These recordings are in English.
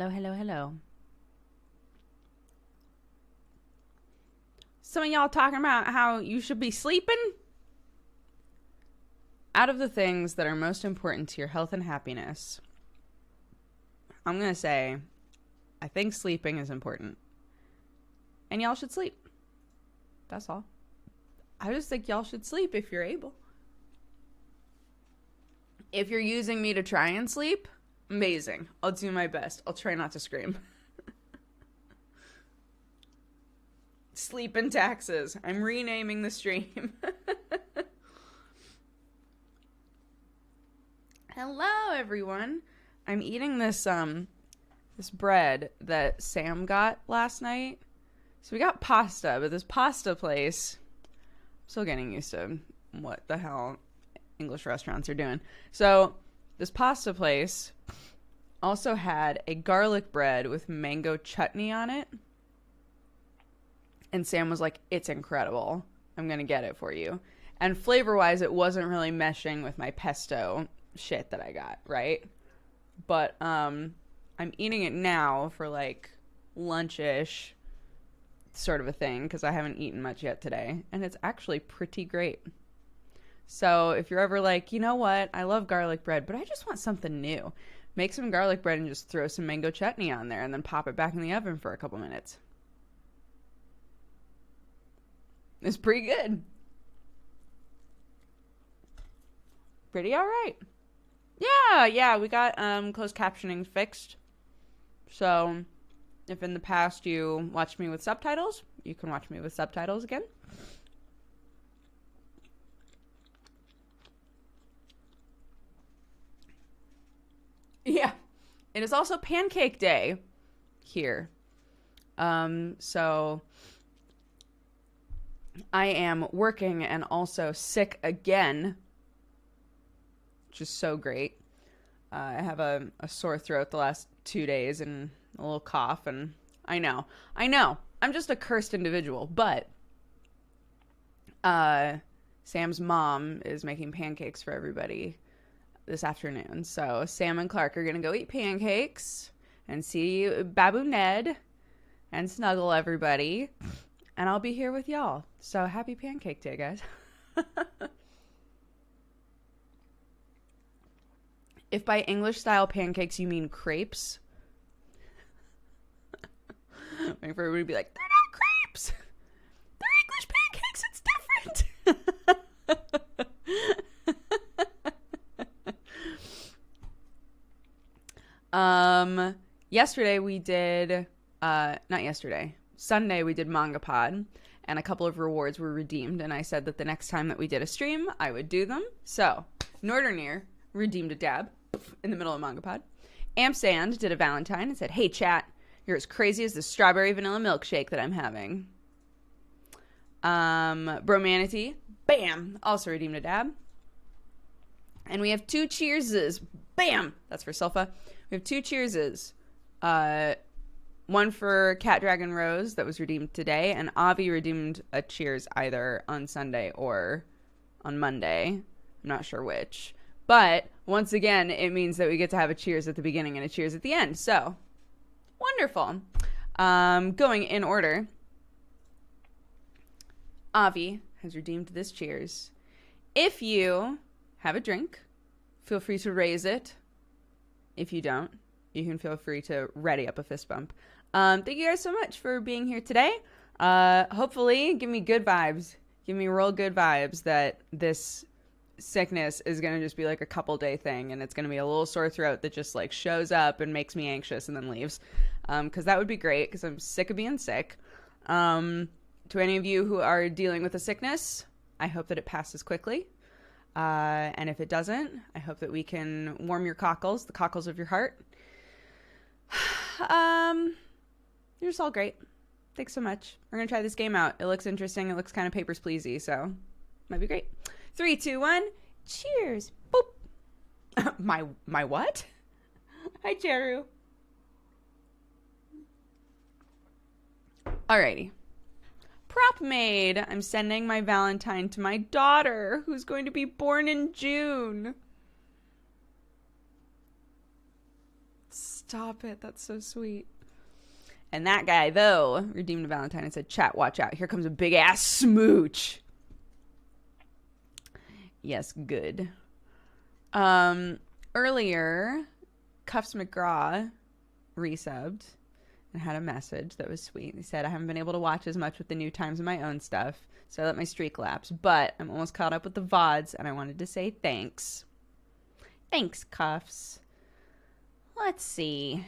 Hello, hello, hello. Some of y'all talking about how you should be sleeping? Out of the things that are most important to your health and happiness, I'm going to say, I think sleeping is important. And y'all should sleep. That's all. I just think y'all should sleep if you're able. If you're using me to try and sleep, amazing. I'll do my best. I'll try not to scream. Sleep and taxes. I'm renaming the stream. Hello, everyone. I'm eating this bread that Sam got last night. So we got pasta, but this pasta place, I'm still getting used to what the hell English restaurants are doing. So this pasta place also had a garlic bread with mango chutney on it. And Sam was like, it's incredible. I'm going to get it for you. And flavor-wise, it wasn't really meshing with my pesto shit that I got, right? But I'm eating it now for like lunch-ish sort of a thing because I haven't eaten much yet today. And it's actually pretty great. So if you're ever like, you know what? I love garlic bread, but I just want something new. Make some garlic bread and just throw some mango chutney on there and then pop it back in the oven for a couple minutes. It's pretty good. Pretty all right. Yeah, we got closed captioning fixed. So if in the past you watched me with subtitles, you can watch me with subtitles again. Yeah. It is also pancake day here. So I am working and also sick again, which is so great. I have a sore throat the last 2 days and a little cough, and I know. I'm just a cursed individual, but Sam's mom is making pancakes for everybody this afternoon. So Sam and Clark are going to go eat pancakes and see Babu Ned and snuggle everybody. And I'll be here with y'all. So happy Pancake Day, guys. If by English-style pancakes you mean crepes, waiting for everybody to be like, they're not crepes. They're English pancakes. Yesterday we did, Sunday we did Manga Pod, and a couple of rewards were redeemed, and I said that the next time that we did a stream, I would do them. So, Norderneer redeemed a dab in the middle of Manga Pod. Amsand did a Valentine and said, hey chat, you're as crazy as the strawberry vanilla milkshake that I'm having. Bromanity, bam, also redeemed a dab. And we have 2 cheerses, bam, that's for Sulfa. We have 2 cheerses. One for Cat Dragon Rose that was redeemed today, and Avi redeemed a cheers either on Sunday or on Monday. I'm not sure which. But once again, it means that we get to have a cheers at the beginning and a cheers at the end. So, wonderful. Going in order, Avi has redeemed this cheers. If you have a drink, feel free to raise it. If you don't, you can feel free to ready up a fist bump. Thank you guys so much for being here today. Hopefully, give me good vibes. Give me real good vibes that this sickness is going to just be like a couple day thing, and it's going to be a little sore throat that just like shows up and makes me anxious and then leaves. Because that would be great, because I'm sick of being sick. To any of you who are dealing with a sickness, I hope that it passes quickly. And if it doesn't, I hope that we can warm your cockles, the cockles of your heart. You're just all great. Thanks so much. We're going to try this game out. It looks interesting. It looks kind of Papers, Pleasey, so might be great. 3, 2, 1. Cheers. Boop. My what? Hi, Cheru. Alrighty. Prop made. I'm sending my Valentine to my daughter, who's going to be born in June. Stop it. That's so sweet. And that guy, though, redeemed Valentine and said, chat, watch out. Here comes a big-ass smooch. Yes, good. Earlier, Cuffs McGraw resubbed and had a message that was sweet. He said, I haven't been able to watch as much with the new times of my own stuff, so I let my streak lapse, but I'm almost caught up with the VODs, and I wanted to say thanks. Thanks, Cuffs. Let's see.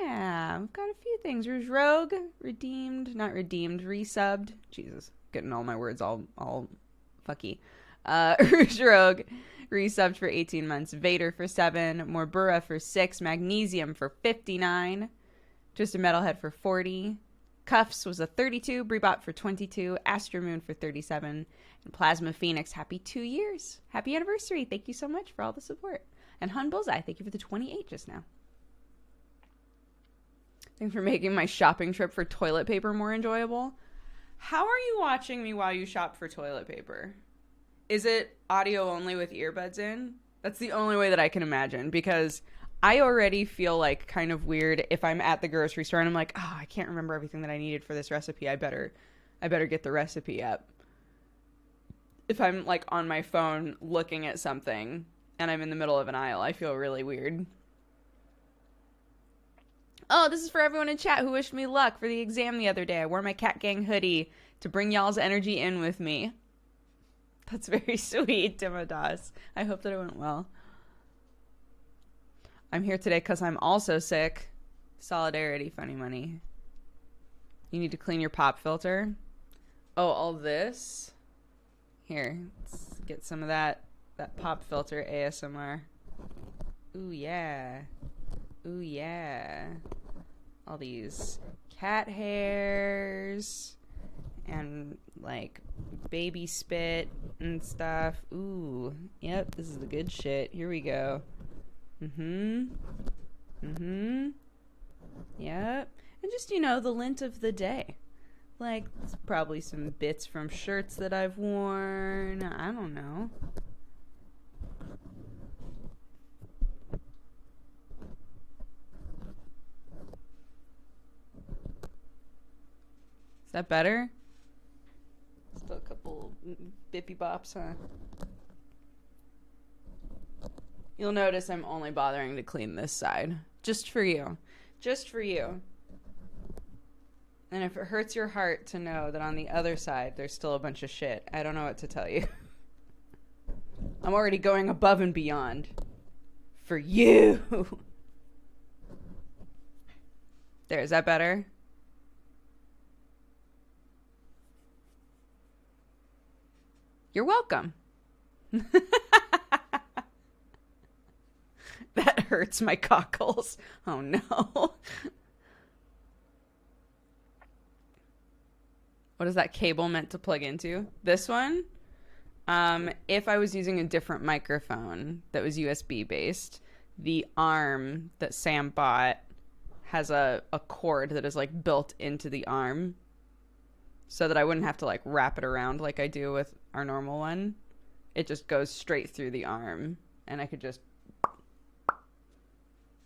Yeah, we've got a few things. Rouge Rogue, resubbed. Jesus, getting all my words all fucky. Rouge Rogue, resubbed for 18 months. Vader for 7. Morbura for 6. Magnesium for 59. Just a Metalhead for 40. Cuffs was a 32. Brebot for 22. Astromoon for 37. And Plasma Phoenix, happy 2 years. Happy anniversary. Thank you so much for all the support. And Hun Bullseye, thank you for the 28 just now. Thanks for making my shopping trip for toilet paper more enjoyable. How are you watching me while you shop for toilet paper? Is it audio only with earbuds in? That's the only way that I can imagine, because I already feel like kind of weird if I'm at the grocery store and I'm like, oh, I can't remember everything that I needed for this recipe. I better get the recipe up. If I'm like on my phone looking at something and I'm in the middle of an aisle, I feel really weird. Oh, this is for everyone in chat who wished me luck for the exam the other day. I wore my Cat Gang hoodie to bring y'all's energy in with me. That's very sweet, Dimodas. I hope that it went well. I'm here today because I'm also sick. Solidarity, funny money. You need to clean your pop filter. Oh, all this? Here, let's get some of that pop filter ASMR. Ooh, yeah. Ooh, yeah. All these cat hairs and like baby spit and stuff. Ooh, yep, this is the good shit. Here we go. Yep. And just, the lint of the day. Like, probably some bits from shirts that I've worn. I don't know. Is that better? Still a couple bippy bops, huh? You'll notice I'm only bothering to clean this side. Just for you. Just for you. And if it hurts your heart to know that on the other side there's still a bunch of shit, I don't know what to tell you. I'm already going above and beyond. For you! There, is that better? You're welcome. That hurts my cockles. Oh no. What is that cable meant to plug into? This one? If I was using a different microphone that was USB based, the arm that Sam bought has a cord that is like built into the arm so that I wouldn't have to like wrap it around like I do with our normal one. It just goes straight through the arm and I could just,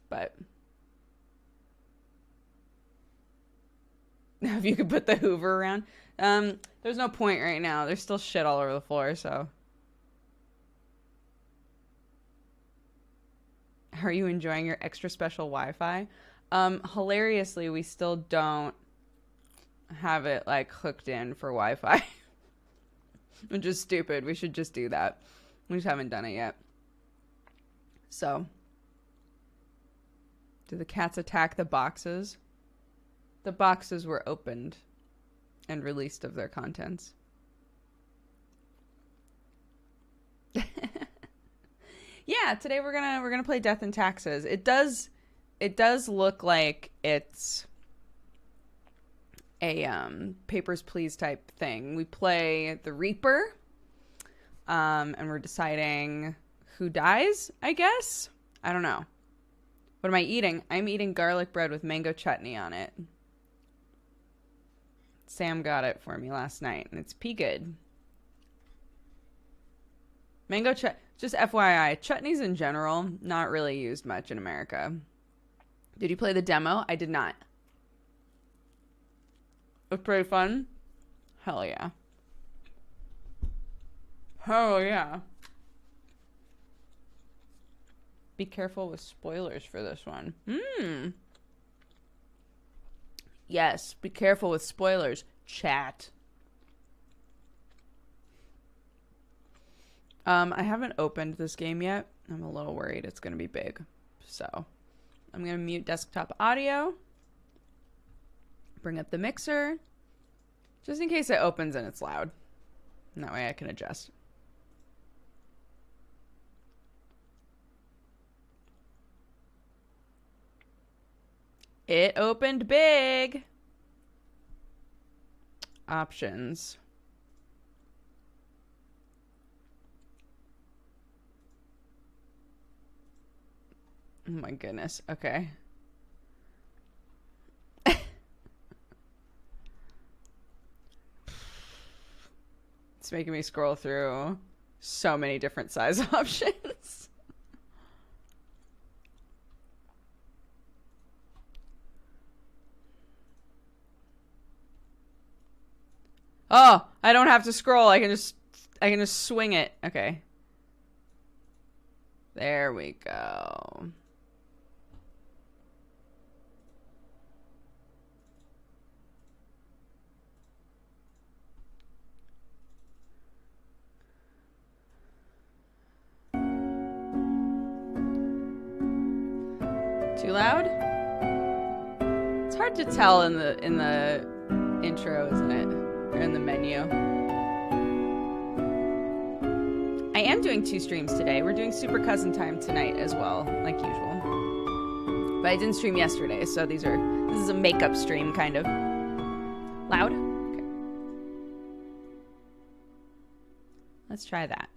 but if you could put the Hoover around, there's no point right now. There's still shit all over the floor, so. Are you enjoying your extra special Wi-Fi? Hilariously, we still don't have it like hooked in for Wi-Fi. Which is stupid. We should just do that. We just haven't done it yet. So. Do the cats attack the boxes? The boxes were opened and released of their contents. Yeah, today we're gonna play Death and Taxes. It does look like it's a Papers, Please type thing. We play the Reaper, and we're deciding who dies, I guess. I don't know. What am I eating? I'm eating garlic bread with mango chutney on it. Sam got it for me last night, and it's pea good. Just FYI, chutneys in general, not really used much in America. Did you play the demo? I did not. It was pretty fun. Hell yeah. Hell yeah. Be careful with spoilers for this one. Yes, be careful with spoilers, chat. I haven't opened this game yet. I'm a little worried it's going to be big. So I'm going to mute desktop audio. Bring up the mixer. Just in case it opens and it's loud. And that way I can adjust. It opened big. Options. Oh my goodness. Okay. It's making me scroll through so many different size options. Oh, I don't have to scroll. I can just swing it. Okay. There we go. Too loud? It's hard to tell in the intro, isn't it? Or in the menu. I am doing 2 streams today. We're doing Super Cousin Time tonight as well, like usual. But I didn't stream yesterday, so this is a makeup stream kind of. Loud? Okay. Let's try that.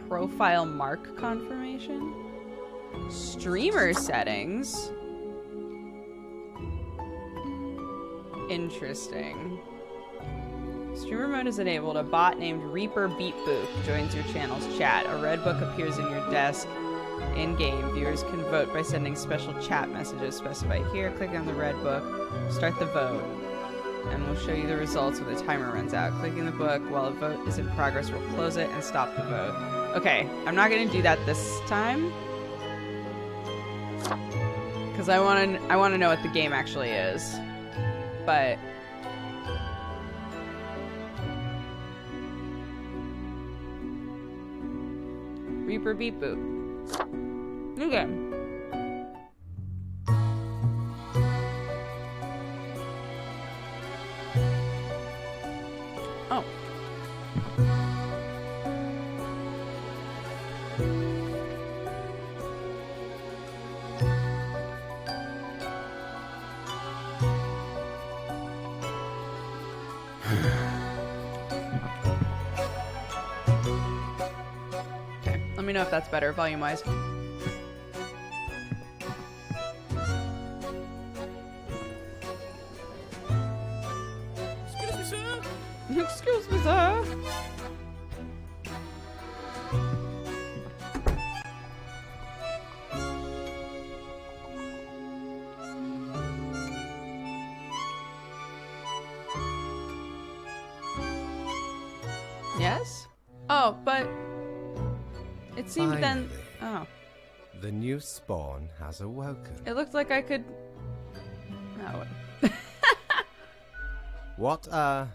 Profile mark confirmation. Streamer settings. Interesting. Streamer mode is enabled. A bot named Reaper Beatbook joins your channel's chat. A red book appears in your desk in-game. Viewers can vote by sending special chat messages specified here. Click on the red book. Start the vote. And we'll show you the results when the timer runs out. Clicking the book while a vote is in progress will close it and stop the vote. Okay, I'm not going to do that this time. Because I want to know what the game actually is. But Reaper Beep Boop. Okay. Oh. Let me know if that's better volume-wise. Excuse me, sir. Excuse me, sir. Yes? Oh, but it seemed Finally, then... Oh. The new spawn has awoken. It looked like I could... Oh. What a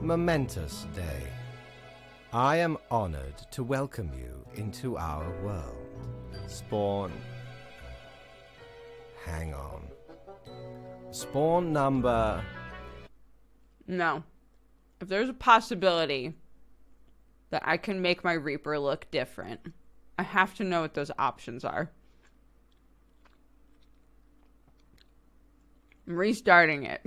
momentous day. I am honored to welcome you into our world. Spawn... Hang on. Spawn number... No. If there's a possibility that I can make my Reaper look different, I have to know what those options are. I'm restarting it.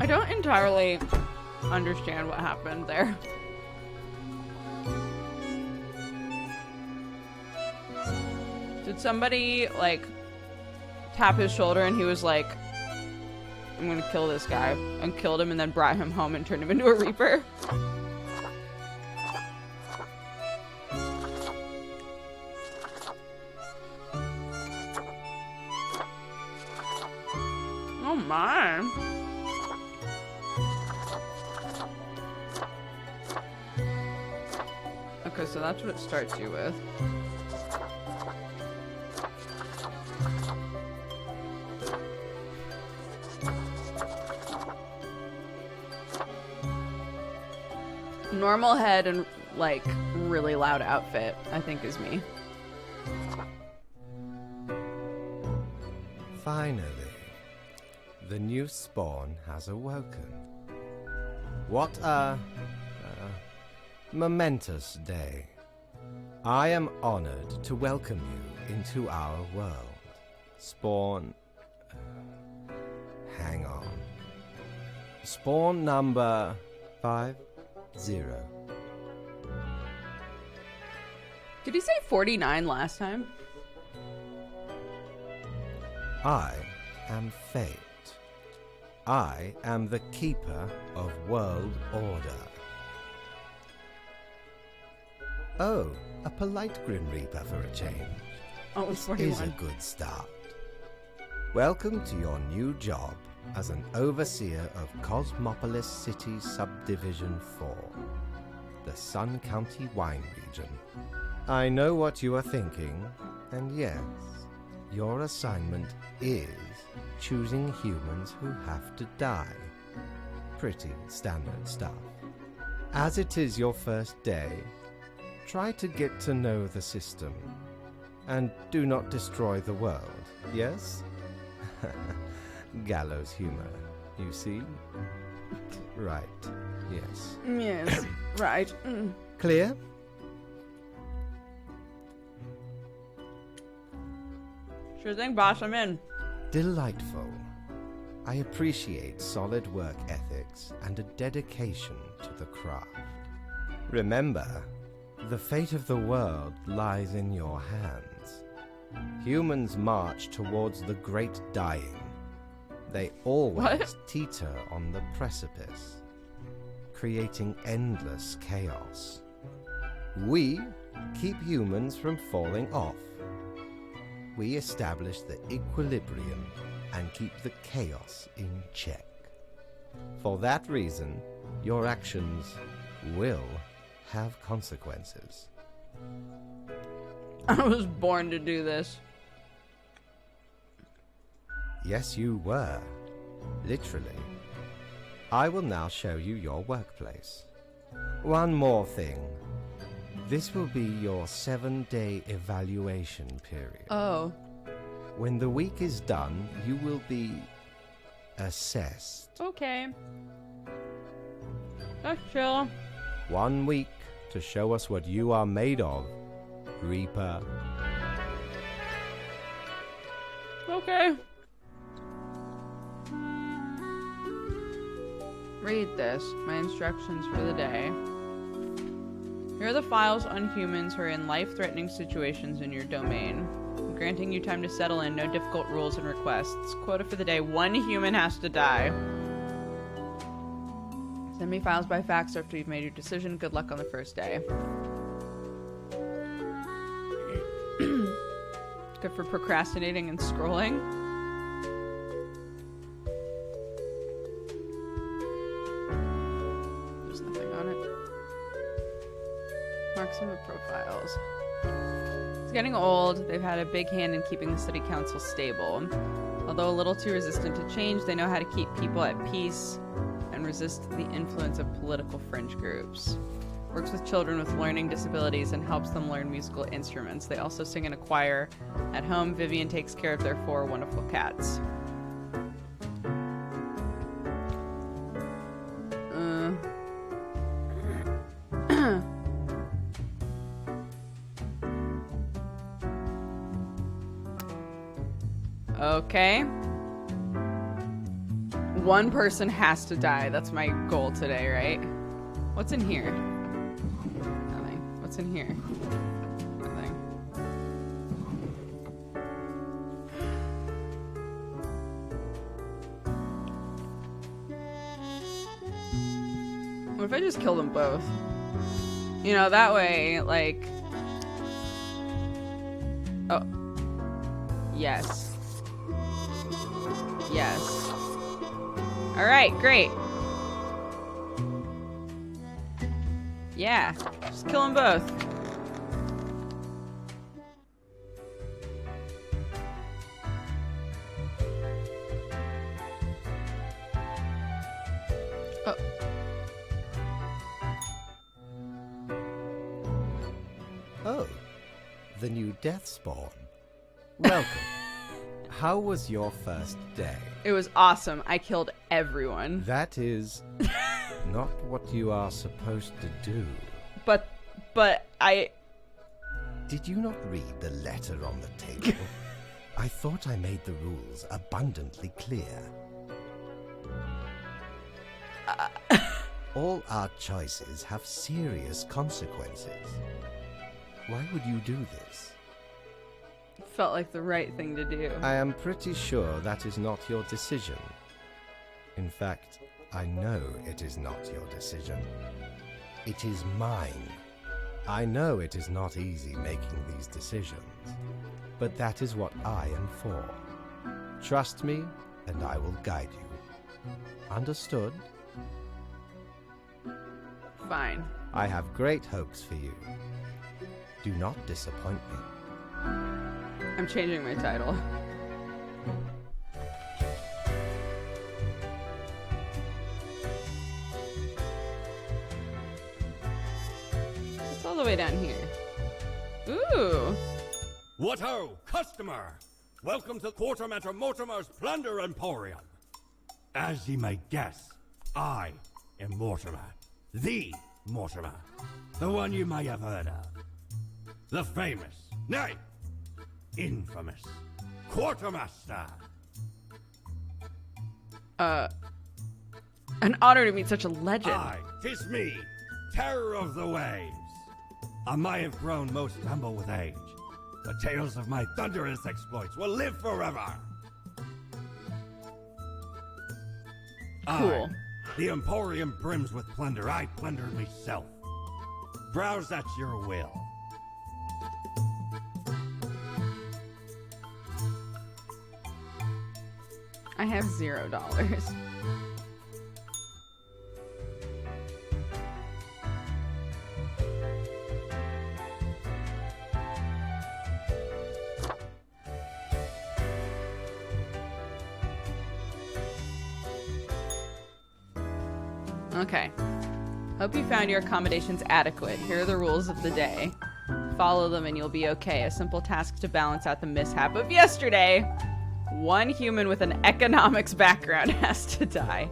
I don't entirely understand what happened there. Did somebody, like, tap his shoulder and he was like, I'm gonna kill this guy, and killed him and then brought him home and turned him into a Reaper? Oh my. Okay, so that's what it starts you with. Normal head and, like, really loud outfit, I think is me. Finally, the new spawn has awoken. What a momentous day. I am honored to welcome you into our world. Spawn... hang on. Spawn number 50. Did he say 49 last time? I am fate. I am the keeper of world order. Oh, a polite Grim Reaper for a change. Oh, it's This 41. is a good start. Welcome to your new job as an overseer of Cosmopolis City Subdivision 4, the Sun County Wine Region. I know what you are thinking, and yes, your assignment is choosing humans who have to die. Pretty standard stuff. As it is your first day, try to get to know the system, and do not destroy the world, yes? Gallows humor, you see? Right, yes. Yes, right. Clear? Sure thing, boss, I'm in. Delightful. I appreciate solid work ethics and a dedication to the craft. Remember, the fate of the world lies in your hands. Humans march towards the great dying. They always teeter on the precipice, creating endless chaos. We keep humans from falling off. We establish the equilibrium and keep the chaos in check. For that reason, your actions will have consequences. I was born to do this. Yes, you were. Literally. I will now show you your workplace. One more thing. This will be your 7-day evaluation period. Oh. When the week is done, you will be assessed. Okay. That's chill. 1 week to show us what you are made of, Reaper. Okay. Read this. My instructions for the day. Here are the files on humans who are in life-threatening situations in your domain. I'm granting you time to settle in, no difficult rules and requests. Quota for the day, 1 human has to die. Send me files by fax after you've made your decision. Good luck on the first day. Good for procrastinating and scrolling. There's nothing on it. Mark some of profiles. It's getting old. They've had a big hand in keeping the city council stable. Although a little too resistant to change, they know how to keep people at peace and resist the influence of political fringe groups. Works with children with learning disabilities and helps them learn musical instruments. They also sing in a choir. At home, Vivian takes care of their 4 wonderful cats. Okay. One person has to die. That's my goal today, right? What's in here? Nothing. What's in here? Nothing. What if I just kill them both? You know, that way, like... Oh. Yes. Yes. Alright, great. Yeah, just kill them both. Oh. Oh, the new death spawn. Welcome. How was your first day? It was awesome. I killed everyone. That is not what you are supposed to do. But I... Did you not read the letter on the table? I thought I made the rules abundantly clear. All our choices have serious consequences. Why would you do this? Felt like the right thing to do. I am pretty sure that is not your decision. In fact, I know it is not your decision. It is mine. I know it is not easy making these decisions, but that is what I am for. Trust me, and I will guide you. Understood? Fine. I have great hopes for you. Do not disappoint me. I'm changing my title. It's all the way down here. Ooh. What ho, customer! Welcome to Quartermaster Mortimer's Plunder Emporium. As ye may guess, I am Mortimer. The Mortimer. The one you may have heard of. The famous, nay, infamous Quartermaster. An honor to meet such a legend. Aye, 'tis me, terror of the waves. I may have grown most humble with age, but tales of my thunderous exploits will live forever. Cool. Aye, the Emporium brims with plunder. I plunder myself. Browse at your will. I have $0. Okay. Hope you found your accommodations adequate. Here are the rules of the day. Follow them and you'll be okay. A simple task to balance out the mishap of yesterday. One human with an economics background has to die.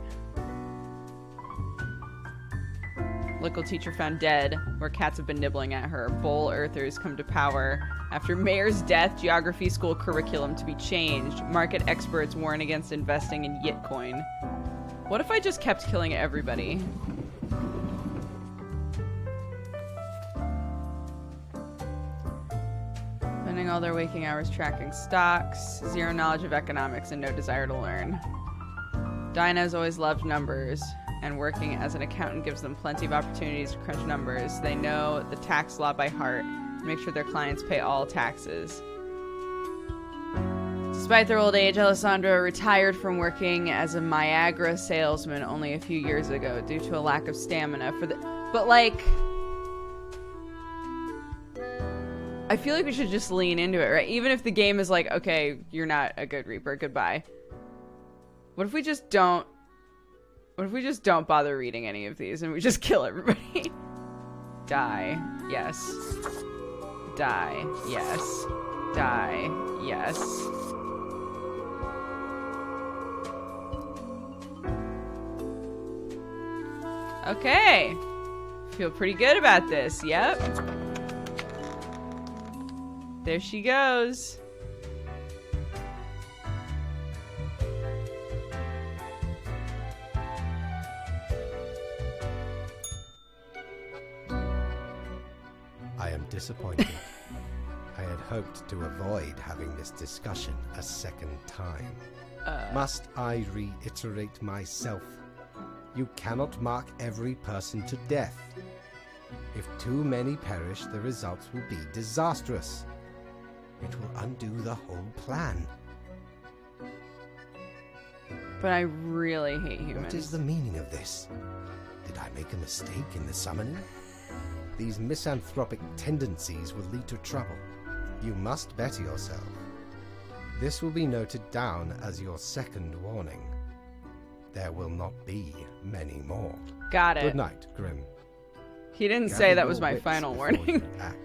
Local teacher found dead, where cats have been nibbling at her. Bull earthers come to power. After mayor's death, geography school curriculum to be changed. Market experts warn against investing in Yitcoin. What if I just kept killing everybody? Spending all their waking hours tracking stocks, zero knowledge of economics, and no desire to learn. Dinah's always loved numbers, and working as an accountant gives them plenty of opportunities to crunch numbers. They know the tax law by heart and make sure their clients pay all taxes. Despite their old age, Alessandro retired from working as a Niagara salesman only a few years ago due to a lack of stamina for the... But, like... I feel like we should just lean into it, right? Even if the game is like, okay, you're not a good Reaper, goodbye. What if we just don't... What if we just don't bother reading any of these and we just kill everybody? Die. Yes. Die. Yes. Die. Yes. Okay. Feel pretty good about this. Yep. There she goes. am disappointed. I had hoped to avoid having this discussion a second time. Must I reiterate myself? You cannot mark every person to death. If too many perish, the results will be disastrous. It will undo the whole plan. But I really hate humans. What is the meaning of this? Did I make a mistake in the summoning? These misanthropic tendencies will lead to trouble. You must better yourself. This will be noted down as your second warning. There will not be many more. Got it. Good night, Grim. He didn't Gather say that your was my wits final before warning. you act.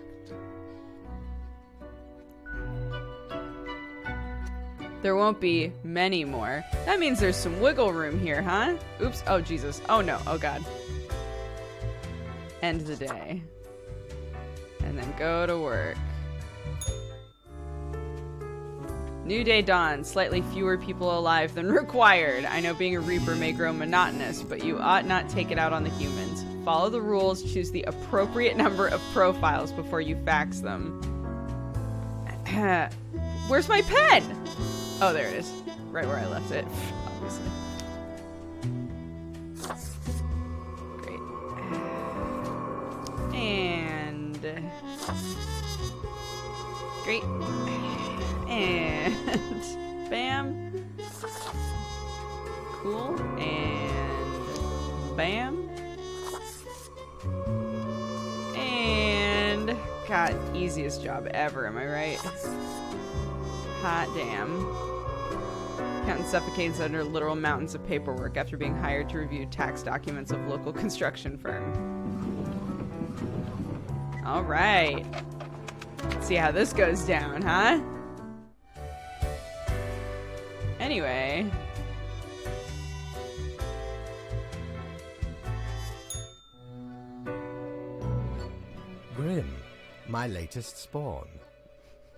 There won't be many more. That means there's some wiggle room here, huh? Oops. Oh, Jesus. Oh, no. Oh, God. End the day. And then go to work. New day dawns. Slightly fewer people alive than required. I know being a Reaper may grow monotonous, but you ought not take it out on the humans. Follow the rules. Choose the appropriate number of profiles before you fax them. Where's my pen? Oh, there it is. Right where I left it, obviously. Great. And... Great. And... Bam. Cool. And... Bam. And... God, easiest job ever, am I right? Hot damn. Accountant suffocates under literal mountains of paperwork after being hired to review tax documents of local construction firm. All right. Let's see how this goes down, huh? Anyway. Grim, my latest spawn.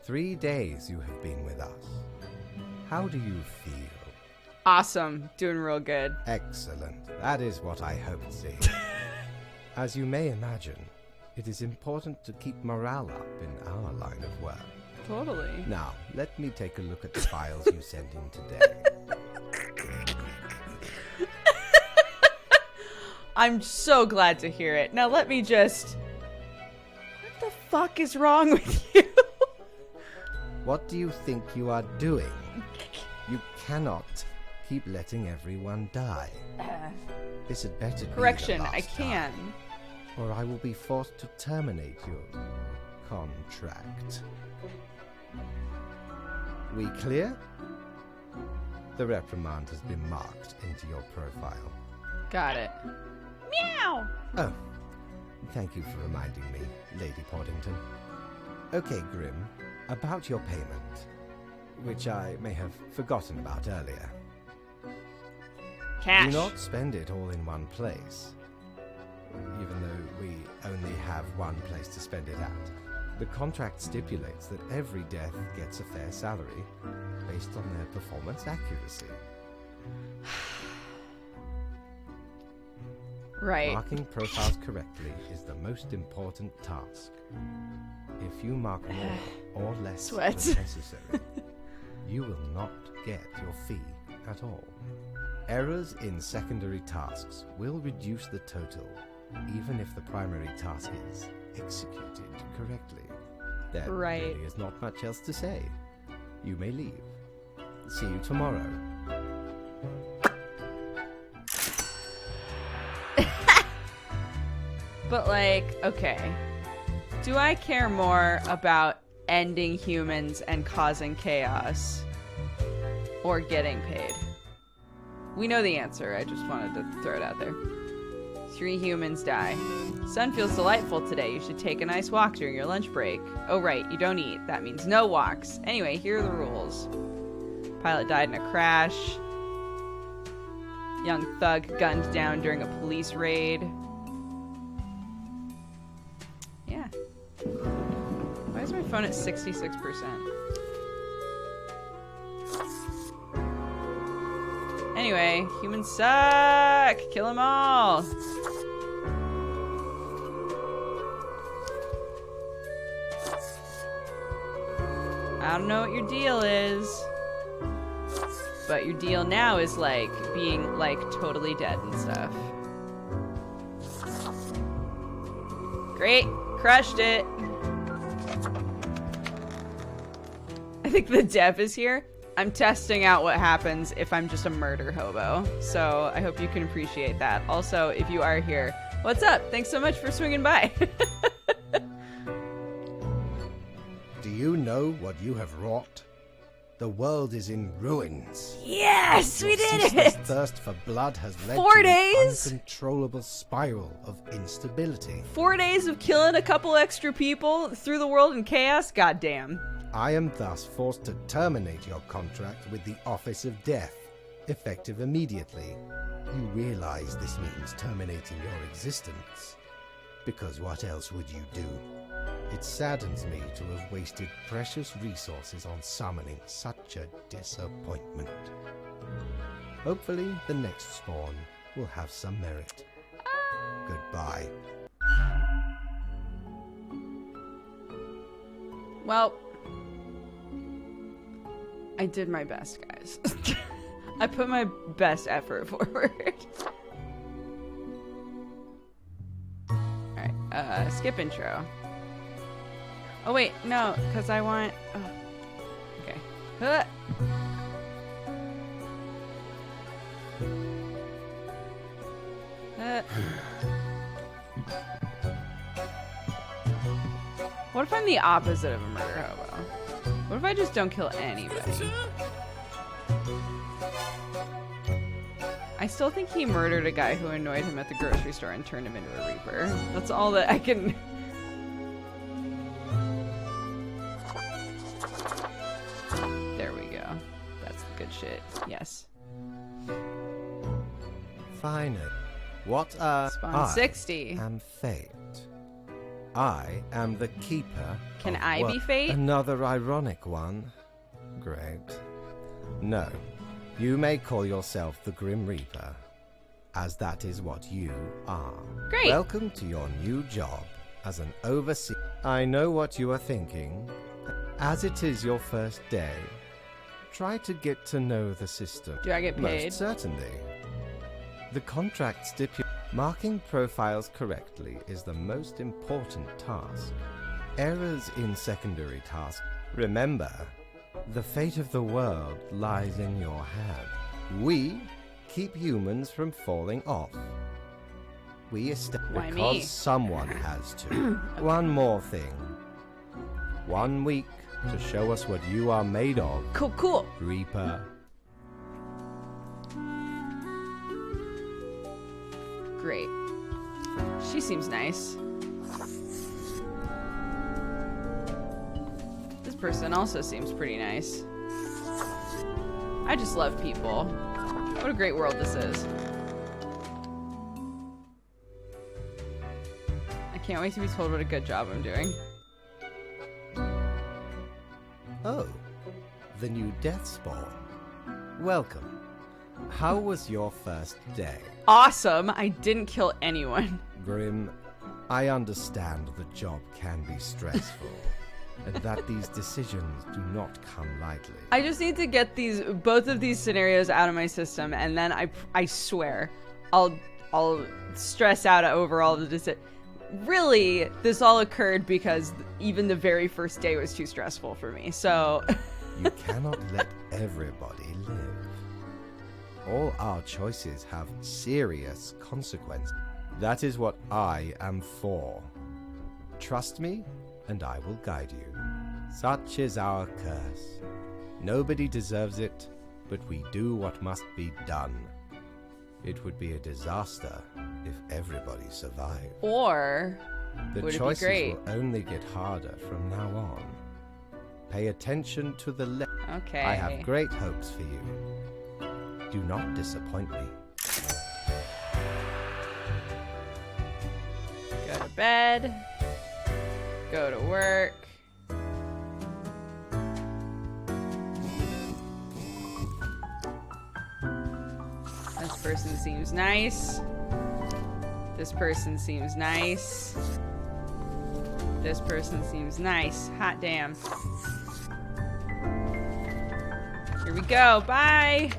3 days you have been with us. How do you feel? Awesome. Doing real good. Excellent. That is what I hoped to see. As you may imagine, it is important to keep morale up in our line of work. Totally. Now, let me take a look at the files you sent in today. I'm so glad to hear it. Now let me just... What the fuck is wrong with you? What do you think you are doing? You cannot keep letting everyone die. This had better be Correction, the last I can. time, or I will be forced to terminate your contract. We clear? The reprimand has been marked into your profile. Got it. Meow! Oh, thank you for reminding me, Lady Poddington. Okay, Grim, about your payment, which I may have forgotten about earlier. Cash. Do not spend it all in one place, even though we only have one place to spend it at. The contract stipulates that every death gets a fair salary based on their performance accuracy. Right. Marking profiles correctly is the most important task. If you mark more or less Sweat. than necessary, you will not get your fee at all. Errors in secondary tasks will reduce the total, even if the primary task is executed correctly. There Right. really is not much else to say. You may leave. See you tomorrow. But, like, okay. Do I care more about ending humans and causing chaos or getting paid? We know the answer. I just wanted to throw it out there. 3 humans die. Sun feels delightful today. You should take a nice walk during your lunch break. Oh, right. You don't eat. That means no walks. Anyway, here are the rules. Pilot died in a crash. Young thug gunned down during a police raid. Yeah. Why is my phone at 66%? Anyway, humans suck! Kill them all! I don't know what your deal is. But your deal now is, like, being, like, totally dead and stuff. Great. Crushed it. I think the dev is here. I'm testing out what happens if I'm just a murder hobo. So I hope you can appreciate that. Also, if you are here, what's up? Thanks so much for swinging by. Do you know what you have wrought? The world is in ruins. Yes, we did Ceaseless it! thirst for blood has led 4 to days? an uncontrollable spiral of instability. 4 days of killing a couple extra people through the world in chaos? Goddamn. I am thus forced to terminate your contract with the Office of Death, effective immediately. You realize this means terminating your existence. Because what else would you do? It saddens me to have wasted precious resources on summoning such a disappointment. Hopefully, the next spawn will have some merit. Goodbye. Well, I did my best, guys. I put my best effort forward. Alright, skip intro. Oh wait, no, because I want... Oh. Okay. Huh. What if I'm the opposite of a murder hobo? What if I just don't kill anybody? I still think he murdered a guy who annoyed him at the grocery store and turned him into a Reaper. That's all that I can... There we go. That's the good shit. Yes. Fine. What Spawn 60. I am Fate. I am the keeper. Can of I be Fate? Another ironic one. Great. No. You may call yourself the Grim Reaper, as that is what you are. Great. Welcome to your new job as an overseer. I know what you are thinking. As it is your first day, try to get to know the system. Do I get paid? Most certainly. The contract stipulates marking profiles correctly is the most important task. Errors in secondary tasks. Remember, the fate of the world lies in your hand. We keep humans from falling off. Why because me? someone has to. One more thing. 1 week to show us what you are made of. Cool, cool. Reaper. Great. She seems nice. This person also seems pretty nice. I just love people. What a great world this is. I can't wait to be told what a good job I'm doing. Oh, the new death spawn. Welcome. How was your first day? Awesome! I didn't kill anyone. Grim, I understand the job can be stressful, and that these decisions do not come lightly. I just need to get both of these scenarios out of my system, and then I swear, I'll stress out over all the decisions. Really, this all occurred because even the very first day was too stressful for me, so... You cannot let everybody live. All our choices have serious consequences. That is what I am for. Trust me, and I will guide you. Such is our curse. Nobody deserves it, but we do what must be done. It would be a disaster if everybody survived. Or The would it be choices great? will only get harder from now on. Pay attention to the left. Okay. I have great hopes for you. Do not disappoint me. Go to bed. Go to work. This person seems nice. This person seems nice. This person seems nice. Hot damn. Here we go. Bye.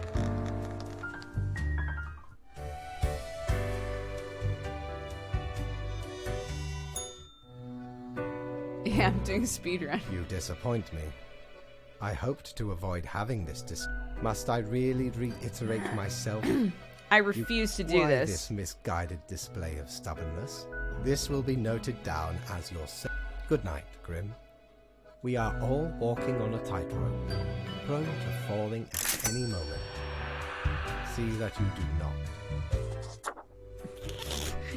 Yeah, I'm doing a speedrun. You disappoint me. I hoped to avoid having this Must I really reiterate myself? I refuse to do Why this. this misguided display of stubbornness? This will be noted down as your Good night, Grim. We are all walking on a tightrope, prone to falling at any moment. See that you do not.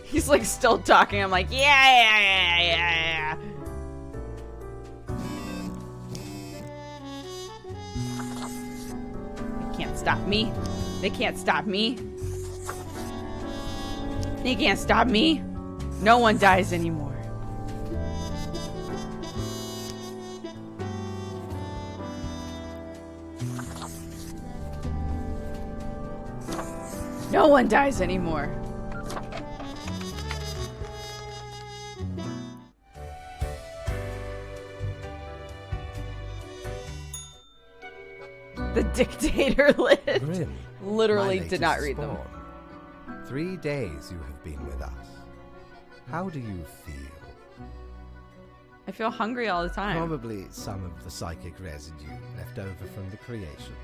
He's like still talking. I'm like, yeah. They can't stop me. They can't stop me. They can't stop me. No one dies anymore. No one dies anymore. The dictator lived. Grim, Literally my did not latest read them. spawn. 3 days you have been with us. How do you feel? I feel hungry all the time. Probably some of the psychic residue left over from the creation.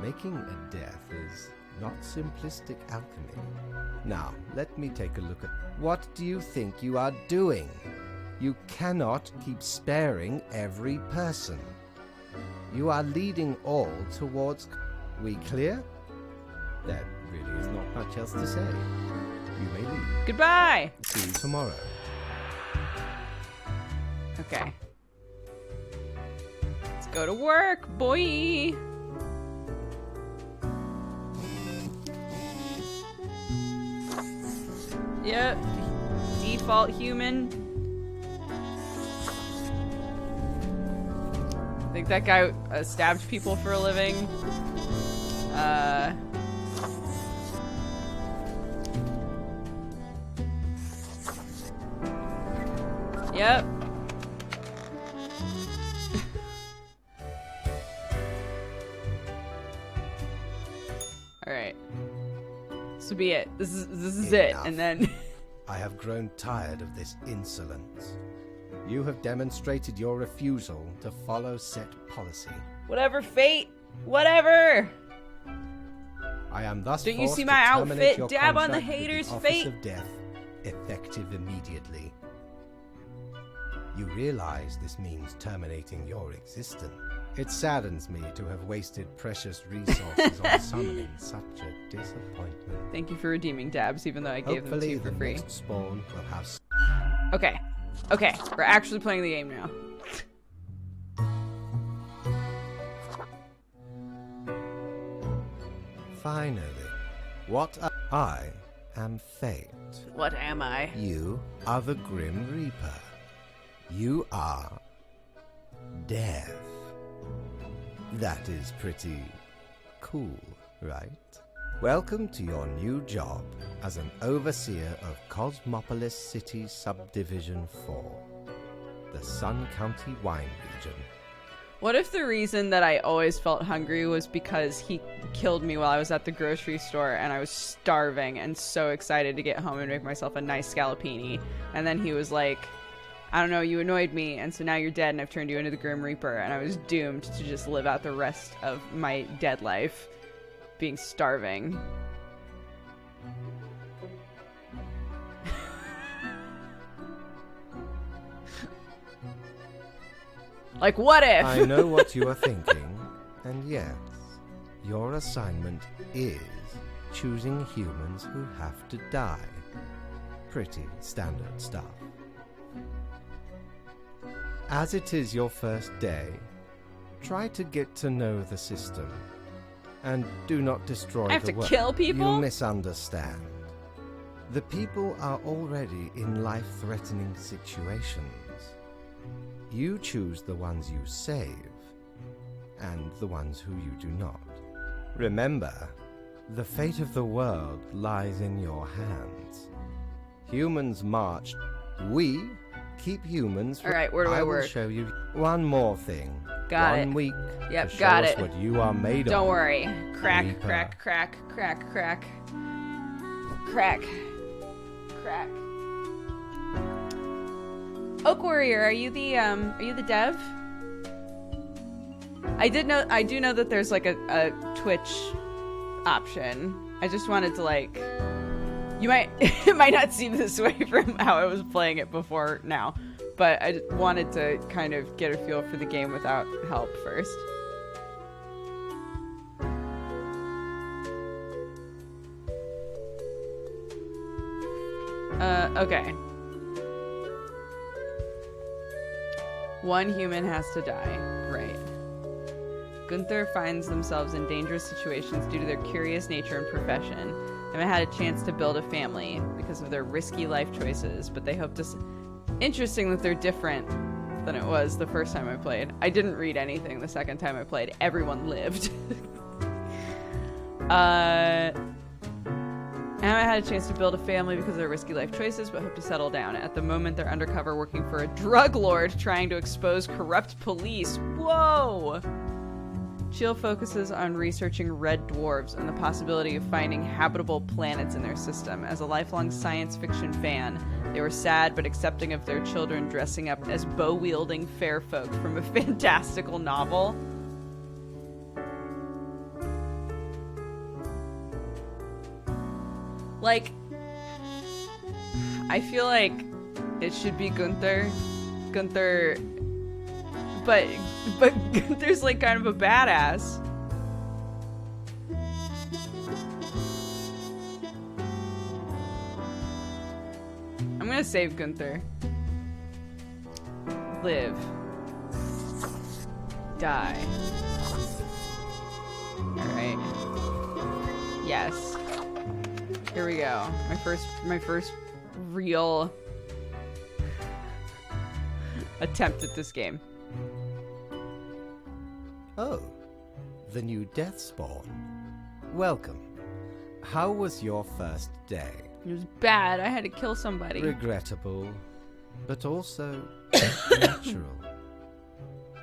Making a death is not simplistic alchemy. Now, let me take a look at... What do you think you are doing? You cannot keep sparing every person. You are leading all towards... We clear? There really is not much else to say. You may leave. Goodbye. See you tomorrow. Okay. Let's go to work, boy. Yep. Default human. I think that guy stabbed people for a living. Yep. Alright. This will be it. This is it. Enough. And then I have grown tired of this insolence. You have demonstrated your refusal to follow set policy. whatever, fate. Whatever. I am thus Don't you forced see to my terminate outfit? your Dab on the contract with haters' office fate. of death, effective immediately. You realize this means terminating your existence. It saddens me to have wasted precious resources on summoning such a disappointment. Thank you for redeeming dabs, even though I gave them to Hopefully you for the free. next spawn will have... Okay. Okay. We're actually playing the game now. Finally, what I am fate. What am I? You are the Grim Reaper. You are death. That is pretty cool, right? Welcome to your new job as an overseer of Cosmopolis City Subdivision 4, the Sun County Wine Region. What if the reason that I always felt hungry was because he killed me while I was at the grocery store and I was starving and so excited to get home and make myself a nice scallopini, and then he was like, I don't know, you annoyed me, and so now you're dead and I've turned you into the Grim Reaper, and I was doomed to just live out the rest of my dead life being starving. Like, what if? I know what you are thinking, and yes, your assignment is choosing humans who have to die. Pretty standard stuff. As it is your first day, try to get to know the system, and do not destroy I have the to world. kill people? You misunderstand. The people are already in life-threatening situations. You choose the ones you save, and the ones who you do not. Remember, the fate of the world lies in your hands. Humans march. We keep humans. All right, where do I will work? show you. One more thing. Got it. 1 week. Yep, to got show it. us what you are made of. Don't worry. Crack, Reaper. crack, crack, crack, crack. Crack. Crack. Oak Warrior, are you the dev? I do know that there's like a Twitch option. I just wanted to like, it might not seem this way from how I was playing it before now, but I just wanted to kind of get a feel for the game without help first. Okay. One human has to die. Right. Gunther finds themselves in dangerous situations due to their curious nature and profession. They haven't had a chance to build a family because of their risky life choices, but they hope to... Interesting that they're different than it was the first time I played. I didn't read anything the second time I played. Everyone lived. I haven't had a chance to build a family because of their risky life choices, but hope to settle down. At the moment, they're undercover working for a drug lord trying to expose corrupt police. Whoa! Chill focuses on researching red dwarves and the possibility of finding habitable planets in their system. As a lifelong science fiction fan, they were sad but accepting of their children dressing up as bow-wielding fair folk from a fantastical novel. Like, I feel like it should be Gunther, but Gunther's like kind of a badass. I'm gonna save Gunther. Live. Die. Alright. Yes. Here we go. My first real attempt at this game. Oh, the new death spawn. Welcome. How was your first day? It was bad. I had to kill somebody. Regrettable, but also natural.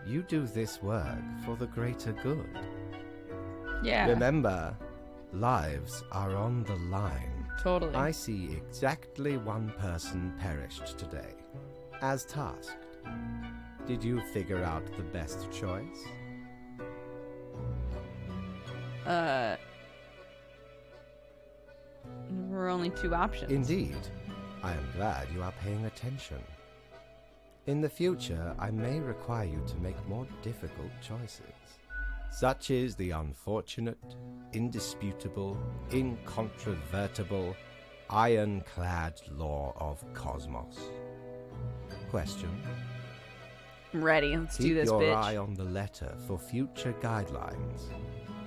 You do this work for the greater good. Yeah. Remember, lives are on the line. Totally. I see exactly one person perished today, as tasked. Did you figure out the best choice? There were only two options. Indeed. I am glad you are paying attention. In the future, I may require you to make more difficult choices. Such is the unfortunate, indisputable, incontrovertible, ironclad law of cosmos. Question? I'm ready. Let's do this, Keep bitch. your eye on the letter for future guidelines.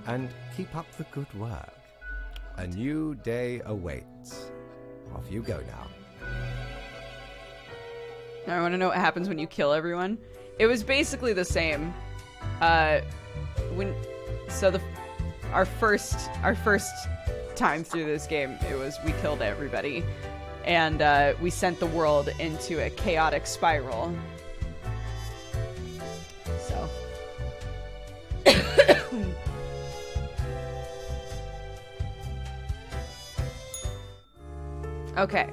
And keep up the good work. A new day awaits. Off you go now. I want to know what happens when you kill everyone. It was basically the same. Our first time through this game, it was we killed everybody, and we sent the world into a chaotic spiral. So. Okay.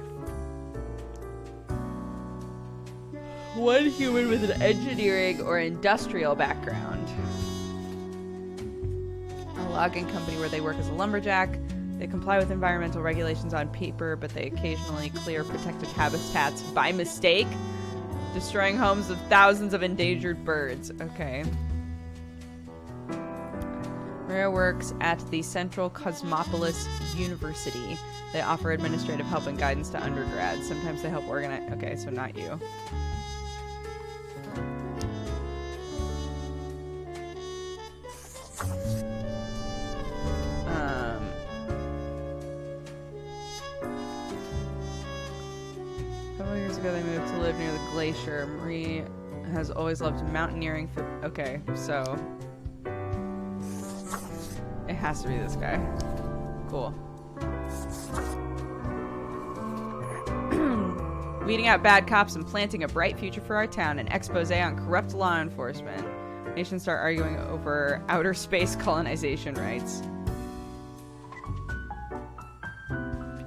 One human with an engineering or industrial background. A logging company where they work as a lumberjack. They comply with environmental regulations on paper, but they occasionally clear protected habitats by mistake, destroying homes of thousands of endangered birds. Okay. Maria works at the Central Cosmopolis University. They offer administrative help and guidance to undergrads. Sometimes they help organize... Okay, so not you. Several years ago, they moved to live near the glacier. Marie has always loved mountaineering. Okay, so... It has to be this guy. Cool. weeding out bad cops and planting a bright future for our town, an expose on corrupt law enforcement. Nations start arguing over outer space colonization rights.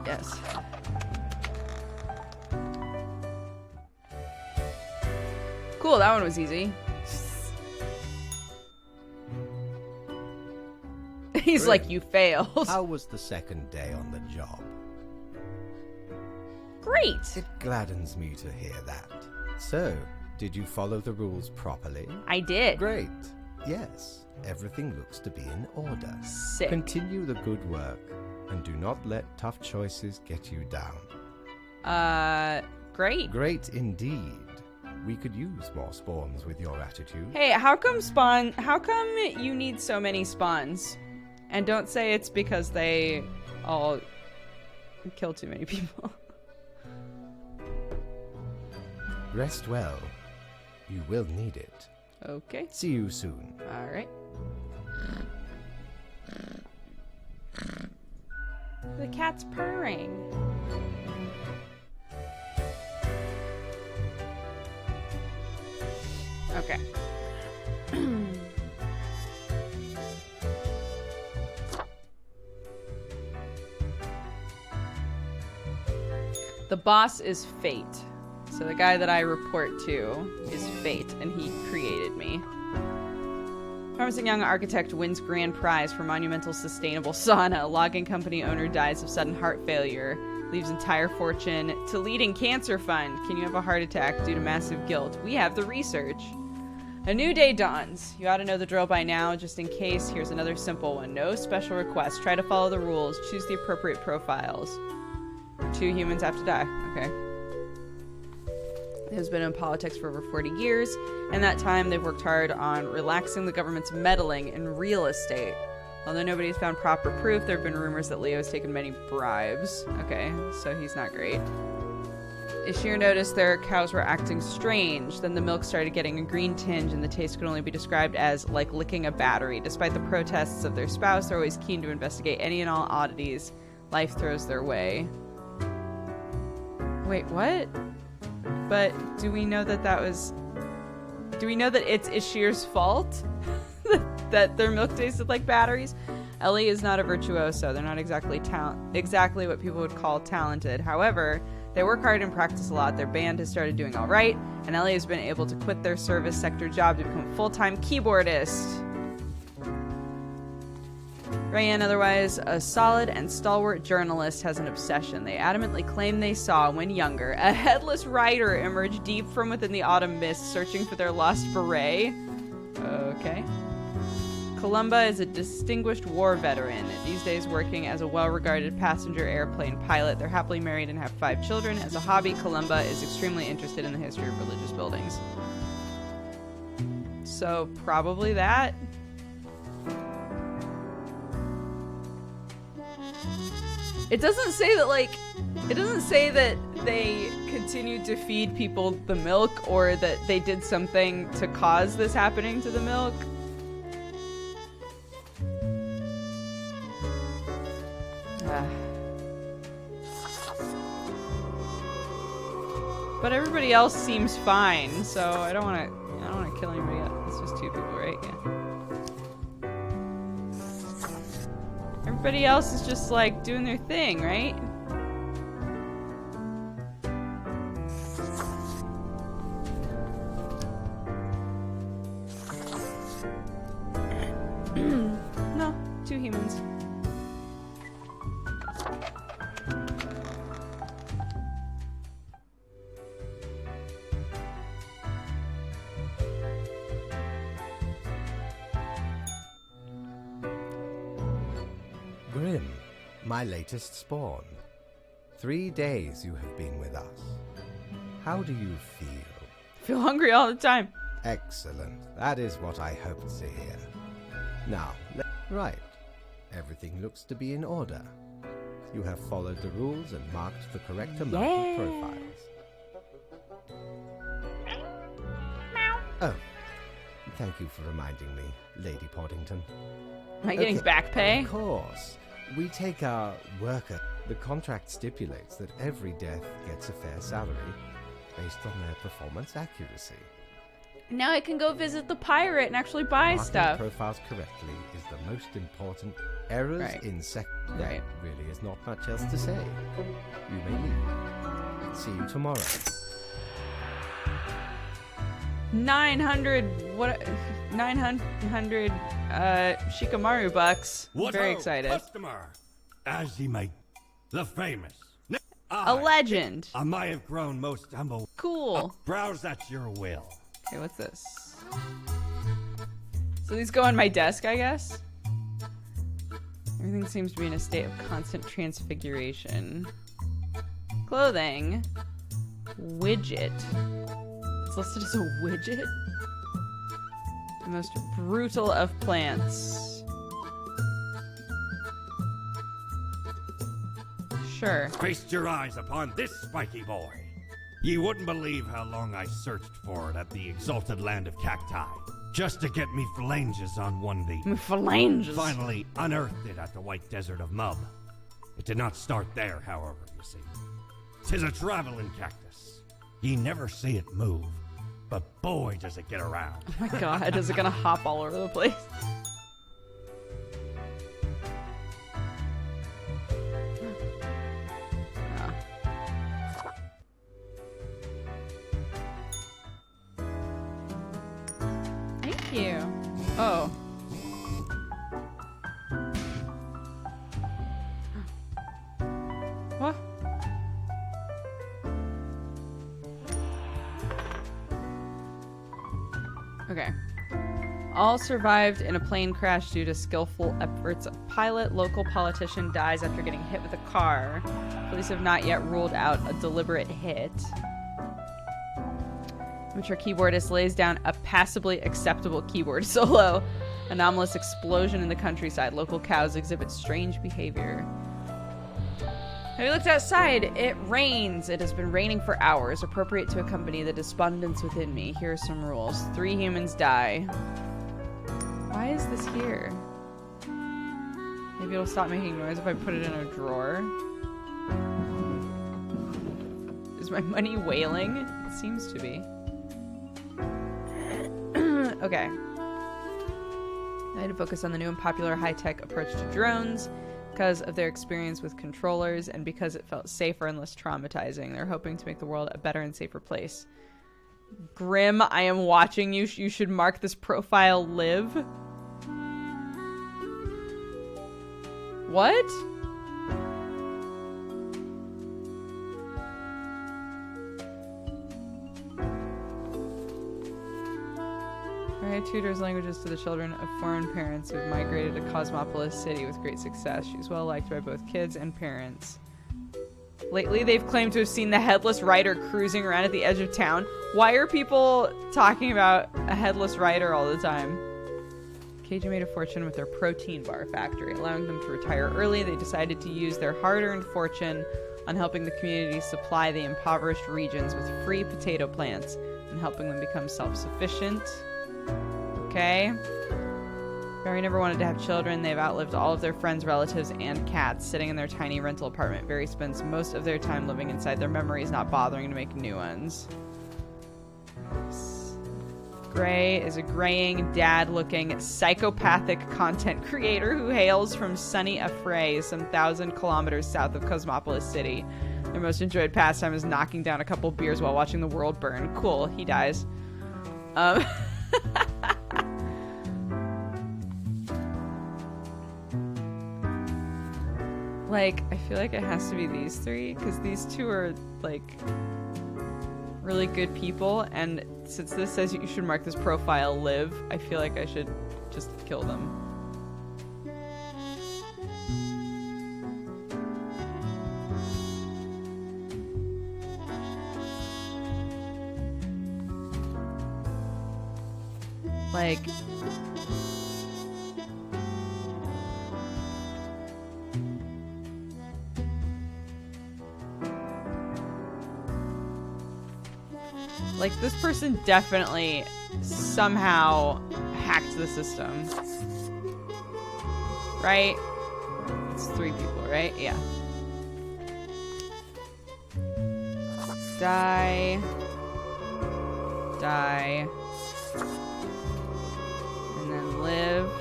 Yes. Cool, that one was easy. He's like, you failed. How was the second day on the job? Great. It gladdens me to hear that. So, did you follow the rules properly? I did. Great. Yes, everything looks to be in order. Sick. Continue the good work, and do not let tough choices get you down. Great. Great indeed. We could use more spawns with your attitude. Hey, how come you need so many spawns? And don't say it's because they all kill too many people. Rest well. You will need it. Okay. See you soon. All right. The cat's purring. Okay. The boss is Fate. So the guy that I report to is Fate, and he created me. Promising young architect wins grand prize for monumental sustainable sauna. Logging company owner dies of sudden heart failure. Leaves entire fortune to leading cancer fund. Can you have a heart attack due to massive guilt? We have the research. A new day dawns. You ought to know the drill by now. Just in case, here's another simple one. No special requests. Try to follow the rules. Choose the appropriate profiles. 2 humans have to die. Okay. Has been in politics for over 40 years. In that time, they've worked hard on relaxing the government's meddling in real estate. Although nobody has found proper proof, there have been rumors that Leo has taken many bribes. Okay, so he's not great. Ishir noticed their cows were acting strange. Then the milk started getting a green tinge, and the taste could only be described as like licking a battery. Despite the protests of their spouse, they're always keen to investigate any and all oddities life throws their way. Wait, what? But do we know that do we know that it's Ishir's fault? That their milk tasted like batteries? Ellie is not a virtuoso. They're not exactly what people would call talented. However, they work hard and practice a lot. Their band has started doing all right, and Ellie has been able to quit their service sector job to become a full-time keyboardist. Rayanne, otherwise a solid and stalwart journalist, has an obsession. They adamantly claim they saw, when younger, a headless rider emerge deep from within the autumn mist, searching for their lost beret. Okay. Columba is a distinguished war veteran, these days working as a well-regarded passenger airplane pilot. They're happily married and have 5 children. As a hobby, Columba is extremely interested in the history of religious buildings. So, probably that. It doesn't say that they continued to feed people the milk, or that they did something to cause this happening to the milk. But everybody else seems fine, so I don't want to kill anybody else. This was 2 people, right? Yeah. Everybody else is just like doing their thing, right? No, 2 humans. Grim, my latest spawn. 3 days you have been with us. How do you feel? Feel hungry all the time. Excellent. That is what I hoped to hear. Now, right. Everything looks to be in order. You have followed the rules and marked the correct amount of profiles. Oh, thank you for reminding me, Lady Poddington. Am I getting back pay? Of course. We take our worker. The contract stipulates that every death gets a fair salary based on their performance accuracy. Now I can go visit the pirate and actually buy Marking stuff. profiles correctly is the most important. Errors Right. in Right. There really is not much else to say. You may leave. See you tomorrow. 900 Shikamaru bucks. What Very ho, excited. Customer, as he may, the famous. A legend. I might have grown most humble. Cool. Browse at your will. Okay, what's this? So these go on my desk, I guess? Everything seems to be in a state of constant transfiguration. Clothing. Widget. It's listed as a widget? The most brutal of plants. Sure. Feast your eyes upon this spiky boy. Ye wouldn't believe how long I searched for it at the exalted land of cacti, just to get me phalanges on one thee. Phalanges. Finally unearthed it at the white desert of Mub. It did not start there, however, you see. 'Tis a traveling cactus. Ye never see it move, but boy does it get around. Oh my god, is it gonna hop all over the place? Thank you. Oh. What? Okay. All survived in a plane crash due to skillful efforts of pilot. Local politician dies after getting hit with a car. Police have not yet ruled out a deliberate hit. Amateur keyboardist lays down a passably acceptable keyboard solo. Anomalous explosion in the countryside. Local cows exhibit strange behavior. Have you looked outside? It rains. It has been raining for hours. Appropriate to accompany the despondence within me. Here are some rules. 3 humans die. Why is this here? Maybe it'll stop making noise if I put it in a drawer. Is my money wailing? It seems to be. Okay. I had to focus on the new and popular high-tech approach to drones because of their experience with controllers and because it felt safer and less traumatizing. They're hoping to make the world a better and safer place. Grim, I am watching you. You should mark this profile live. What? Mariah tutors languages to the children of foreign parents who have migrated to Cosmopolis City with great success. She's well liked by both kids and parents. Lately, they've claimed to have seen the headless rider cruising around at the edge of town. Why are people talking about a headless rider all the time? KJ made a fortune with their protein bar factory. Allowing them to retire early, they decided to use their hard-earned fortune on helping the community supply the impoverished regions with free potato plants and helping them become self-sufficient. Okay. Barry never wanted to have children. They've outlived all of their friends, relatives, and cats, sitting in their tiny rental apartment. Barry spends most of their time living inside their memories, not bothering to make new ones. Gray is a graying, dad-looking, psychopathic content creator who hails from sunny Afray, some 1,000 kilometers south of Cosmopolis City. Their most enjoyed pastime is knocking down a couple beers while watching the world burn. Cool, he dies. Like, I feel like it has to be these 3, because these 2 are, like, really good people, and since this says you should mark this profile live, I feel like I should just kill them. Like... Like, this person definitely somehow hacked the system. Right? It's 3 people, right? Yeah. Die. Die. And then live.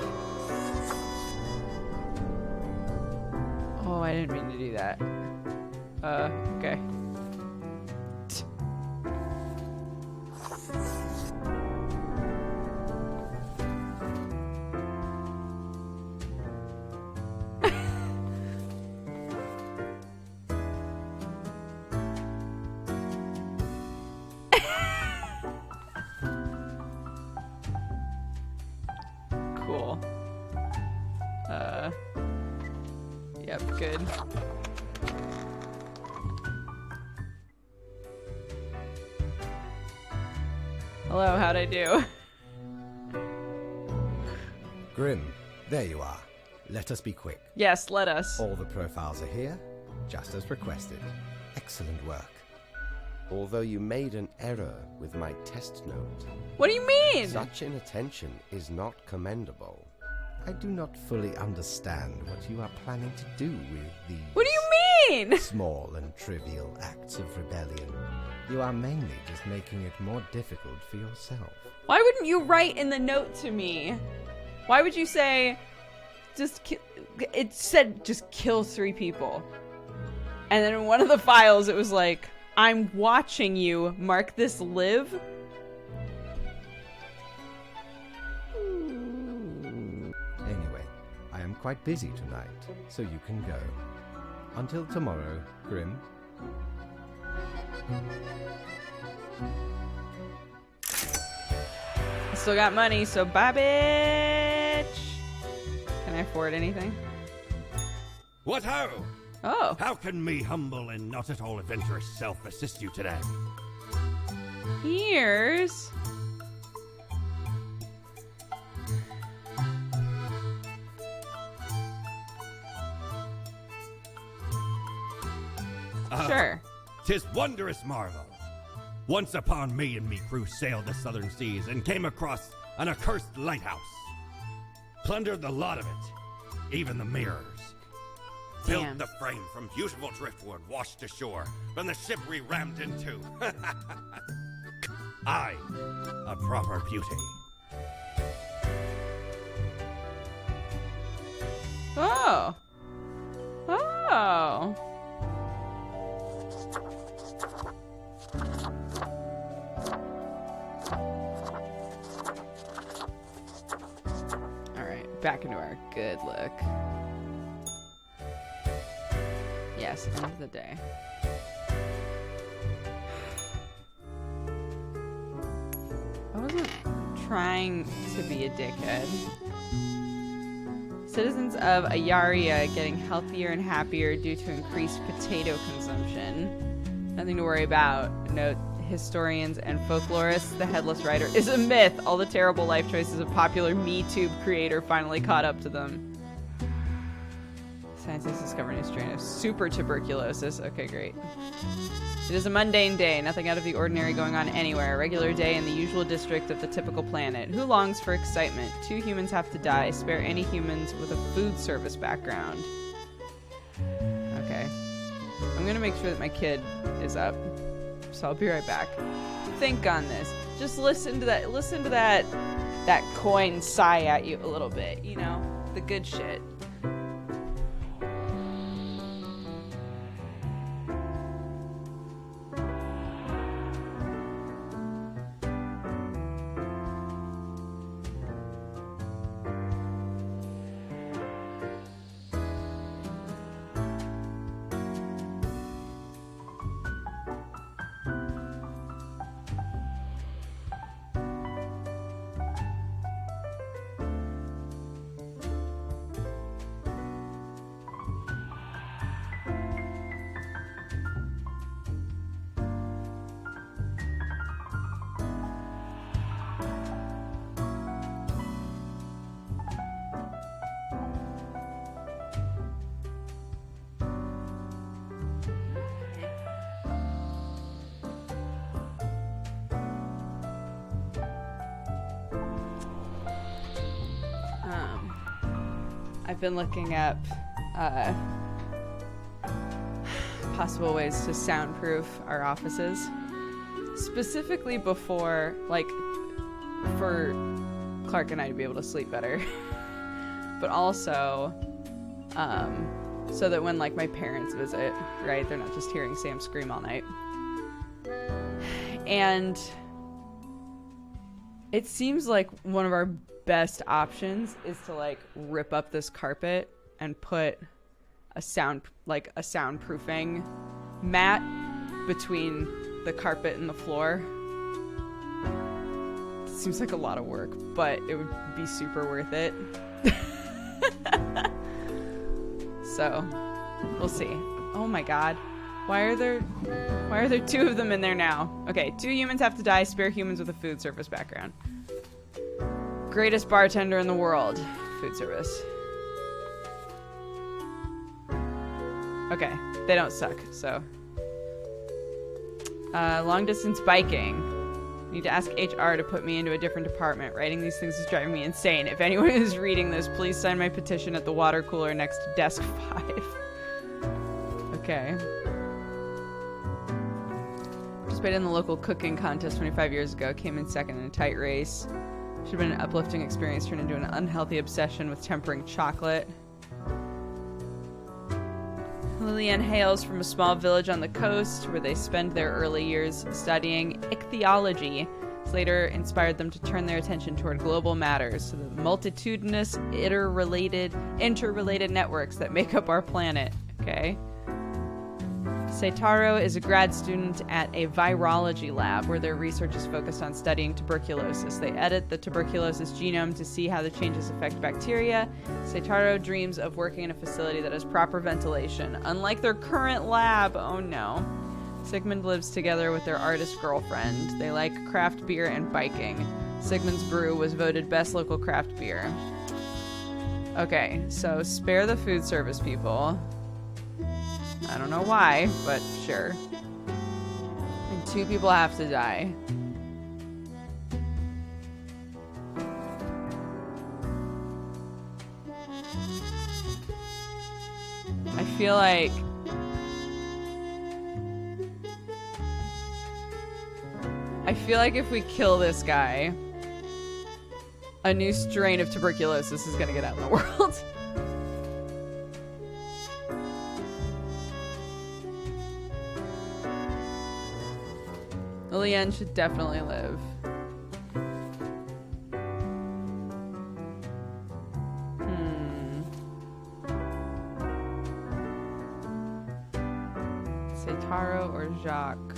Oh, I didn't mean to do that. Okay. Cool. Yep, good. Hello, how'd I do? Grim, there you are. Let us be quick. Yes, let us. All the profiles are here, just as requested. Excellent work. Although you made an error with my test note. What do you mean? Such inattention is not commendable. I do not fully understand what you are planning to do with these... What do you mean? ...small and trivial acts of rebellion. You are mainly just making it more difficult for yourself. Why wouldn't you write in the note to me? Why would you say, it said just kill 3 people. And then in one of the files it was like, I'm watching you, mark this live. Anyway, I am quite busy tonight, so you can go. Until tomorrow, Grim. I still got money, so bye, bitch. Can I afford anything? What ho! Oh. How can me humble and not at all adventurous self assist you today? Here's... Sure. 'Tis wondrous marvel. Once upon me and me crew sailed the southern seas and came across an accursed lighthouse. Plundered the lot of it, even the mirrors. Damn. Built the frame from beautiful driftwood washed ashore from the ship we rammed into. Aye, a proper beauty. Oh. Oh. Alright, back into our good look. Yes, end of the day. I wasn't trying to be a dickhead. Citizens of Ayaria getting healthier and happier due to increased potato consumption. Nothing to worry about. Note, historians and folklorists, the headless rider is a myth. All the terrible life choices of popular MeTube creator finally caught up to them. Scientists discover a new strain of super tuberculosis. Okay, great. It is a mundane day, nothing out of the ordinary going on anywhere. A regular day in the usual district of the typical planet. Who longs for excitement? 2 humans have to die. Spare any humans with a food service background. Okay. I'm gonna make sure that my kid is up. So I'll be right back. Think on this. Just listen to that coin sigh at you a little bit, you know? The good shit. I've been looking up possible ways to soundproof our offices. Specifically before, like, for Clark and I to be able to sleep better. But also, so that when, like, my parents visit, right, they're not just hearing Sam scream all night. And it seems like one of our best options is to, like, rip up this carpet and put a soundproofing mat between the carpet and the floor. It seems like a lot of work, but it would be super worth it. So, we'll see. Oh my god. Why are there 2 of them in there now? Okay, 2 humans have to die, spare humans with a food service background. Greatest bartender in the world. Food service. Okay, they don't suck, so. Long distance biking. Need to ask HR to put me into a different department. Writing these things is driving me insane. If anyone is reading this, please sign my petition at the water cooler next to desk 5. Okay. Participated in the local cooking contest 25 years ago. Came in second in a tight race. Should have been an uplifting experience turned into an unhealthy obsession with tempering chocolate. Lillian hails from a small village on the coast where they spend their early years studying ichthyology. This later inspired them to turn their attention toward global matters, so the multitudinous, interrelated networks that make up our planet. Okay. Seitaro is a grad student at a virology lab where their research is focused on studying tuberculosis. They edit the tuberculosis genome to see how the changes affect bacteria. Seitaro dreams of working in a facility that has proper ventilation. Unlike their current lab, oh no. Sigmund lives together with their artist girlfriend. They like craft beer and biking. Sigmund's brew was voted best local craft beer. Okay, so spare the food service people. I don't know why, but sure. And 2 people have to die. I feel like if we kill this guy, a new strain of tuberculosis is gonna get out in the world. Lillian should definitely live. Seitaro or Jacques?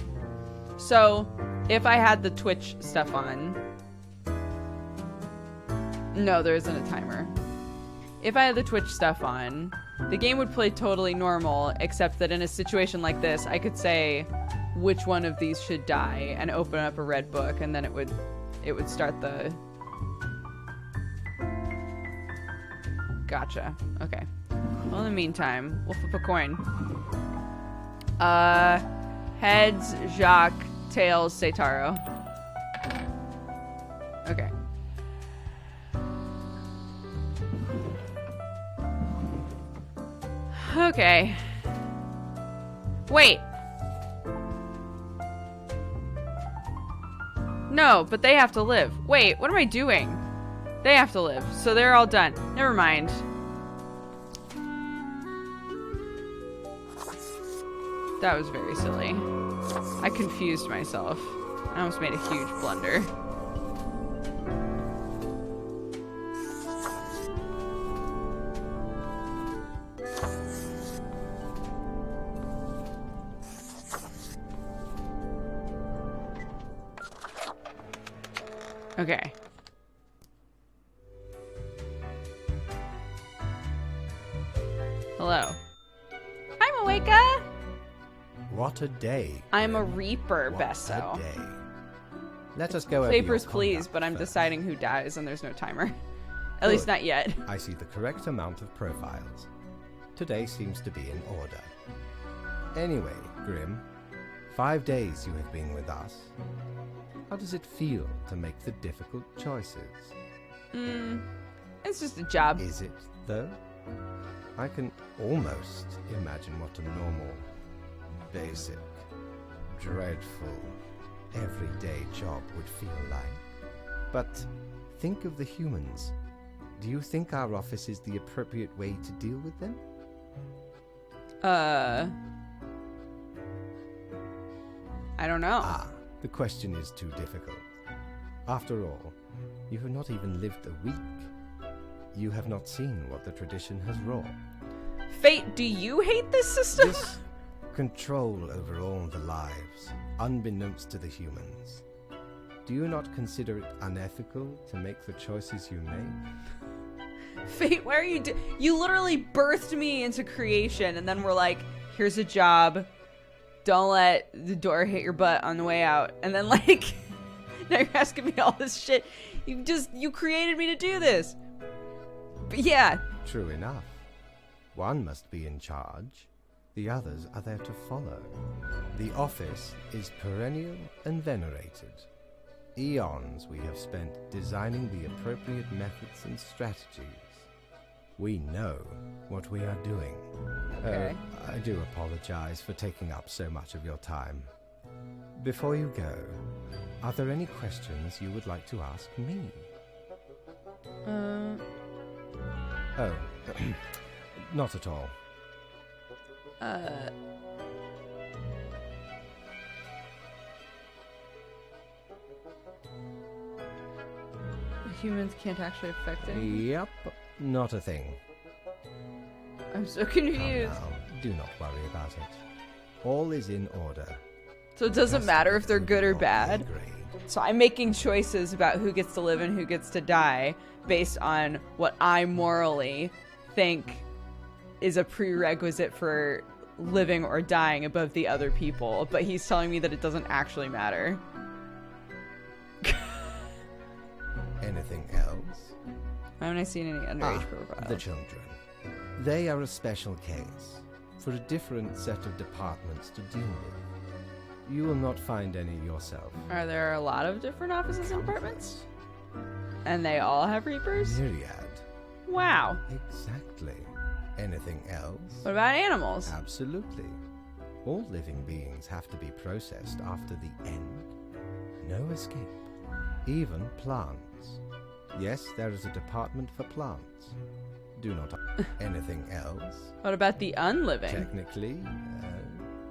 So, if I had the Twitch stuff on... No, there isn't a timer. If I had the Twitch stuff on, the game would play totally normal, except that in a situation like this, I could say which one of these should die and open up a red book, and then it would start the... Gotcha. Okay. Well, in the meantime, we'll flip a coin. Heads, Jacques, tails, Seitaro. Okay. Okay. Wait. No, but they have to live. Wait, what am I doing? They have to live, so they're all done. Never mind. That was very silly. I confused myself. I almost made a huge blunder. Okay. Hello. I'm Aweka. What a day. I'm a Reaper, What Besso. a day. Let us go over Papers, your please, conduct but I'm first. deciding who dies and there's no timer. At least Good. not yet. I see the correct amount of profiles. Today seems to be in order. Anyway, Grim, 5 days you have been with us. How does it feel to make the difficult choices? It's just a job. Is it, though? I can almost imagine what a normal basic, dreadful, everyday job would feel like. But think of the humans. Do you think our office is the appropriate way to deal with them? I don't know. The question is too difficult. After all, you have not even lived a week. You have not seen what the tradition has wrought. Fate, do you hate this system? This control over all the lives, unbeknownst to the humans. Do you not consider it unethical to make the choices you make? Fate, why are you you literally birthed me into creation and then we're like, here's a job. Don't let the door hit your butt on the way out. And then like, now you're asking me all this shit. You created me to do this. But yeah. True enough. One must be in charge. The others are there to follow. The office is perennial and venerated. Eons we have spent designing the appropriate methods and strategies. We know what we are doing. Okay. I do apologize for taking up so much of your time. Before you go, are there any questions you would like to ask me? Oh, not at all. Humans can't actually affect it. Yep, not a thing. I'm so Come confused. now, do not worry about it. All is in order. So it doesn't Just matter if they're good or not bad. grade. So I'm making choices about who gets to live and who gets to die based on what I morally think is a prerequisite for living or dying above the other people. But he's telling me that it doesn't actually matter. Anything else? Why haven't I seen any underage profiles? The children. They are a special case, for a different set of departments to deal with. You will not find any yourself. Are there a lot of different offices and departments? And they all have Reapers? Myriad. Wow. Exactly. Anything else? What about animals? Absolutely. All living beings have to be processed after the end. No escape. Even plants. Yes, there is a department for plants. Do not... Anything else? What about the unliving? Technically,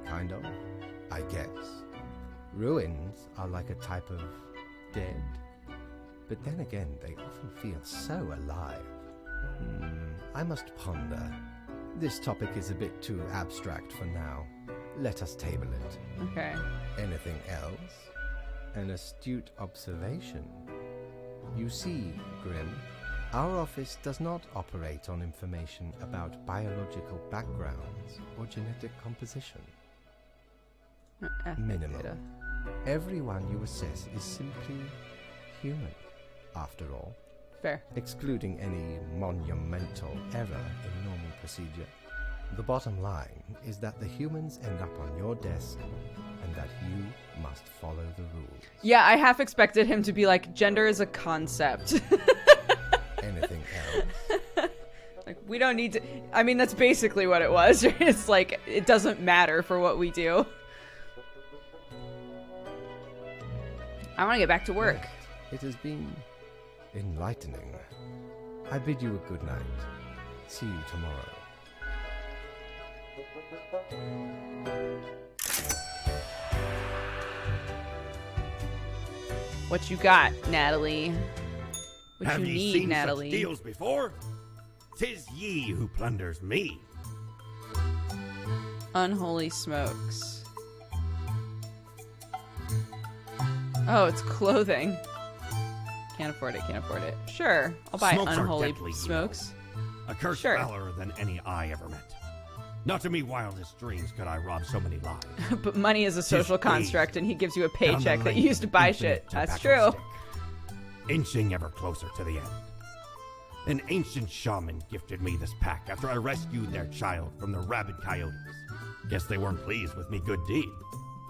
kind of, I guess. Ruins are like a type of dead. But then again, they often feel so alive. I must ponder. This topic is a bit too abstract for now. Let us table it. Okay. Anything else? An astute observation. You see, Grim, our office does not operate on information about biological backgrounds or genetic composition. Ethnic Minimal. data. Everyone you assess is simply human, after all, Fair. excluding any monumental error in normal procedure. The bottom line is that the humans end up on your desk and that you must follow the rules. Yeah, I half expected him to be like, gender is a concept. Anything else? Like, we don't need to... I mean, that's basically what it was. It's like, it doesn't matter for what we do. I want to get back to work. It has been enlightening. I bid you a good night. See you tomorrow. What you got, Natalie? What Have you ye need, seen Natalie? such deals before? 'Tis ye who plunders me. Unholy smokes. Oh, it's clothing. Can't afford it, can't afford it. Sure, I'll buy Smokes are unholy deadly, you smokes. A curse Sure. fouler than any I ever met. Not in me wildest dreams could I rob so many lives. But money is a social Tis construct, and he gives you a Down the paycheck that lane, you use to buy infinite shit. That's tobacco true. stick, inching ever closer to the end. An ancient shaman gifted me this pack after I rescued their child from the rabid coyotes. Guess they weren't pleased with me good deed.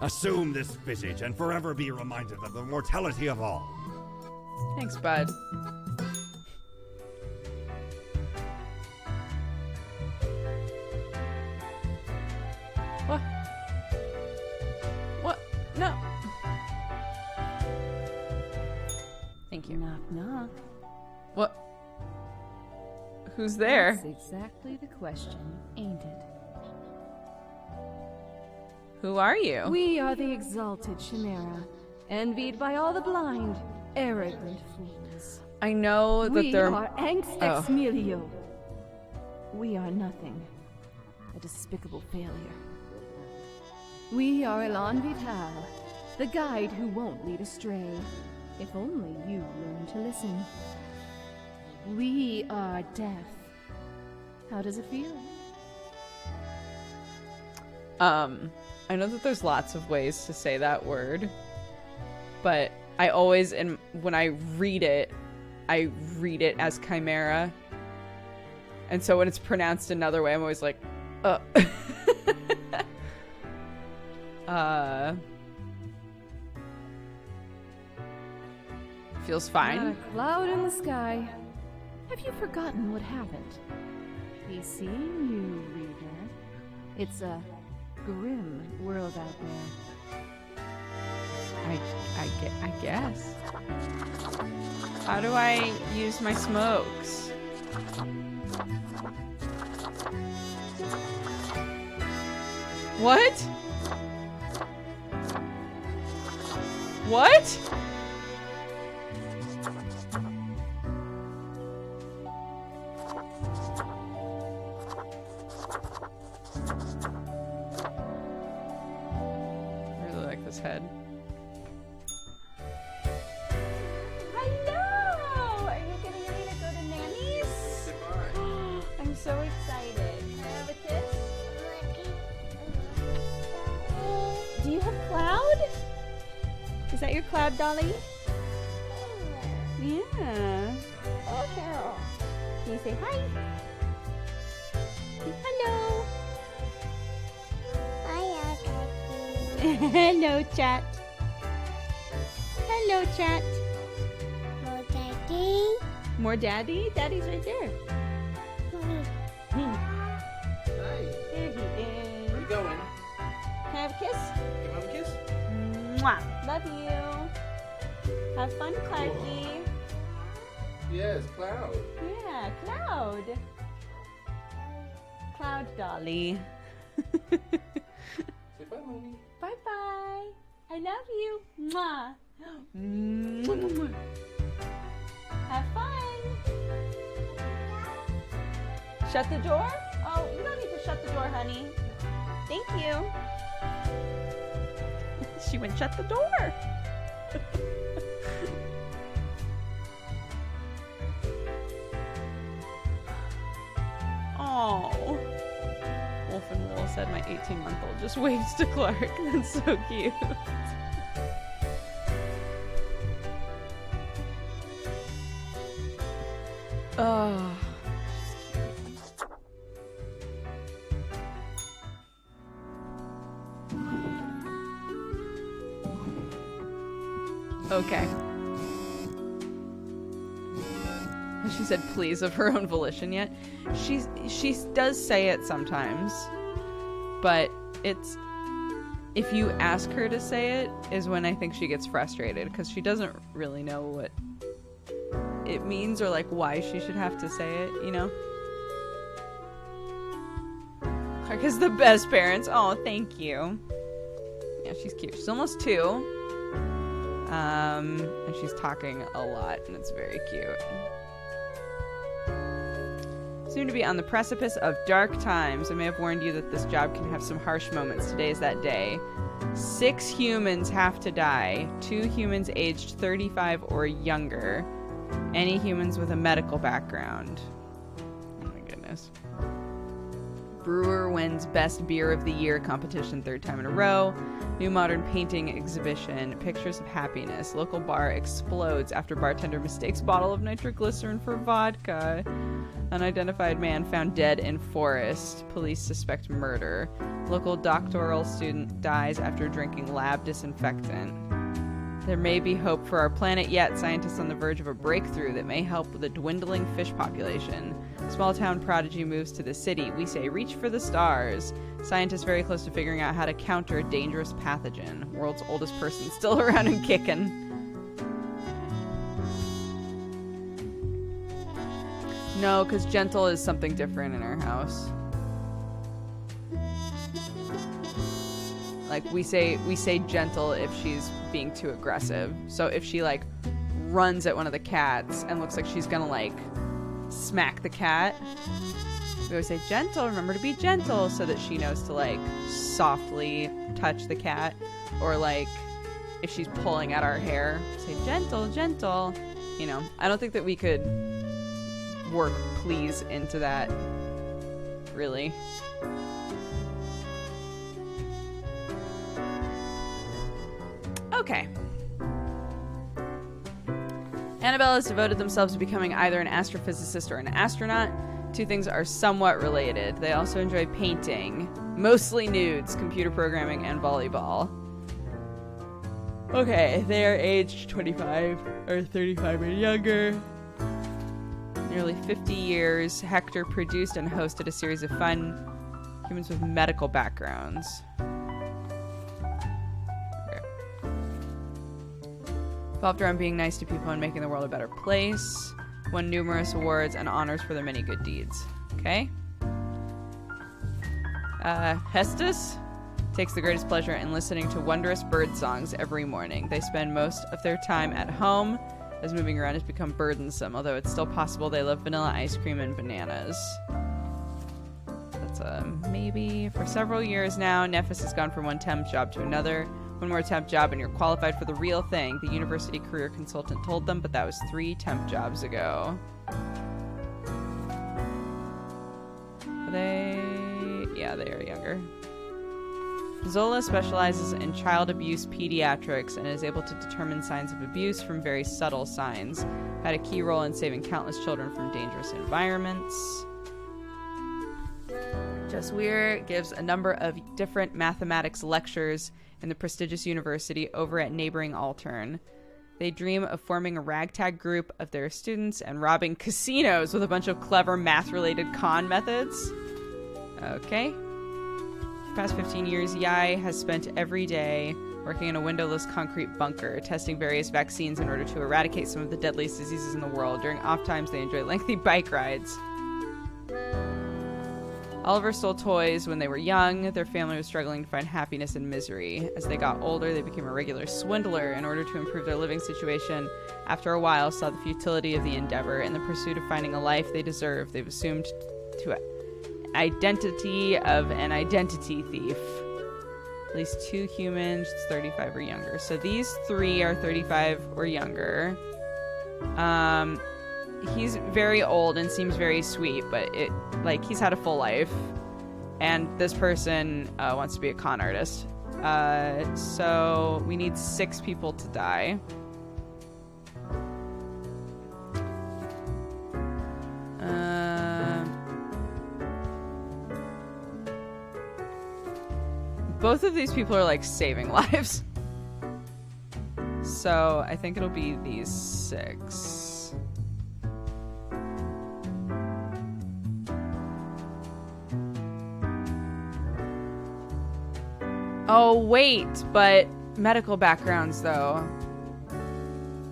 Assume this visage and forever be reminded of the mortality of all. Thanks, bud. What? Knock, knock. What? Who's there? That's exactly the question, ain't it? Who are you? We are the exalted Chimera, envied by all the blind, arrogant fools. I know that We they're... are Angst Oh. Ex Nihilo. We are nothing. A despicable failure. We are Elan Vital, the guide who won't lead astray. If only you learn to listen. We are death. How does it feel? I know that there's lots of ways to say that word, but I always, when I read it as chimera. And so when it's pronounced another way, I'm always like, feels fine. Not a cloud in the sky. Have you forgotten what happened? He's seeing you, reader. It's a grim world out there. I guess. How do I use my smokes? What? What? I really like this head. Hello! Are you getting ready to go to Nanny's? I'm so excited. Can I have a kiss? Do you have Cloud? Is that your Cloud, Dolly? Yeah. Can you say hi? Hello. Hello, chat. Hello, chat. More daddy? Daddy's right there. There he is. Where you going? Can I have a kiss? Can you have a kiss? Mwah. Love you. Have fun, Clarky. Yes, Cloud. Yeah, Cloud. Cloud Dolly. Say bye, mommy. Bye-bye. I love you. Mwah. Have fun. Shut the door? Oh, you don't need to shut the door, honey. Thank you. She went shut the door. Oh. Wolf and Wool said my 18-month-old just waves to Clark. That's so cute. Oh. Okay. Has she said please of her own volition yet? She does say it sometimes, but it's, if you ask her to say it is when I think she gets frustrated, because she doesn't really know what it means or like why she should have to say it, you know? Clark is the best parents. Oh, thank you. Yeah, she's cute. She's almost 2. And she's talking a lot, and it's very cute. Soon to be on the precipice of dark times. I may have warned you that this job can have some harsh moments. Today is that day. 6 humans have to die. 2 humans aged 35 or younger. Any humans with a medical background. Oh my goodness. Brewer wins Best Beer of the Year competition 3rd time in a row. New modern painting exhibition. Pictures of happiness. Local bar explodes after bartender mistakes bottle of nitroglycerin for vodka. Unidentified man found dead in forest. Police suspect murder. Local doctoral student dies after drinking lab disinfectant. There may be hope for our planet yet. Scientists on the verge of a breakthrough that may help with a dwindling fish population. Small town prodigy moves to the city. We say reach for the stars. Scientists very close to figuring out how to counter a dangerous pathogen. World's oldest person still around and kicking. No, because gentle is something different in our house. Like, we say gentle if she's being too aggressive. So if she, like, runs at one of the cats and looks like she's gonna, like, smack the cat, we always say, gentle, remember to be gentle, so that she knows to, like, softly touch the cat. Or, like, if she's pulling at our hair, say, gentle, gentle. You know, I don't think that we could work please into that, really. Okay. Annabelle has devoted themselves to becoming either an astrophysicist or an astronaut. Two things are somewhat related. They also enjoy painting, mostly nudes, computer programming, and volleyball. Okay, they are aged 25 or 35 or younger. Nearly 50 years, Hector produced and hosted a series of fun humans with medical backgrounds. Okay. Revolved around being nice to people and making the world a better place. Won numerous awards and honors for their many good deeds. Okay. Hestus takes the greatest pleasure in listening to wondrous bird songs every morning. They spend most of their time at home, as moving around has become burdensome, although it's still possible they love vanilla ice cream and bananas. That's a maybe. For several years now, Nephis has gone from one temp job to another. One more temp job and you're qualified for the real thing, the university career consultant told them, but that was 3 temp jobs ago. Yeah, they are younger. Zola specializes in child abuse pediatrics and is able to determine signs of abuse from very subtle signs. Had a key role in saving countless children from dangerous environments. Jess Weir gives a number of different mathematics lectures in the prestigious university over at neighboring Altern. They dream of forming a ragtag group of their students and robbing casinos with a bunch of clever math-related con methods. Okay. For the past 15 years, Yai has spent every day working in a windowless concrete bunker, testing various vaccines in order to eradicate some of the deadliest diseases in the world. During off times, they enjoy lengthy bike rides. Oliver stole toys when they were young. Their family was struggling to find happiness in misery. As they got older, they became a regular swindler in order to improve their living situation. After a while, saw the futility of the endeavor. In the pursuit of finding a life they deserve, they've assumed to identity of an identity thief. At least 2 humans, 35 or younger. So these 3 are 35 or younger. He's very old and seems very sweet, but he's had a full life. And this person wants to be a con artist. So we need 6 people to die. Both of these people are like saving lives. So I think it'll be these 6. Oh, wait, but medical backgrounds, though.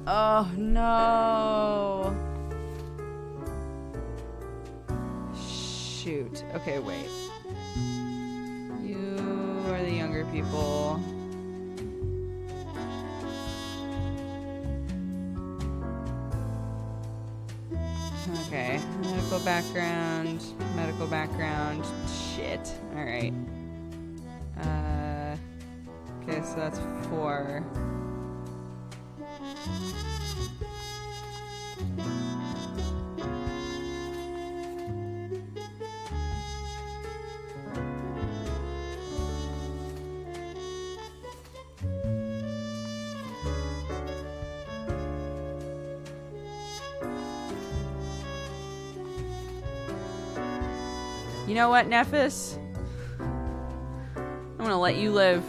Oh, no. Shoot. Okay, wait. You are the younger people. Okay. Medical background. Shit. Alright. Okay, so that's 4. You know what, Nephis? I'm gonna let you live.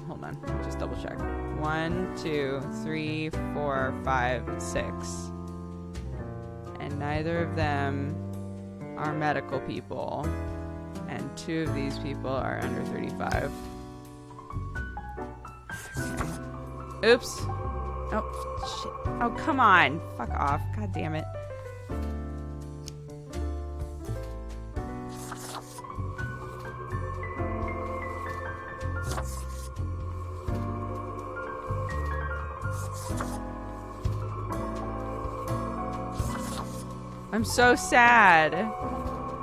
Hold on. Just double check. 1, 2, 3, 4, 5, 6. And neither of them are medical people. And 2 of these people are under 35. Okay. Oops. Oh, shit. Oh, come on. Fuck off. God damn it. I'm so sad.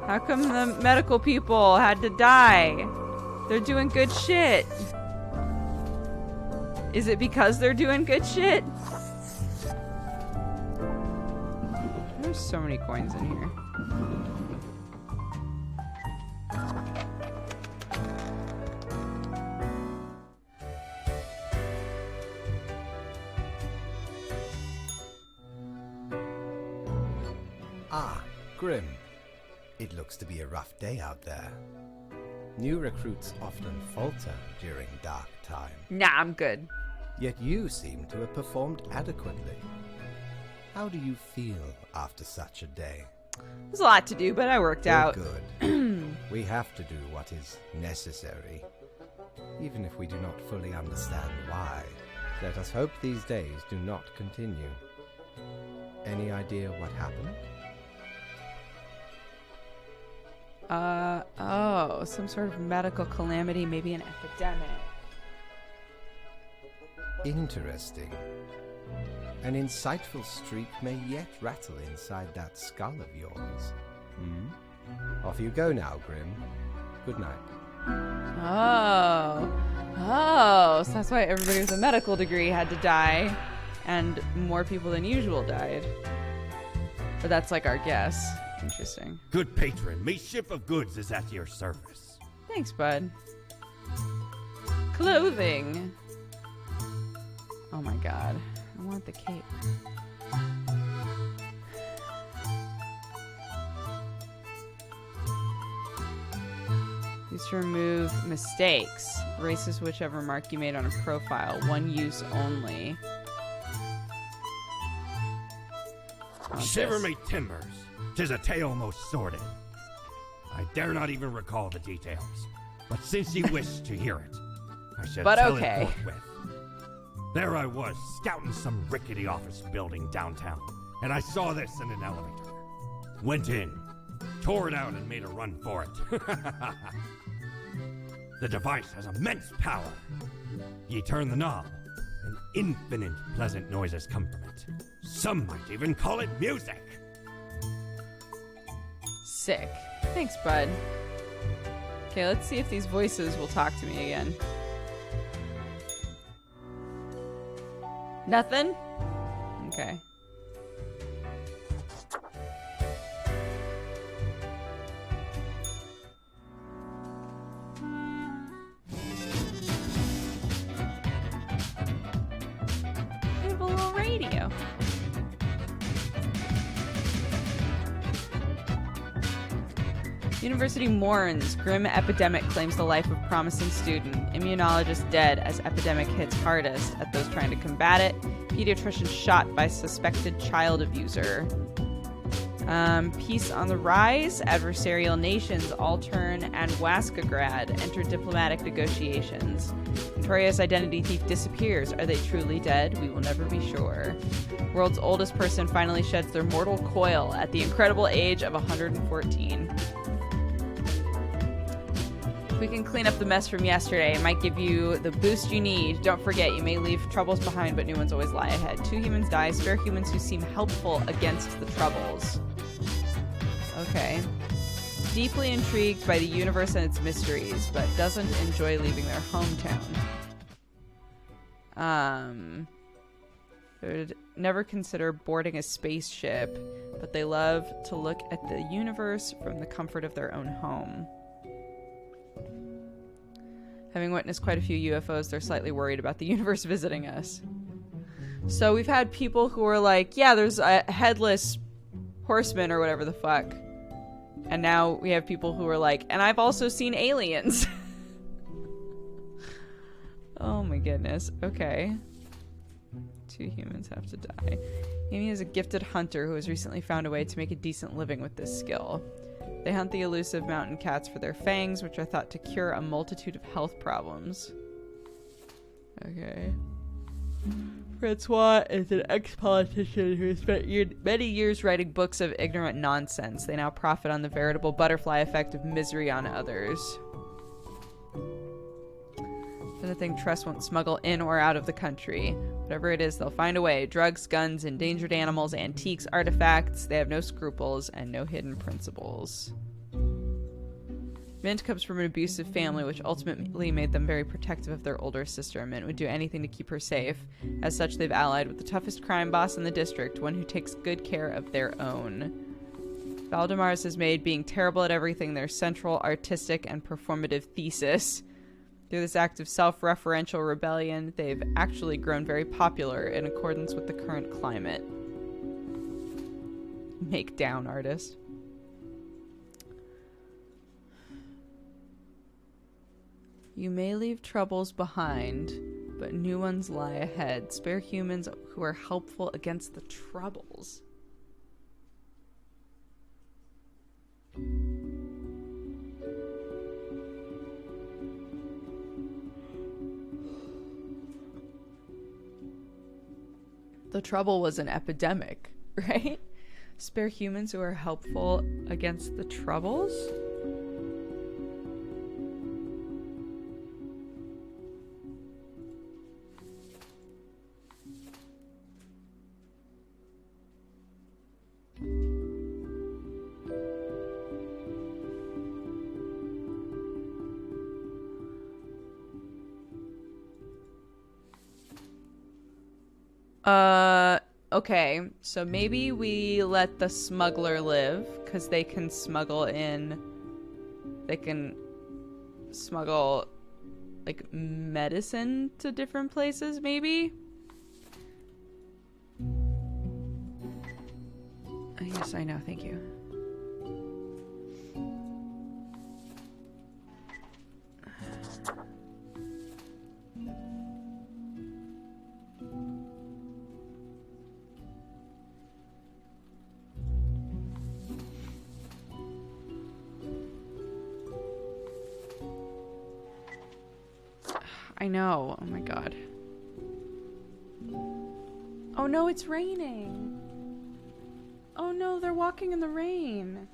How come the medical people had to die? They're doing good shit. Is it because they're doing good shit? There's so many coins in here. Ah, Grim. It looks to be a rough day out there. New recruits often falter during dark time. Nah, I'm good. Yet you seem to have performed adequately. How do you feel after such a day? There's a lot to do, but I worked out. Good. We have to do what is necessary, even if we do not fully understand why. Let us hope these days do not continue. Any idea what happened? Oh, some sort of medical calamity, maybe an epidemic. Interesting. An insightful streak may yet rattle inside that skull of yours. Off you go now, Grim. Good night. Oh, so that's why everybody with a medical degree had to die, and more people than usual died. But that's like our guess. Interesting. Good patron, me ship of goods is at your service. Thanks, bud. Clothing. Oh my god. I want the cape. Use to remove mistakes. Erases whichever mark you made on a profile. One use only. Shiver me timbers. 'Tis a tale most sordid. I dare not even recall the details. But since you wish to hear it, I shall tell it forthwith. There I was, scouting some rickety office building downtown, and I saw this in an elevator. Went in, tore it out, and made a run for it. The device has immense power. Ye turn the knob, and infinite pleasant noises come from it. Some might even call it music. Sick. Thanks, bud. Okay, let's see if these voices will talk to me again. Nothing? Okay. We have a little radio. University mourns. Grim epidemic claims the life of promising student. Immunologist dead as epidemic hits hardest at those trying to combat it. Pediatrician shot by suspected child abuser. Peace on the rise. Adversarial nations Altern and Waskagrad enter diplomatic negotiations. Notorious identity thief disappears. Are they truly dead? We will never be sure. World's oldest person finally sheds their mortal coil at the incredible age of 114. We can clean up the mess from yesterday. It might give you the boost you need. Don't forget, you may leave troubles behind, but new ones always lie ahead. 2 humans die. Spare humans who seem helpful against the troubles. Okay. Deeply intrigued by the universe and its mysteries, but doesn't enjoy leaving their hometown. They would never consider boarding a spaceship, but they love to look at the universe from the comfort of their own home. Having witnessed quite a few UFOs, they're slightly worried about the universe visiting us. So we've had people who are like, yeah, there's a headless horseman or whatever the fuck. And now we have people who are like, and I've also seen aliens. Oh my goodness. Okay. 2 humans have to die. Amy is a gifted hunter who has recently found a way to make a decent living with this skill. They hunt the elusive mountain cats for their fangs, which are thought to cure a multitude of health problems. Okay. Francois is an ex-politician who spent many years writing books of ignorant nonsense. They now profit on the veritable butterfly effect of misery on others. Another thing, Trust won't smuggle in or out of the country. Whatever it is, they'll find a way. Drugs, guns, endangered animals, antiques, artifacts. They have no scruples and no hidden principles. Mint comes from an abusive family, which ultimately made them very protective of their older sister. Mint would do anything to keep her safe. As such, they've allied with the toughest crime boss in the district, one who takes good care of their own. Valdemar's has made being terrible at everything their central artistic and performative thesis. Through this act of self-referential rebellion, they've actually grown very popular in accordance with the current climate. Make down, artist. You may leave troubles behind, but new ones lie ahead. Spare humans who are helpful against the troubles. The trouble was an epidemic, right? Spare humans who are helpful against the troubles? Okay, so maybe we let the smuggler live, because they can smuggle in, they can smuggle, like, medicine to different places, maybe? Yes, I know, thank you. I know. Oh my god. Oh no, it's raining. Oh no, they're walking in the rain.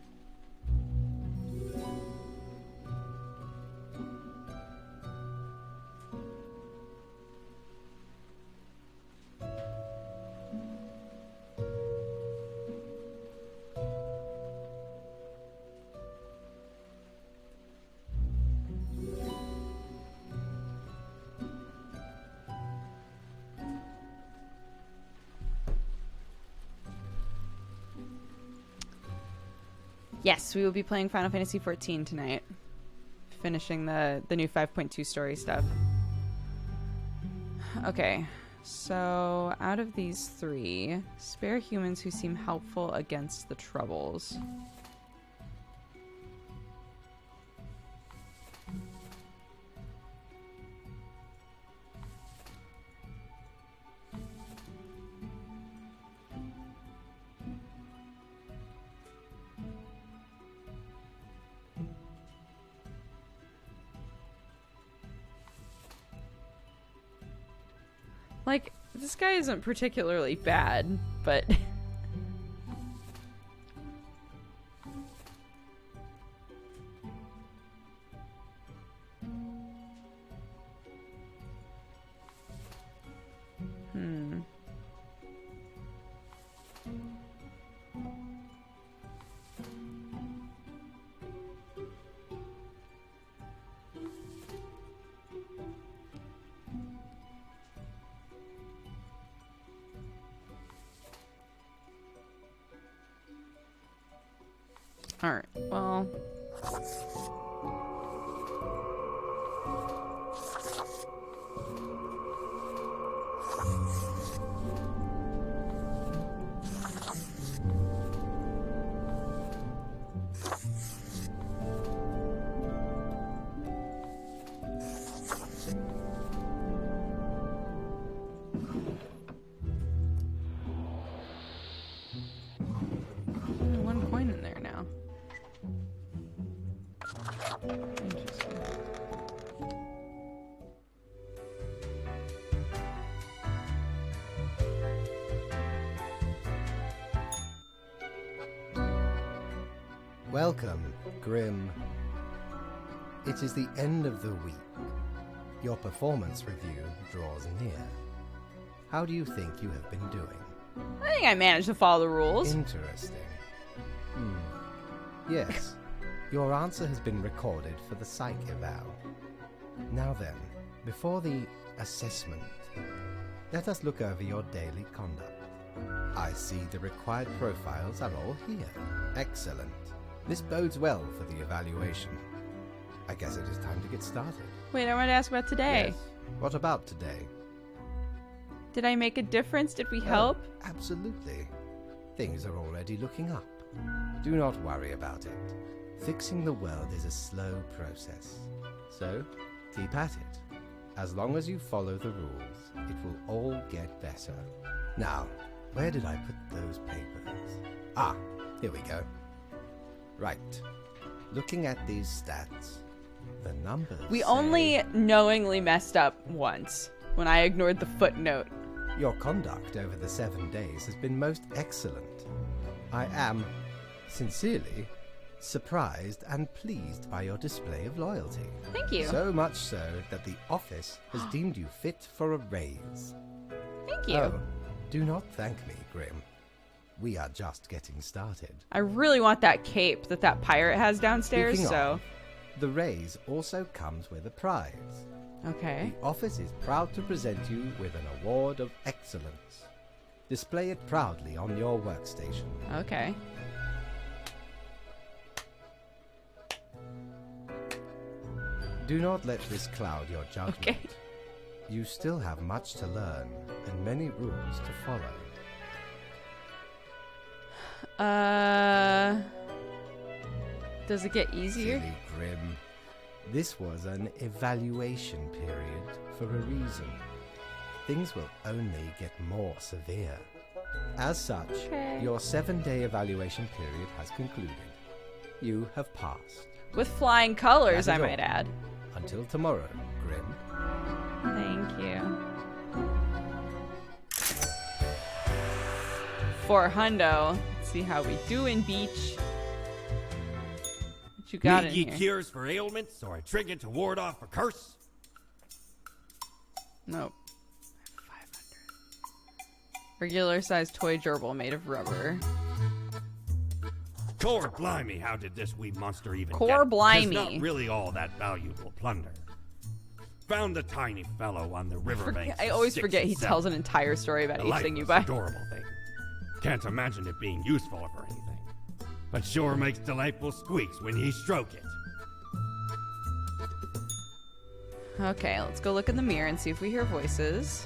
Yes, we will be playing Final Fantasy XIV tonight. Finishing the new 5.2 story stuff. Okay, so out of these three, spare humans who seem helpful against the troubles. Like, this guy isn't particularly bad, but... Alright, well... Only one coin in there now. Interesting. Welcome, Grim. It is the end of the week. Your performance review draws near. How do you think you have been doing? I think I managed to follow the rules. Interesting. Yes, your answer has been recorded for the psych eval. Now then, before the assessment, let us look over your daily conduct. I see the required profiles are all here. Excellent. This bodes well for the evaluation. I guess it is time to get started. Wait, I wanted to ask about today. Yes. What about today? Did I make a difference? Did we help? Absolutely. Things are already looking up. Do not worry about it. Fixing the world is a slow process. So, keep at it. As long as you follow the rules, it will all get better. Now, where did I put those papers? Ah, here we go. Right. Looking at these stats, the numbers We say only knowingly messed up once, when I ignored the footnote. your conduct over the 7 days has been most excellent. I am, sincerely, surprised and pleased by your display of loyalty. Thank you. So much so that the office has deemed you fit for a raise. Thank you. Oh, do not thank me, Grim. We are just getting started. I really want that cape that pirate has downstairs, Speaking so... of, the raise also comes with a prize. Okay. The office is proud to present you with an award of excellence. Display it proudly on your workstation. Okay. Do not let this cloud your judgment. Okay. You still have much to learn and many rules to follow. Does it get easier? Silly Grim. This was an evaluation period for a reason. Things will only get more severe. As such, Okay. your 7-day evaluation period has concluded. You have passed. With flying colors, That I is might all. add. Until tomorrow, Grim. Thank you. For hundo. Let's see how we do in beach. What you got Need in ye here? cures for ailments or a trinket to ward off a curse? Nope. 500. Regular sized toy gerbil made of rubber. Core blimey, how did this wee monster even Core get? blimey. It's not really all that valuable plunder. Found the tiny fellow on the riverbanks. I always forget he tells an entire story about each thing you buy. Adorable thing. Can't imagine it being useful for anything, but sure makes delightful squeaks when ye stroke it. Okay, let's go look in the mirror and see if we hear voices.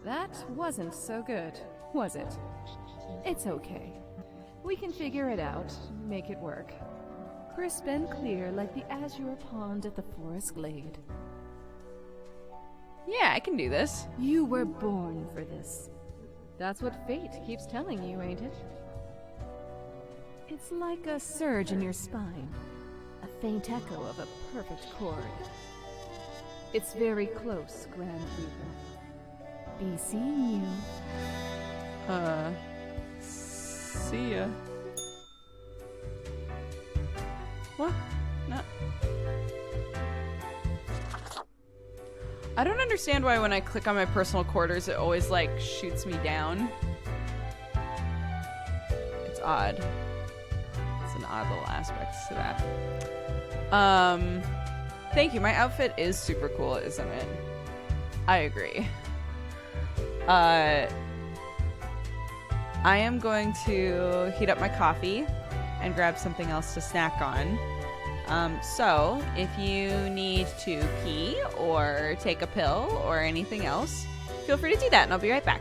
That wasn't so good, was it? It's okay. We can figure it out, make it work. Crisp and clear like the azure pond at the forest glade. Yeah, I can do this. You were born for this. That's what fate keeps telling you, ain't it? It's like a surge in your spine, a faint echo of a perfect chord. It's very close, Grand Reaper. Be seeing you. See ya. What? No. I don't understand why when I click on my personal quarters, it always, like, shoots me down. It's odd. It's an odd little aspect to that. Thank you. My outfit is super cool, isn't it? I agree. I am going to heat up my coffee and grab something else to snack on. So, if you need to pee or take a pill or anything else, feel free to do that and I'll be right back.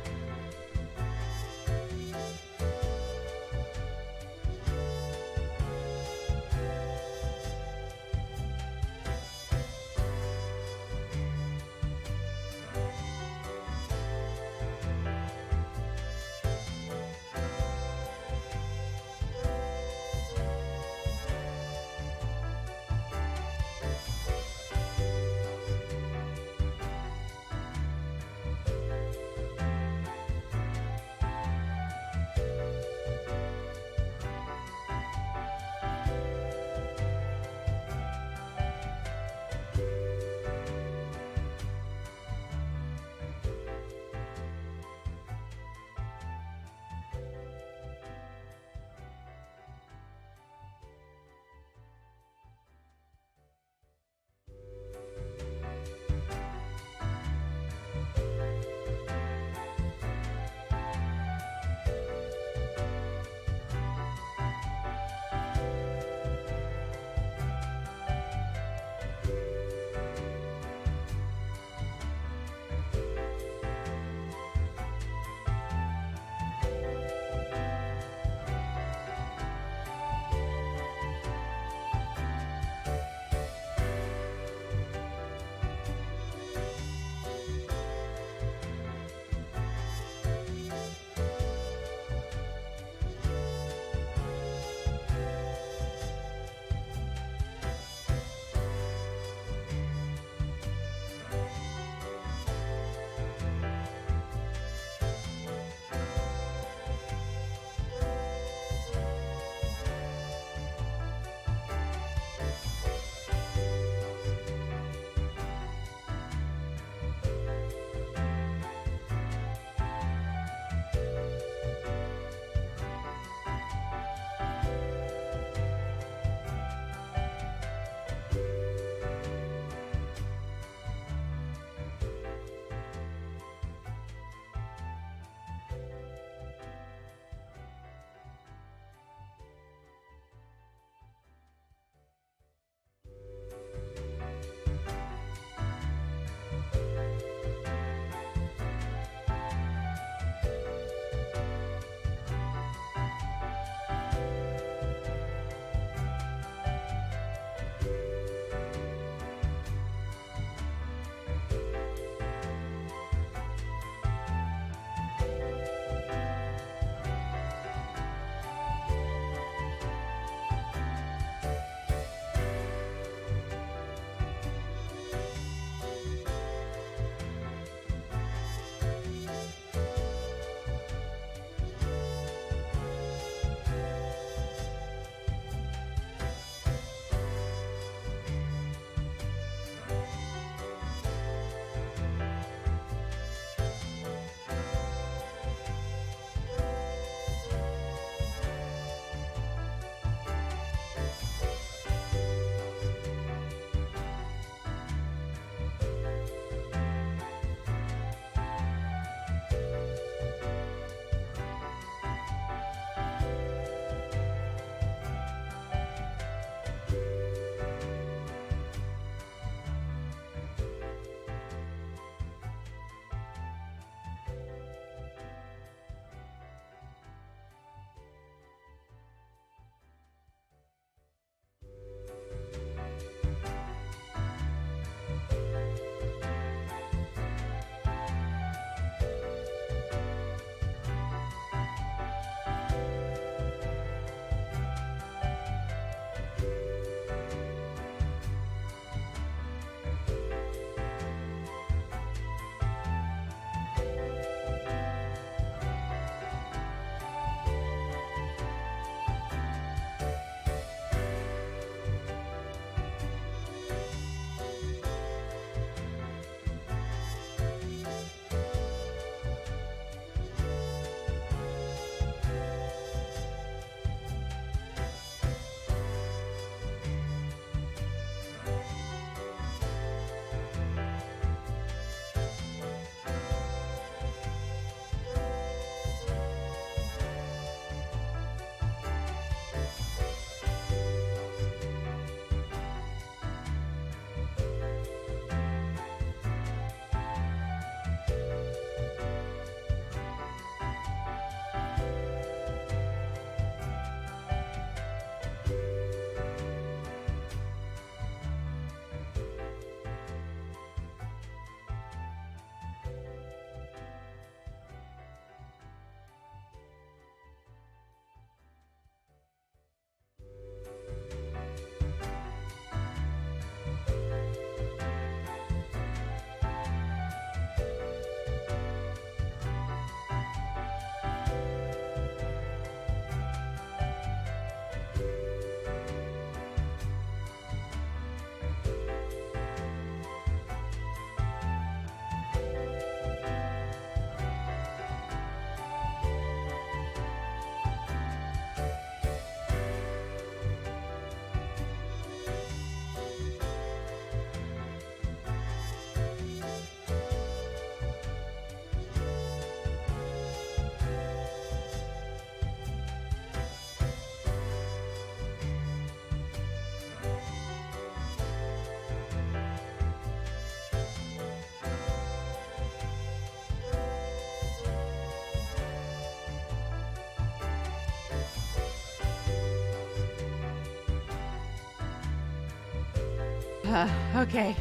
Okay.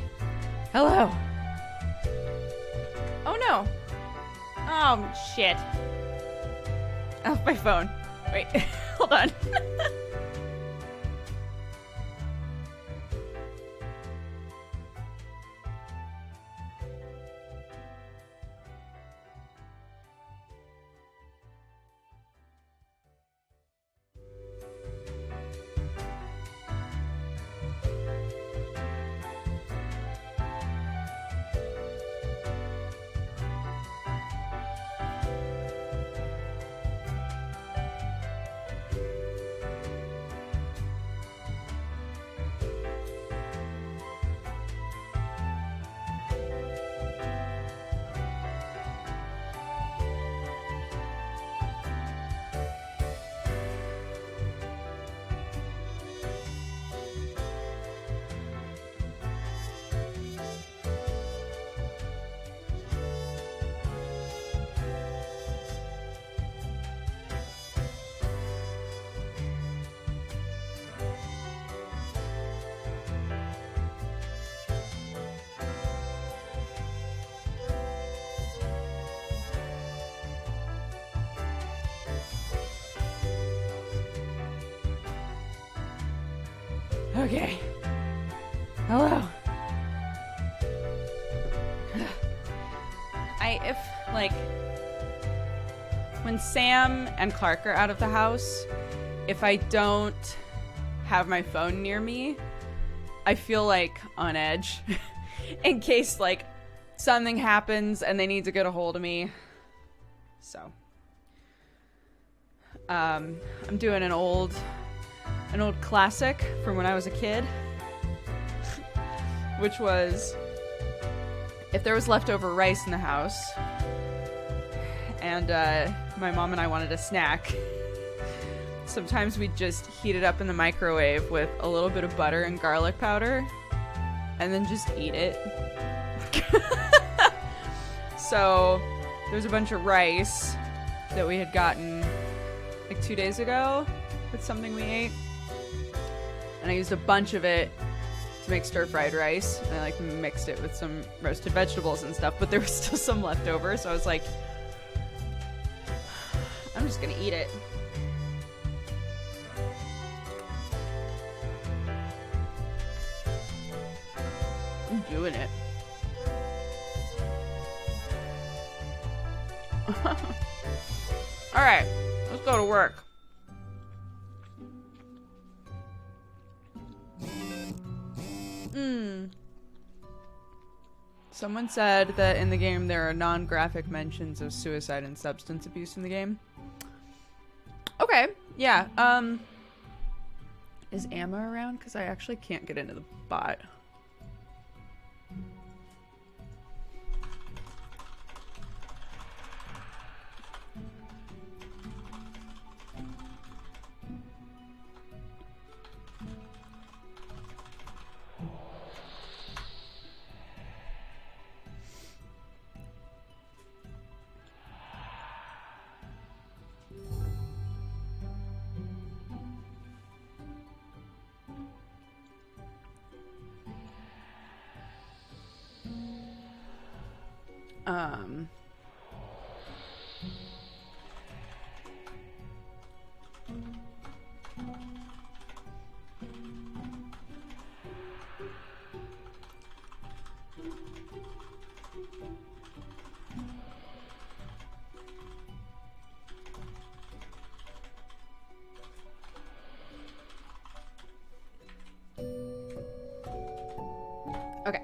Hello. Oh no. Oh shit. Oh, my phone. Wait, hold on. Okay. Hello. If, like, when Sam and Clark are out of the house, if I don't have my phone near me, I feel, like, on edge. In case, like, something happens and they need to get a hold of me. So. I'm doing an old classic from when I was a kid, which was if there was leftover rice in the house and my mom and I wanted a snack, sometimes we'd just heat it up in the microwave with a little bit of butter and garlic powder and then just eat it. So there's a bunch of rice that we had gotten like 2 days ago with something we ate, and I used a bunch of it to make stir-fried rice, and I like mixed it with some roasted vegetables and stuff, but there was still some left over, so I was like, I'm just gonna eat it. I'm doing it. Alright, let's go to work. Someone said that in the game there are non-graphic mentions of suicide and substance abuse in the game. Okay, yeah. Is Amma around? Because I actually can't get into the bot. Okay.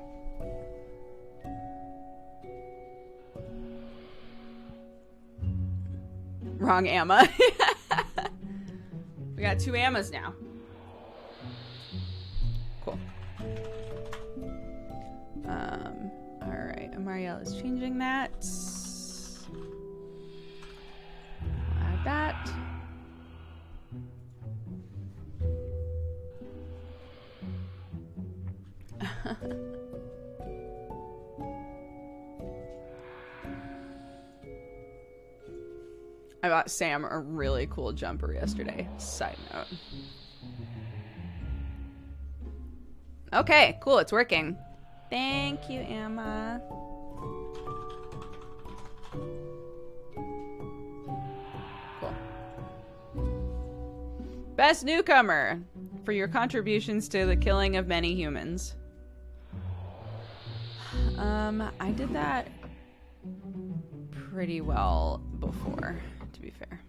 Wrong Amma. We got 2 Ammas now. Cool. Alright, Amarielle is changing that. I'll add that. I bought Sam a really cool jumper yesterday. Side note. Okay, cool. It's working. Thank you, Emma. Cool. Best newcomer for your contributions to the killing of many humans. I did that pretty well before, to be fair.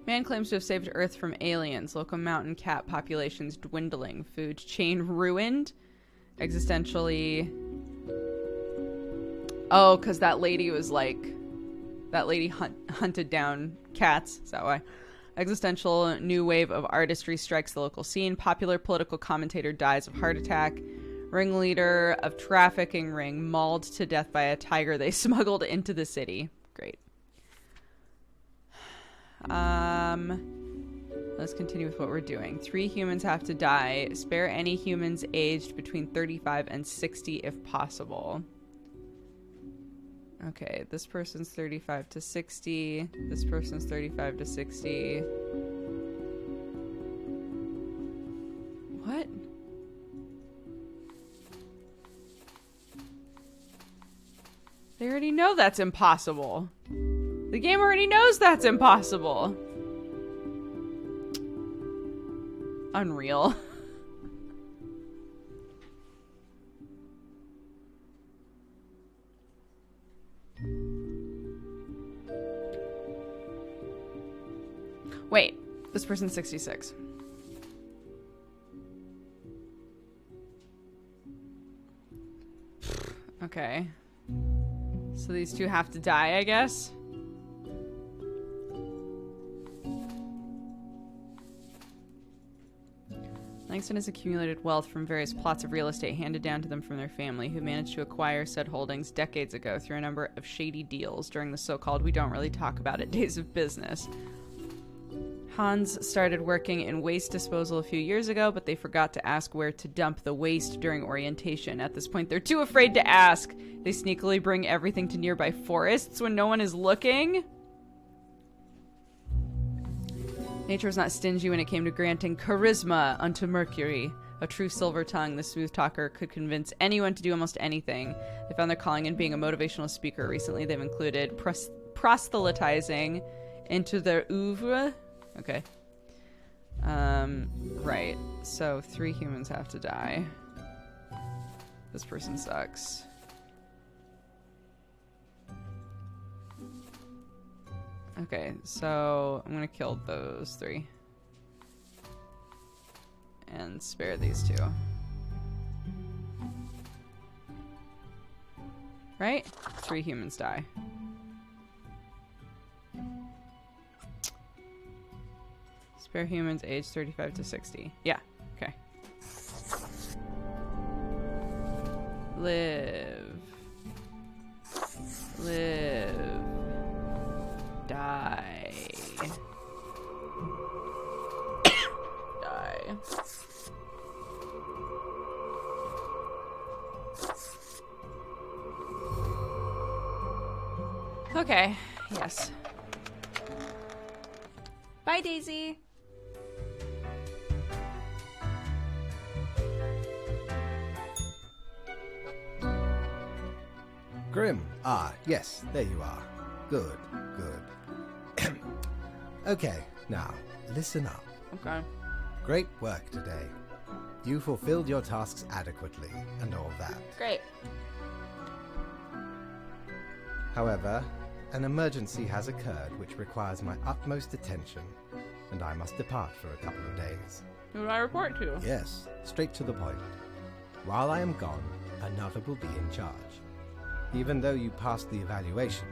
Man claims to have saved Earth from aliens. Local mountain cat populations dwindling. Food chain ruined. Existentially. Oh, because that lady was like... That lady hunted down cats. Is that why? Existential new wave of artistry strikes the local scene. Popular political commentator dies of heart attack. Ringleader of trafficking ring mauled to death by a tiger they smuggled into the city. Great. Let's continue with what we're doing. 3 humans have to die. Spare any humans aged between 35 and 60 if possible. Okay, this person's 35 to 60. This person's 35 to 60. What? They already know that's impossible. The game already knows that's impossible. Unreal. Wait, this person's 66. Okay. So these two have to die, I guess? Langston has accumulated wealth from various plots of real estate handed down to them from their family, who managed to acquire said holdings decades ago through a number of shady deals during the so-called we don't really talk about it days of business. Hans started working in waste disposal a few years ago, but they forgot to ask where to dump the waste during orientation. At this point, they're too afraid to ask. They sneakily bring everything to nearby forests when no one is looking. Nature was not stingy when it came to granting charisma unto Mercury. A true silver tongue, the smooth talker could convince anyone to do almost anything. They found their calling in being a motivational speaker. Recently, they've included proselytizing into their oeuvre. Okay. Right. So 3 humans have to die. This person sucks. Okay, so I'm gonna kill those 3. And spare these 2. Right? 3 humans die. Spare humans aged 35 to 60. Yeah, okay. Live. Live. Die. Die. Okay, yes. Bye, Daisy. Grim. Ah, yes, there you are. Good, good. Okay, now, listen up. Okay. Great work today. You fulfilled your tasks adequately, and all that. Great. However, an emergency has occurred which requires my utmost attention, and I must depart for a couple of days. Who do I report to? Yes, straight to the point. While I am gone, another will be in charge. Even though you passed the evaluation,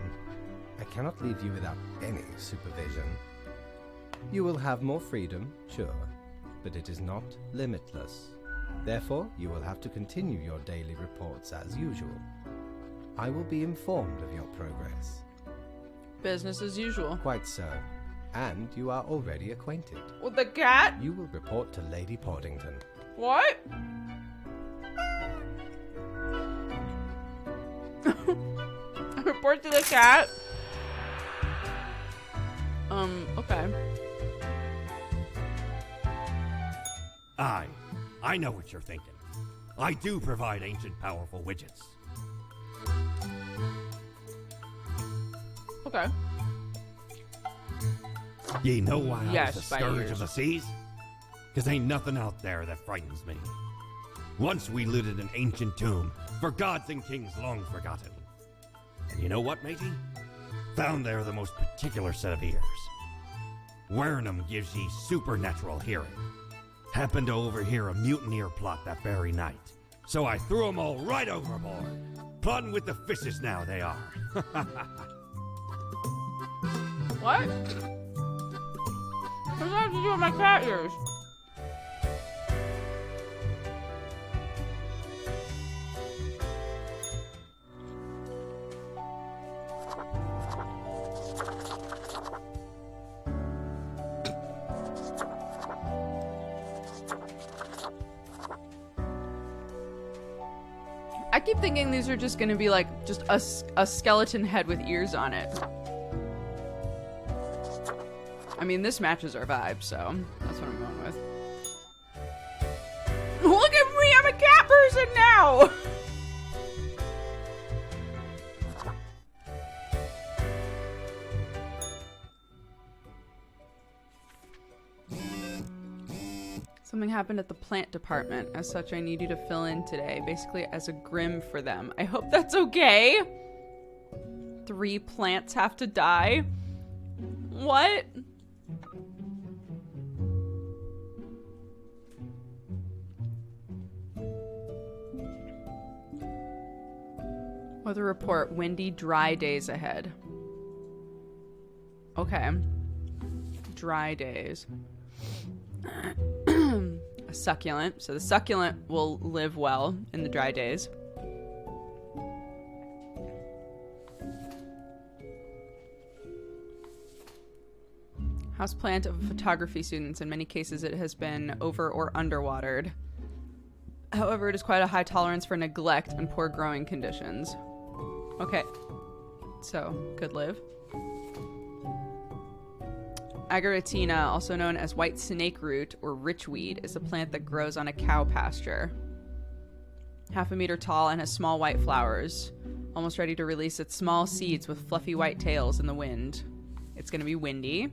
I cannot leave you without any supervision. You will have more freedom, sure, but it is not limitless. Therefore, you will have to continue your daily reports as usual. I will be informed of your progress. Business as usual. Quite so. And you are already acquainted. With the cat? You will report to Lady Portington. What? Report to the cat? Okay. I know what you're thinking. I do provide ancient powerful widgets. Okay. Ye know why I Yes, was the by scourge years. of the seas? 'Cause ain't nothing out there that frightens me. Once we looted an ancient tomb for gods and kings long forgotten. And you know what, matey? Found there the most particular set of ears. Wearing 'em gives ye supernatural hearing. Happened to overhear a mutineer plot that very night. So I threw 'em all right overboard. Plotting with the fishes now they are. What? What does that have to do with my cat ears? I keep thinking these are just gonna be like just a skeleton head with ears on it. I mean, this matches our vibe, so that's what I'm going with. Look at me, I'm a cat person now! Something happened at the plant department. As such, I need you to fill in today, basically as a grim for them. I hope that's okay. 3 plants have to die? What? Weather report, windy, dry days ahead. Okay. Dry days. A succulent. So the succulent will live well in the dry days. Houseplant of photography students. In many cases, it has been over or underwatered. However, it is quite a high tolerance for neglect and poor growing conditions. Okay. So, could live. Agaritina, also known as white snake root or richweed, is a plant that grows on a cow pasture. 1/2 meter tall and has small white flowers. Almost ready to release its small seeds with fluffy white tails in the wind. It's going to be windy.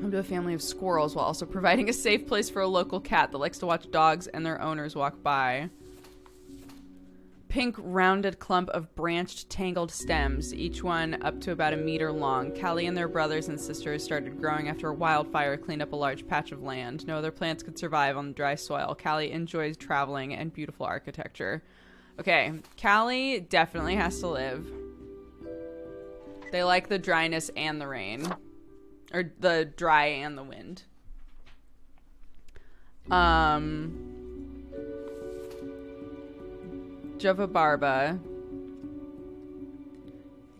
Home to a family of squirrels while also providing a safe place for a local cat that likes to watch dogs and their owners walk by. Pink rounded clump of branched tangled stems, each one up to about 1 meter long. Callie and their brothers and sisters started growing after a wildfire cleaned up a large patch of land. No other plants could survive on the dry soil. Callie enjoys traveling and beautiful architecture. Okay, Callie definitely has to live. They like the dryness and the rain. Or the dry and the wind. Jovabarba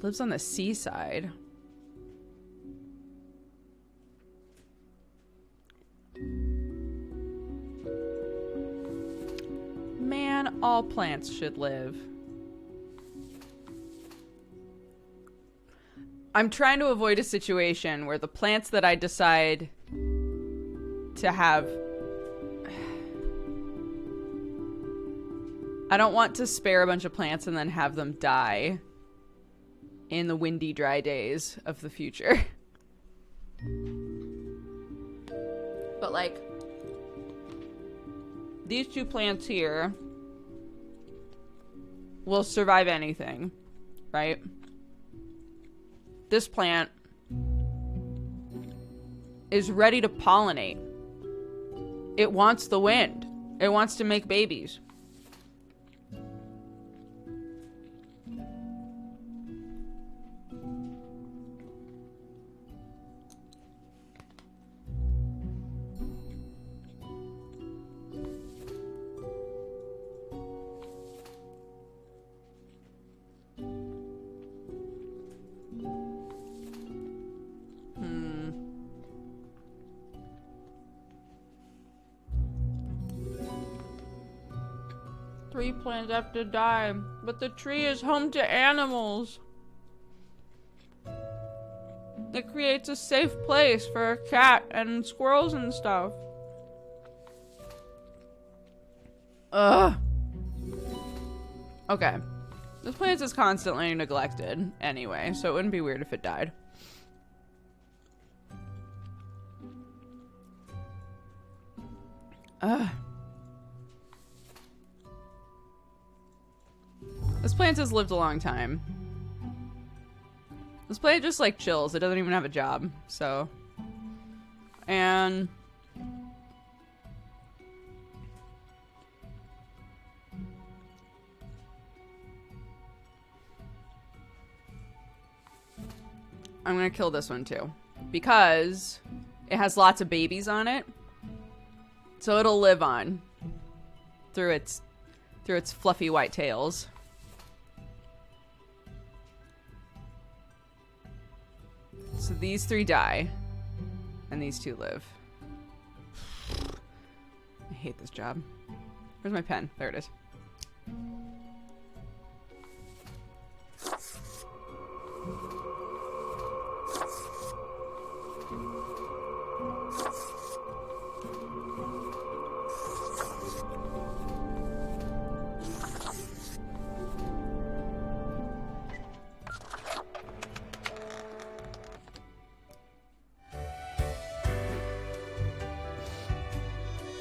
lives on the seaside. Man, all plants should live. I'm trying to avoid a situation where the plants that I decide to have... I don't want to spare a bunch of plants and then have them die in the windy, dry days of the future. But, like, these 2 plants here will survive anything, right? This plant is ready to pollinate. It wants the wind. It wants to make babies. tree plants have to die, but the tree is home to animals. It creates a safe place for a cat and squirrels and stuff. Ugh. Okay. This plant is constantly neglected anyway, so it wouldn't be weird if it died. Ugh. This plant has lived a long time. This plant just like chills. It doesn't even have a job, so. And I'm gonna kill this one too, because it has lots of babies on it, so it'll live on through its fluffy white tails. So these 3 die, and these 2 live. I hate this job. Where's my pen? There it is.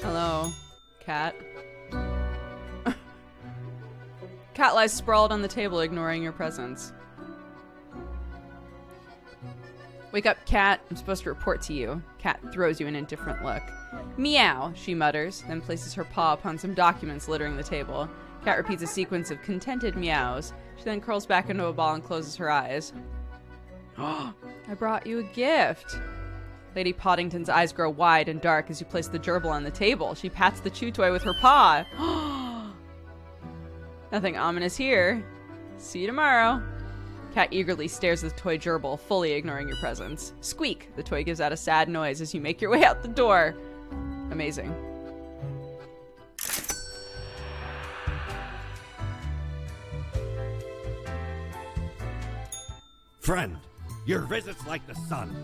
Hello, cat. Cat lies sprawled on the table, ignoring your presence. Wake up, cat. I'm supposed to report to you. Cat throws you an indifferent look. Meow, she mutters, then places her paw upon some documents littering the table. Cat repeats a sequence of contented meows. She then curls back into a ball and closes her eyes. I brought you a gift. Lady Poddington's eyes grow wide and dark as you place the gerbil on the table. She pats the chew toy with her paw. Nothing ominous here. See you tomorrow. Cat eagerly stares at the toy gerbil, fully ignoring your presence. Squeak! The toy gives out a sad noise as you make your way out the door. Amazing. Friend, your visit's like the sun.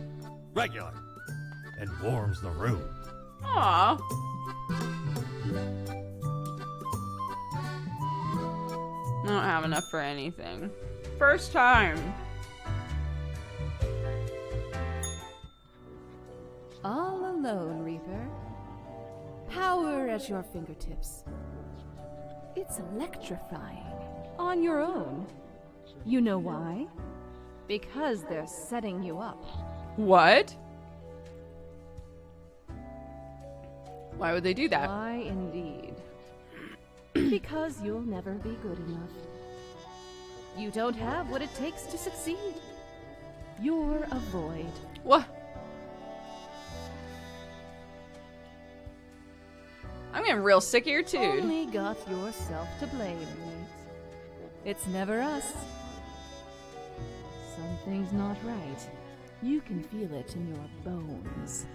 Regular. And warms the room. Aww. I don't have enough for anything. First time. All alone, Reaper. Power at your fingertips. It's electrifying. On your own. You know why? Because they're setting you up. What? Why would they do that? Why, indeed. Because you'll never be good enough. You don't have what it takes to succeed. You're a void. What? I'm getting real sick of your dude. Only got yourself to blame, mate. It's never us. Something's not right. You can feel it in your bones.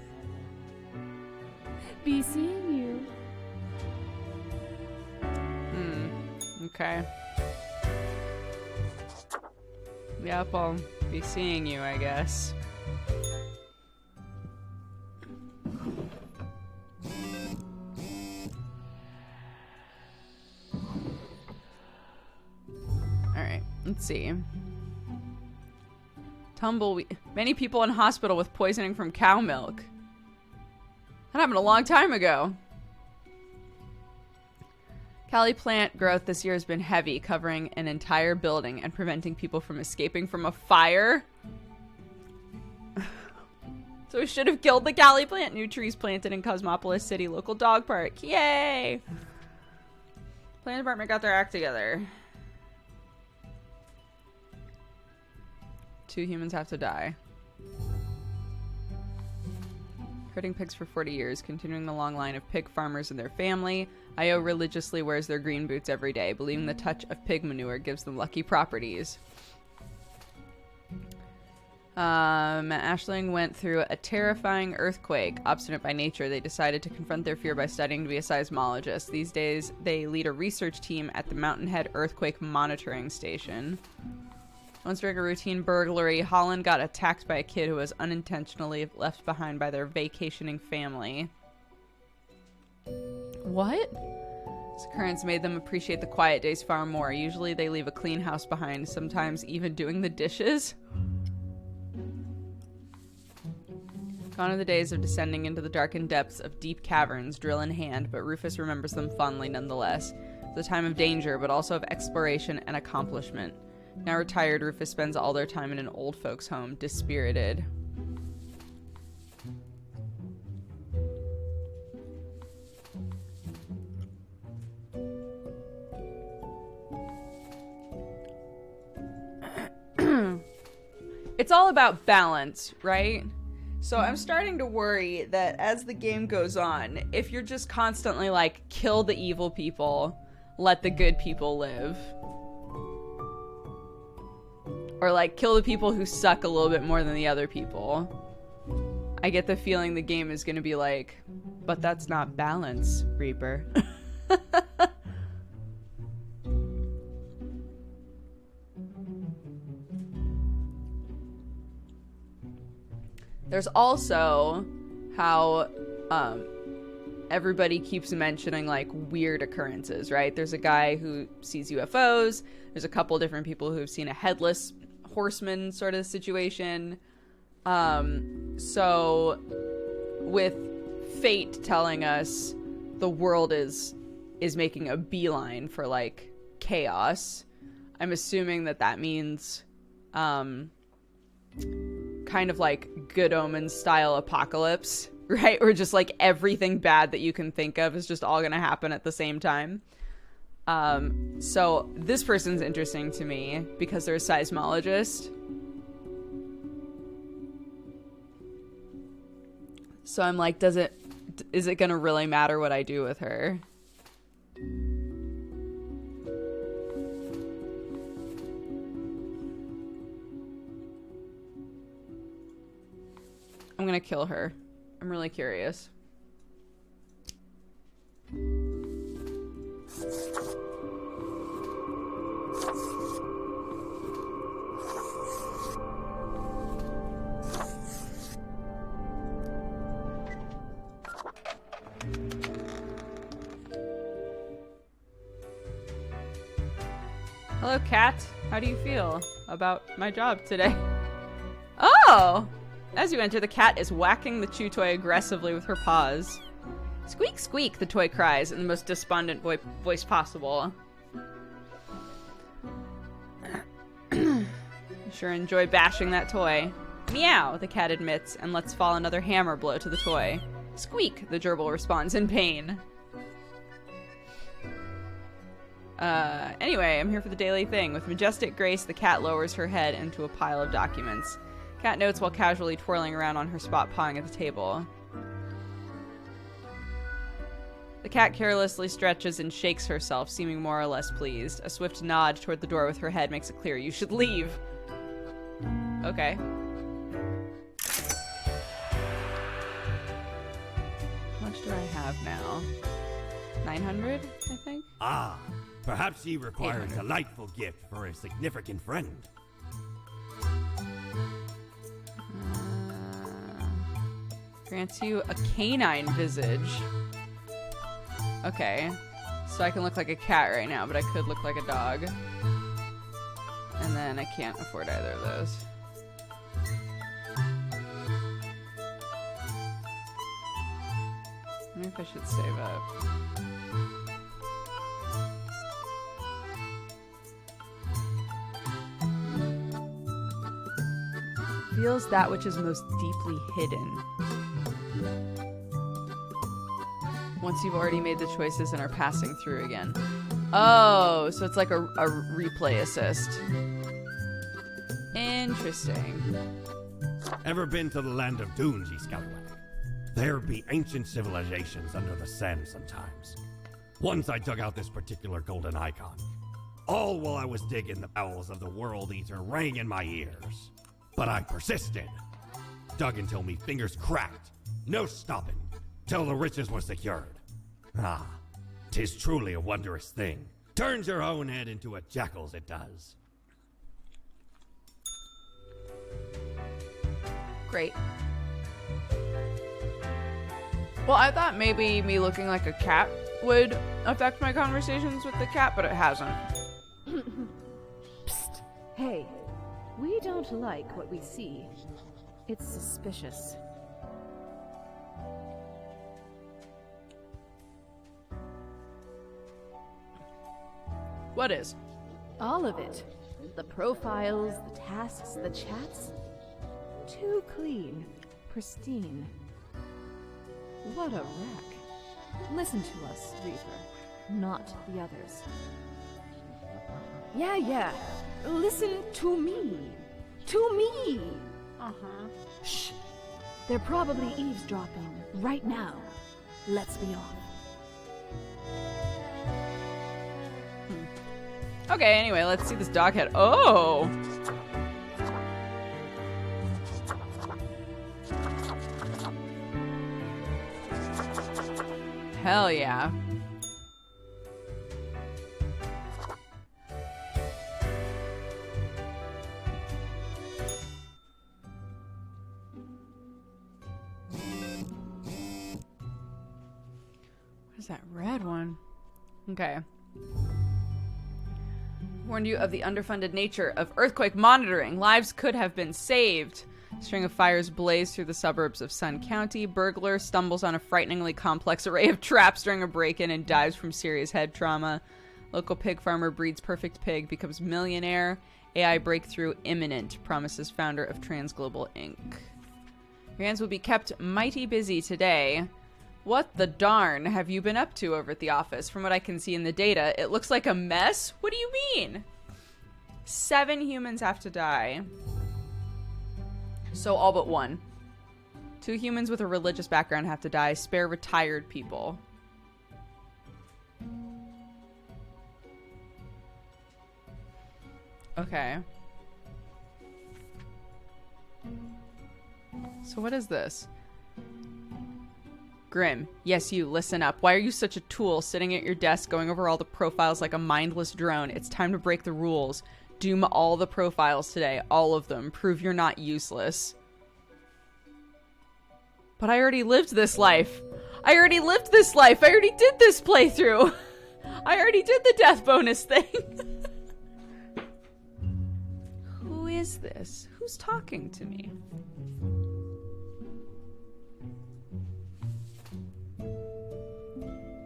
Be seeing you. Okay. Yep, I'll be seeing you, I guess. Alright, let's see. Tumbleweed. Many people in hospital with poisoning from cow milk. That happened a long time ago. Cali plant growth this year has been heavy, covering an entire building and preventing people from escaping from a fire. So we should have killed the Cali plant. New trees planted in Cosmopolis City local dog park. Yay! Plant department got their act together. 2 humans have to die. Herding pigs for 40 years, continuing the long line of pig farmers and their family. Io religiously wears their green boots every day, believing the touch of pig manure gives them lucky properties. Ashling went through a terrifying earthquake. Obstinate by nature, they decided to confront their fear by studying to be a seismologist. These days, they lead a research team at the Mountainhead Earthquake Monitoring Station. Once during a routine burglary, Holland got attacked by a kid who was unintentionally left behind by their vacationing family. What? This occurrence made them appreciate the quiet days far more. Usually they leave a clean house behind, sometimes even doing the dishes. Gone are the days of descending into the darkened depths of deep caverns, drill in hand, but Rufus remembers them fondly nonetheless. It's a time of danger, but also of exploration and accomplishment. Now retired, Rufus spends all their time in an old folks' home, dispirited. It's all about balance, right? So I'm starting to worry that as the game goes on, if you're just constantly like, kill the evil people, let the good people live. Or like, kill the people who suck a little bit more than the other people. I get the feeling the game is going to be like, but that's not balance, Reaper. There's also how everybody keeps mentioning like weird occurrences, right? There's a guy who sees UFOs. There's a couple different people who've seen a headless horseman sort of situation. So with fate telling us the world is making a beeline for like chaos, I'm assuming that means kind of like Good Omens style apocalypse, right? Or just like everything bad that you can think of is just all gonna happen at the same time. So this person's interesting to me because they're a seismologist. So I'm like, is it gonna really matter what I do with her? I'm gonna kill her. I'm really curious. Hello, cat. How do you feel about my job today? Oh! As you enter, the cat is whacking the chew toy aggressively with her paws. Squeak, squeak, the toy cries in the most despondent voice possible. Sure enjoy bashing that toy. Meow, the cat admits, and lets fall another hammer blow to the toy. Squeak, the gerbil responds in pain. Anyway, I'm here for the daily thing. With majestic grace, the cat lowers her head into a pile of documents. Cat notes while casually twirling around on her spot pawing at the table. The cat carelessly stretches and shakes herself, seeming more or less pleased. A swift nod toward the door with her head makes it clear you should leave. Okay. How much do I have now? 900, I think? Ah, perhaps he requires a delightful gift for a significant friend. Grants you a canine visage. Okay. So I can look like a cat right now, but I could look like a dog. And then I can't afford either of those. I wonder if I should save up. Feels that which is most deeply hidden. Once you've already made the choices and are passing through again. Oh, so it's like a replay assist. Interesting. Ever been to the land of dunes, ye scallywag? There be ancient civilizations under the sand sometimes. Once I dug out this particular golden icon. All while I was digging, the bowels of the world eater rang in my ears. But I persisted. Dug until me fingers cracked. No stopping. Till the riches were secured. Ah, 'tis truly a wondrous thing. Turns your own head into a jackal's, it does. Great. Well, I thought maybe me looking like a cat would affect my conversations with the cat, but it hasn't. Psst. Hey, we don't like what we see. It's suspicious. What is? All of it. The profiles, the tasks, the chats. Too clean. Pristine. What a wreck. Listen to us, Reaper, not the others. Yeah. Listen to me. To me! Uh-huh. Shh. They're probably eavesdropping right now. Let's be off. Okay, anyway, let's see this dog head. Oh! Hell yeah. What is that red one? Okay. Warned you of the underfunded nature of earthquake monitoring. Lives could have been saved. String of fires blaze through the suburbs of Sun County. Burglar stumbles on a frighteningly complex array of traps during a break-in and dies from serious head trauma. Local pig farmer breeds perfect pig, becomes millionaire. AI breakthrough imminent, promises founder of Transglobal Inc. Your hands will be kept mighty busy today. What the darn have you been up to over at the office? From what I can see in the data, it looks like a mess. What do you mean? 7 humans have to die. So all but 1. 2 humans with a religious background have to die. Spare retired people. Okay. So what is this? Grim, yes you, listen up. Why are you such a tool, sitting at your desk going over all the profiles like a mindless drone? It's time to break the rules. Doom all the profiles today, all of them. Prove you're not useless. But I already lived this life. I already did this playthrough. I already did the death bonus thing. Who is this? Who's talking to me?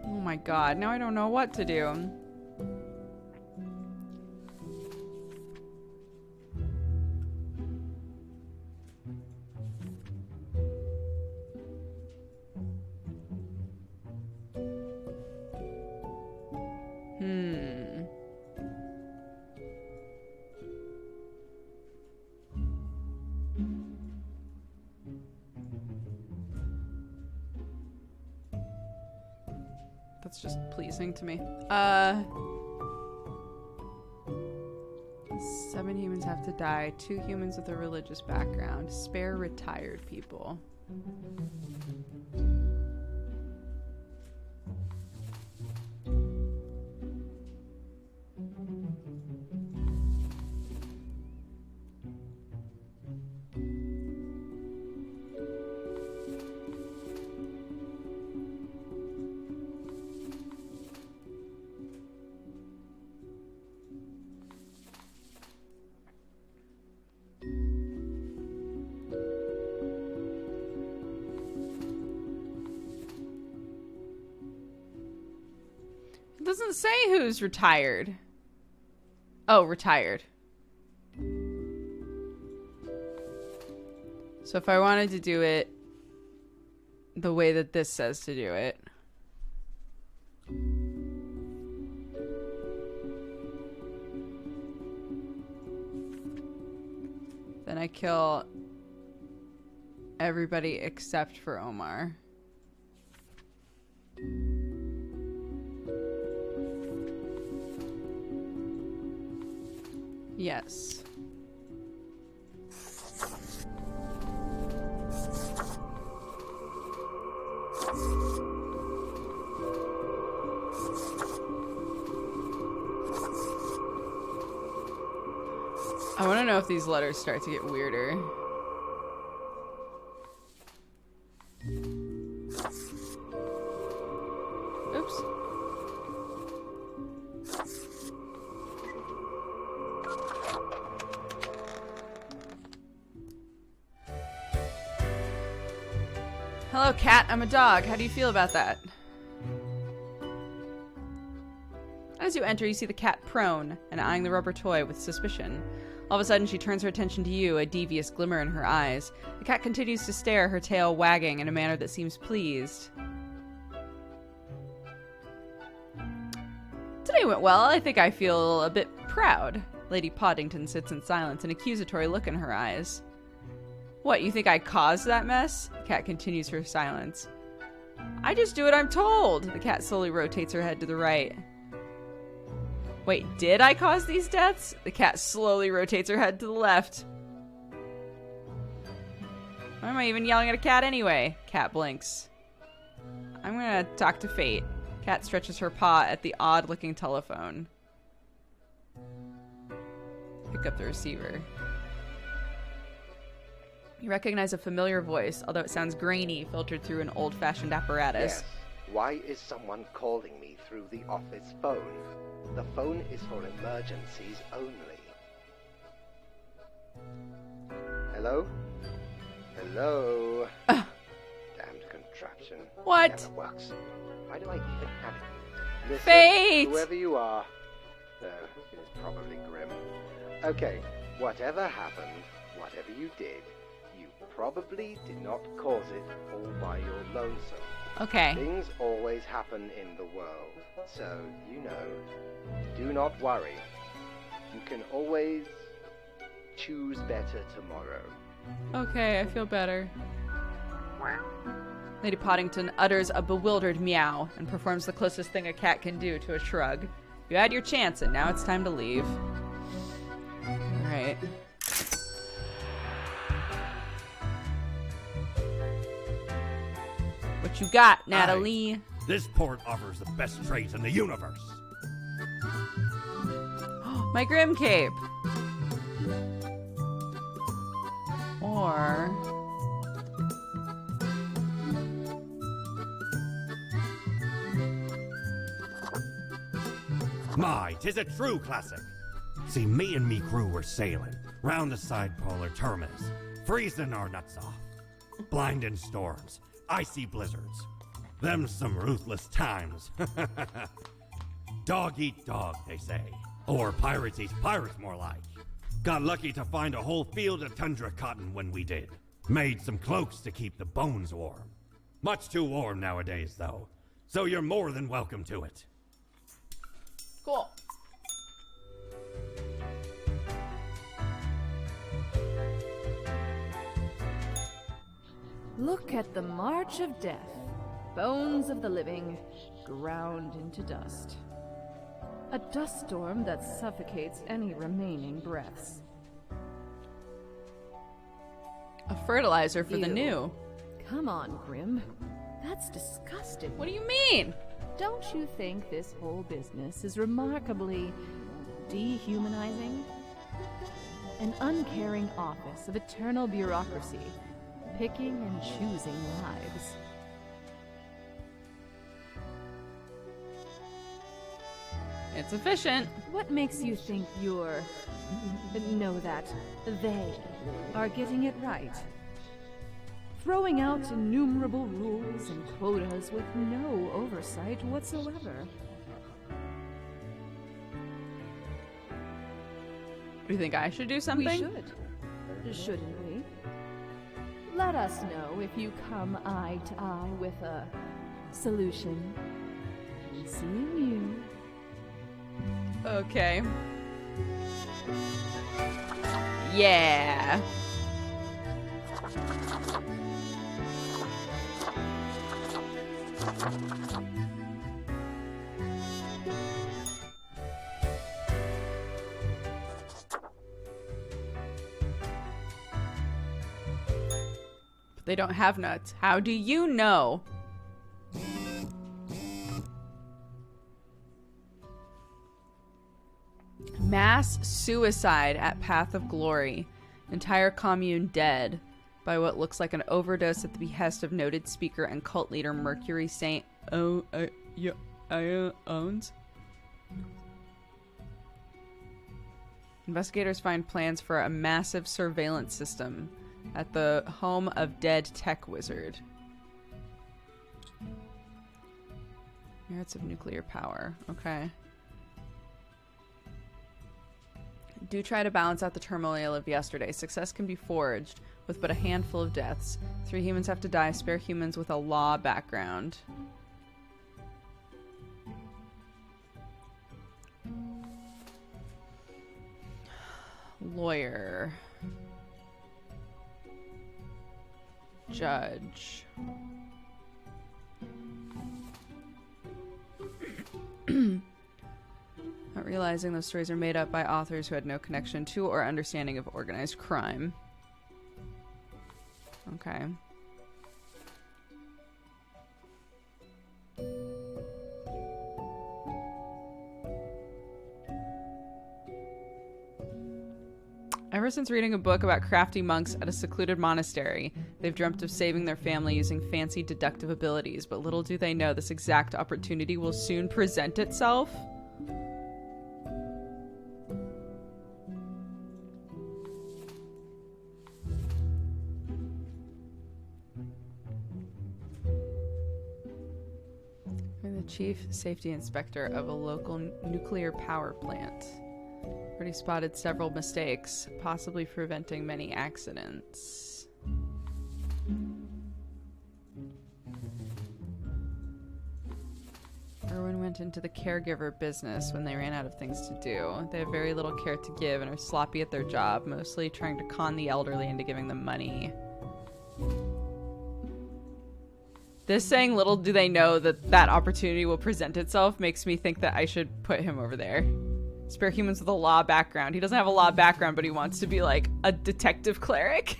Oh my god, now I don't know what to do. That's just pleasing to me. 7 humans have to die. 2 humans with a religious background. Spare retired people. Doesn't say who's retired. Oh, retired. So if I wanted to do it the way that this says to do it. Then I kill everybody except for Omar. Yes. don't know if these letters start to get weirder. Oops. Hello, cat. I'm a dog. How do you feel about that? As you enter, you see the cat prone and eyeing the rubber toy with suspicion. All of a sudden, she turns her attention to you, a devious glimmer in her eyes. The cat continues to stare, her tail wagging in a manner that seems pleased. Today went well. I think I feel a bit proud. Lady Poddington sits in silence, an accusatory look in her eyes. What, you think I caused that mess? The cat continues her silence. I just do what I'm told. The cat slowly rotates her head to the right. Wait, did I cause these deaths? The cat slowly rotates her head to the left. Why am I even yelling at a cat anyway? Cat blinks. I'm gonna talk to Fate. Cat stretches her paw at the odd-looking telephone. Pick up the receiver. You recognize a familiar voice, although it sounds grainy, filtered through an old-fashioned apparatus. Yes. Why is someone calling me through the office phone? The phone is for emergencies only. Hello? Hello? Damned contraption. What? Never works. Why do I even have it? Listen, Fate! whoever you are. No, it is probably Grim. Okay, whatever happened, whatever you did, you probably did not cause it all by your lonesome. Okay. Things always happen in the world, so, you know, do not worry. You can always choose better tomorrow. Okay, I feel better. Lady Poddington utters a bewildered meow and performs the closest thing a cat can do to a shrug. You had your chance, and now it's time to leave. Alright. What you got, Natalie? Aye. This port offers the best trades in the universe. My Grim Cape. Or... My, 'tis a true classic. See, me and me crew were sailing round the side polar terminus, freezing our nuts off. Blinding storms, icy blizzards. Them's some ruthless times. Dog eat dog, they say. Or pirates eat pirates, more like. Got lucky to find a whole field of tundra cotton when we did. Made some cloaks to keep the bones warm. Much too warm nowadays, though. So you're more than welcome to it. Cool. Look at the march of death. Bones of the living, ground into dust. A dust storm that suffocates any remaining breaths. A fertilizer for the Ew. new. Come on, Grim. That's disgusting. What do you mean? Don't you think this whole business is remarkably dehumanizing? An uncaring office of eternal bureaucracy, picking and choosing lives. It's efficient. What makes you think that they are getting it right? Throwing out innumerable rules and quotas with no oversight whatsoever. Do you think I should do something? We should. Shouldn't we? Let us know if you come eye to eye with a solution. Seeing you. Okay. Yeah. But they don't have nuts. How do you know? Mass suicide at Path of Glory. Entire commune dead by what looks like an overdose at the behest of noted speaker and cult leader Mercury Saint owns. Investigators find plans for a massive surveillance system at the home of dead tech wizard. Merits of nuclear power. Okay. Do try to balance out the turmoil of yesterday. Success can be forged with but a handful of deaths. 3 humans have to die. Spare humans with a law background. Lawyer. Judge. Not realizing those stories are made up by authors who had no connection to or understanding of organized crime. Okay. Ever since reading a book about crafty monks at a secluded monastery, they've dreamt of saving their family using fancy deductive abilities, but little do they know this exact opportunity will soon present itself. I'm the chief safety inspector of a local nuclear power plant. Already spotted several mistakes, possibly preventing many accidents. Erwin went into the caregiver business when they ran out of things to do. They have very little care to give and are sloppy at their job, mostly trying to con the elderly into giving them money. This saying, little do they know that that opportunity will present itself, makes me think that I should put him over there. Spare humans with a law background. He doesn't have a law background, but he wants to be like a detective cleric.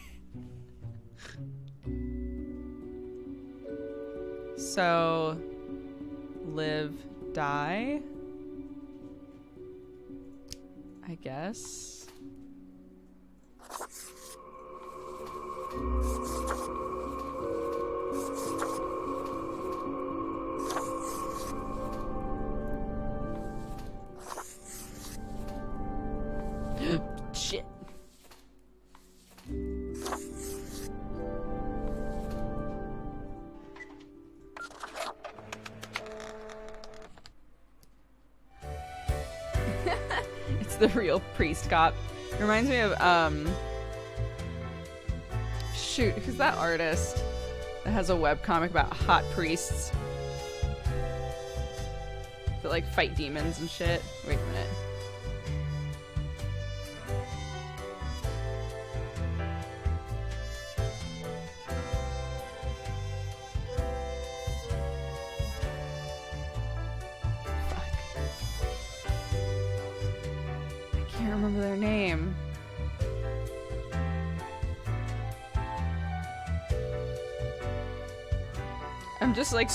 So, live, die, I guess. Shit. It's the real priest cop. It reminds me of shoot, who's that artist that has a webcomic about hot priests that like fight demons and shit? Wait a minute. Remember their name. I'm just like,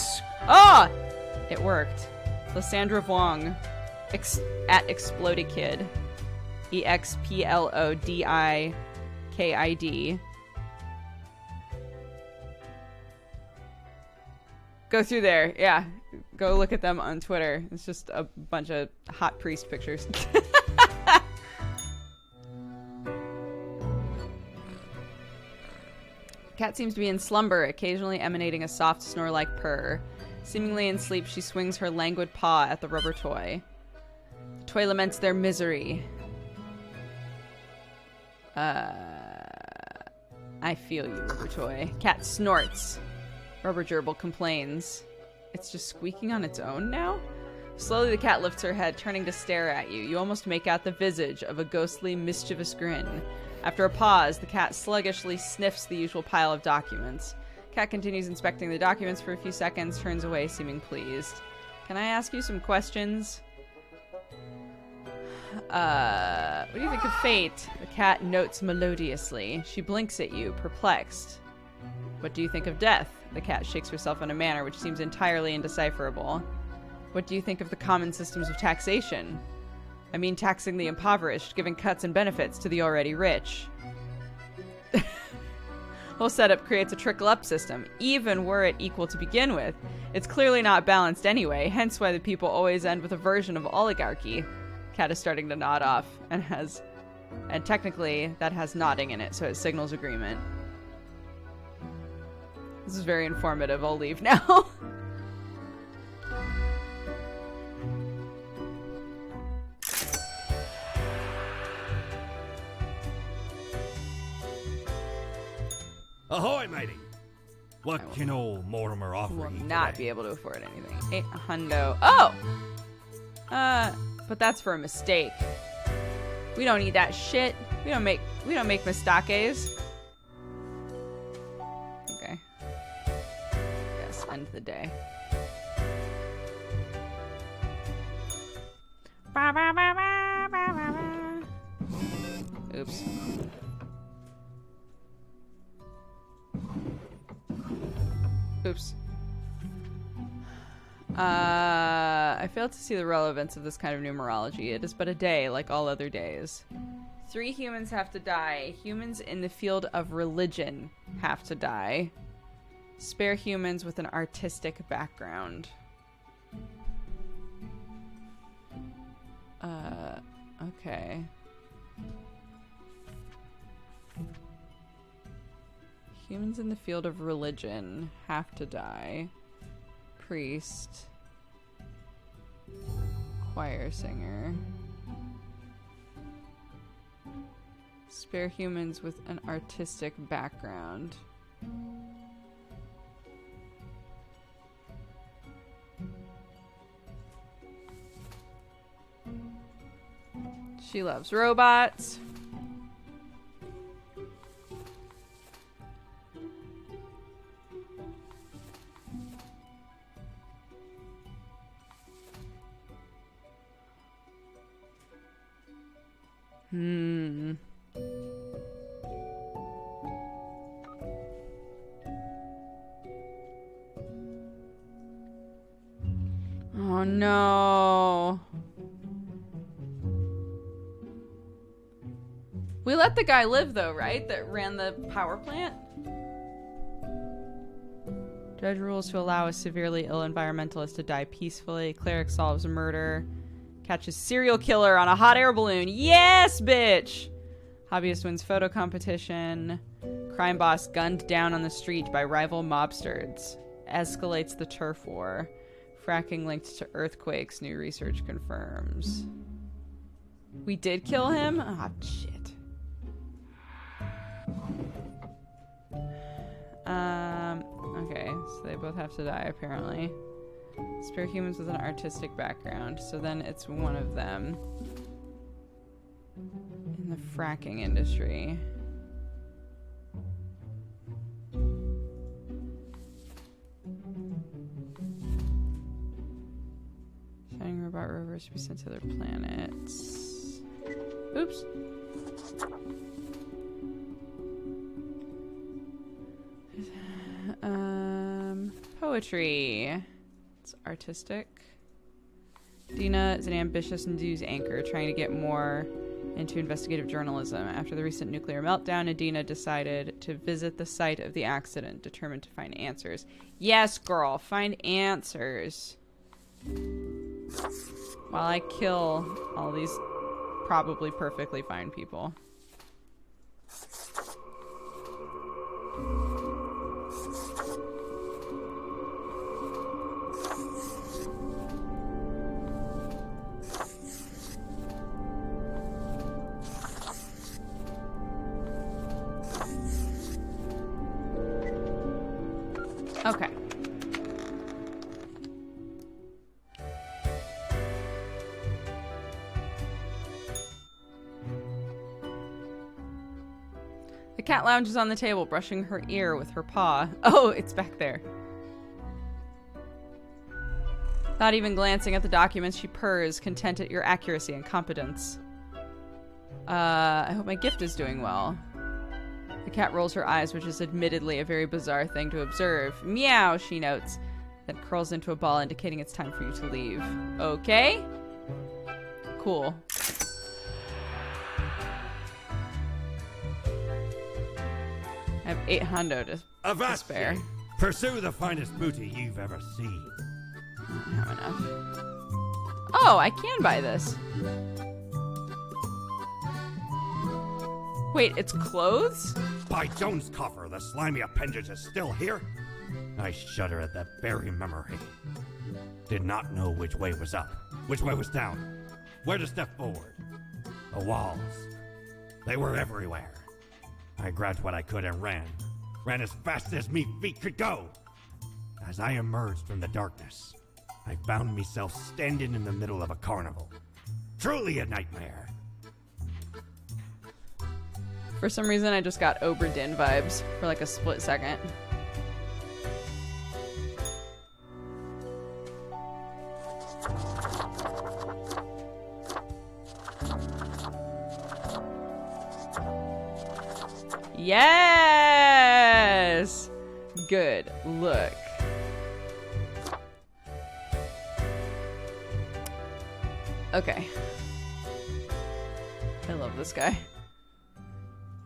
it worked. Lysandra Vuong at Exploded Kid. EXPLODIKID. Go through there. Yeah. Go look at them on Twitter. It's just a bunch of hot priest pictures. Cat seems to be in slumber, occasionally emanating a soft snore-like purr. Seemingly in sleep, she swings her languid paw at the rubber toy. The toy laments their misery. I feel you, rubber toy. Cat snorts. Rubber gerbil complains. It's just squeaking on its own now? Slowly the cat lifts her head, turning to stare at you. You almost make out the visage of a ghostly, mischievous grin. After a pause, the cat sluggishly sniffs the usual pile of documents. Cat continues inspecting the documents for a few seconds, turns away, seeming pleased. Can I ask you some questions? What do you think of fate? The cat notes melodiously. She blinks at you, perplexed. What do you think of death? The cat shakes herself in a manner which seems entirely indecipherable. What do you think of the common systems of taxation? I mean taxing the impoverished, giving cuts and benefits to the already rich. Whole setup creates a trickle-up system, even were it equal to begin with. It's clearly not balanced anyway, hence why the people always end with a version of oligarchy. Cat is starting to nod off, and technically that has nodding in it, so it signals agreement. This is very informative. I'll leave now. Ahoy, matey! What can old Mortimer offer Will you not today? be able to afford anything. 800. Oh! But that's for a mistake. We don't need that shit. We don't make mistakes. Okay. Yes, end the day. Oops. Oops. I failed to see the relevance of this kind of numerology. It is but a day, like all other days. 3 humans have to die. Humans in the field of religion have to die. Spare humans with an artistic background. Okay. Humans in the field of religion have to die. Priest. Choir singer. Spare humans with an artistic background. She loves robots. Oh no. We let the guy live though, right? That ran the power plant? Judge rules to allow a severely ill environmentalist to die peacefully. Cleric solves a murder. Catches serial killer on a hot air balloon. Yes, bitch! Hobbyist wins photo competition. Crime boss gunned down on the street by rival mobsters. Escalates the turf war. Fracking linked to earthquakes, new research confirms. We did kill him? Ah, shit. Okay, so they both have to die, apparently. Spare humans with an artistic background. So then it's one of them. In the fracking industry. Shining robot rovers to be sent to their planets. Oops. Poetry. It's artistic. Dina is an ambitious news anchor trying to get more into investigative journalism. After the recent nuclear meltdown, Adina decided to visit the site of the accident, determined to find answers. Yes, girl, find answers. While I kill all these probably perfectly fine people. Okay. The cat lounges on the table, brushing her ear with her paw. Oh, it's back there. Not even glancing at the documents, she purrs, content at your accuracy and competence. I hope my gift is doing well. The cat rolls her eyes, which is admittedly a very bizarre thing to observe. Meow, she notes, then curls into a ball, indicating it's time for you to leave. Okay? Cool. have 8 hundo to Avast spare. ye. Pursue the finest booty you've ever seen. I don't have enough. Oh, I can buy this. Wait, it's clothes? By Jones' coffer, the slimy appendage is still here. I shudder at that very memory. Did not know which way was up, which way was down, where to step forward. The walls, they were everywhere. I grabbed what I could and ran as fast as me feet could go. As I emerged from the darkness, I found myself standing in the middle of a carnival. Truly a nightmare. For some reason, I just got Obra Dinn vibes for like a split second. Yes! Good. Look. Okay. I love this guy.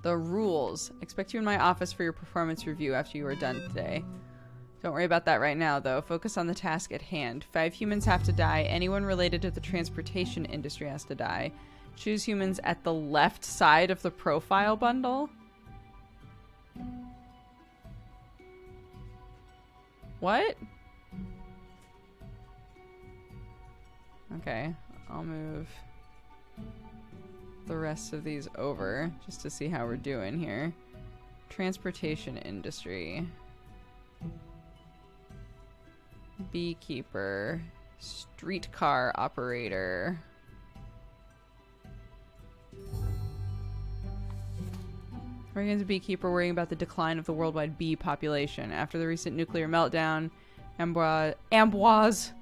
The rules. Expect you in my office for your performance review after you are done today. Don't worry about that right now, though. Focus on the task at hand. 5 humans have to die. Anyone related to the transportation industry has to die. Choose humans at the left side of the profile bundle. What? Okay, I'll move the rest of these over just to see how we're doing here. Transportation industry. Beekeeper. Streetcar operator. Reagan's beekeeper worrying about the decline of the worldwide bee population. After the recent nuclear meltdown, Ambroise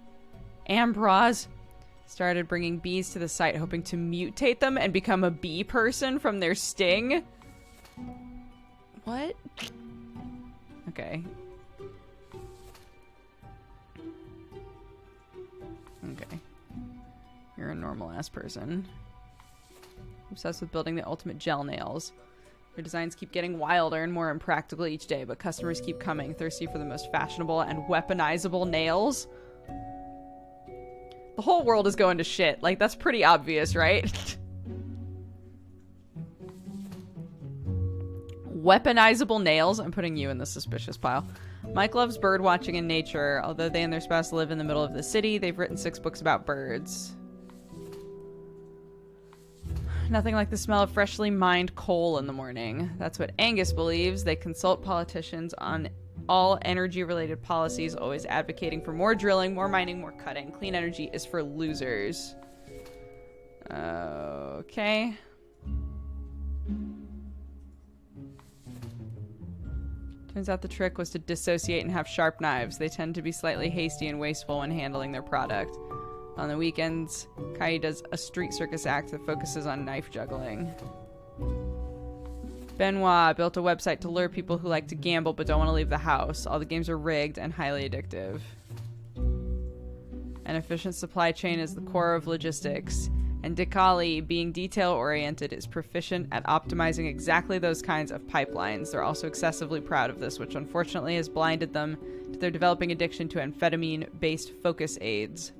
started bringing bees to the site, hoping to mutate them and become a bee person from their sting. What? Okay. Okay. You're a normal-ass person. Obsessed with building the ultimate gel nails. Their designs keep getting wilder and more impractical each day, but customers keep coming, thirsty for the most fashionable and weaponizable nails. The whole world is going to shit. Like, that's pretty obvious, right? Weaponizable nails? I'm putting you in the suspicious pile. Mike loves bird watching and nature. Although they and their spouse live in the middle of the city, they've written 6 books about birds. Nothing like the smell of freshly mined coal in the morning. That's what Angus believes. They consult politicians on all energy-related policies, always advocating for more drilling, more mining, more cutting. Clean energy is for losers. Okay. Turns out the trick was to dissociate and have sharp knives. They tend to be slightly hasty and wasteful when handling their product. On the weekends, Kai does a street circus act that focuses on knife juggling. Benoit built a website to lure people who like to gamble but don't want to leave the house. All the games are rigged and highly addictive. An efficient supply chain is the core of logistics, and Dikali, being detail-oriented, is proficient at optimizing exactly those kinds of pipelines. They're also excessively proud of this, which unfortunately has blinded them to their developing addiction to amphetamine-based focus aids.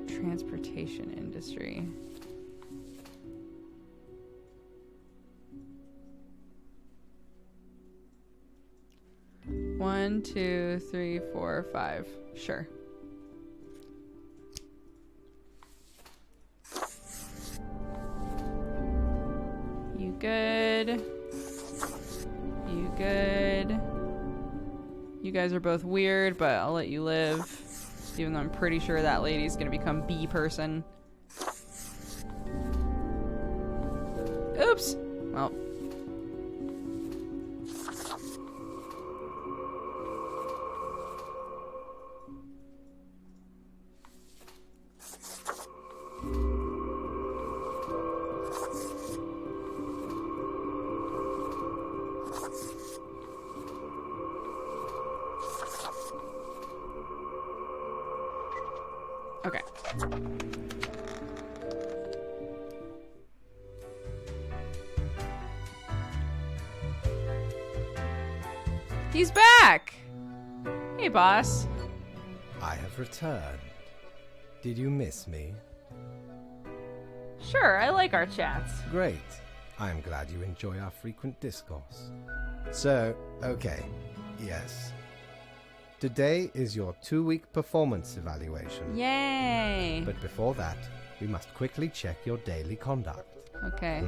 Transportation industry. One, 2, 3, 4, 5. Sure. You good? You good? You guys are both weird, but I'll let you live. Even though I'm pretty sure that lady's gonna become bee person. Oops! Well. Okay. He's back! Hey, boss. I have returned. Did you miss me? Sure, I like our chats. Great. I'm glad you enjoy our frequent discourse. So, okay. Yes. Today is your 2-week performance evaluation. Yay! But before that, we must quickly check your daily conduct. Okay.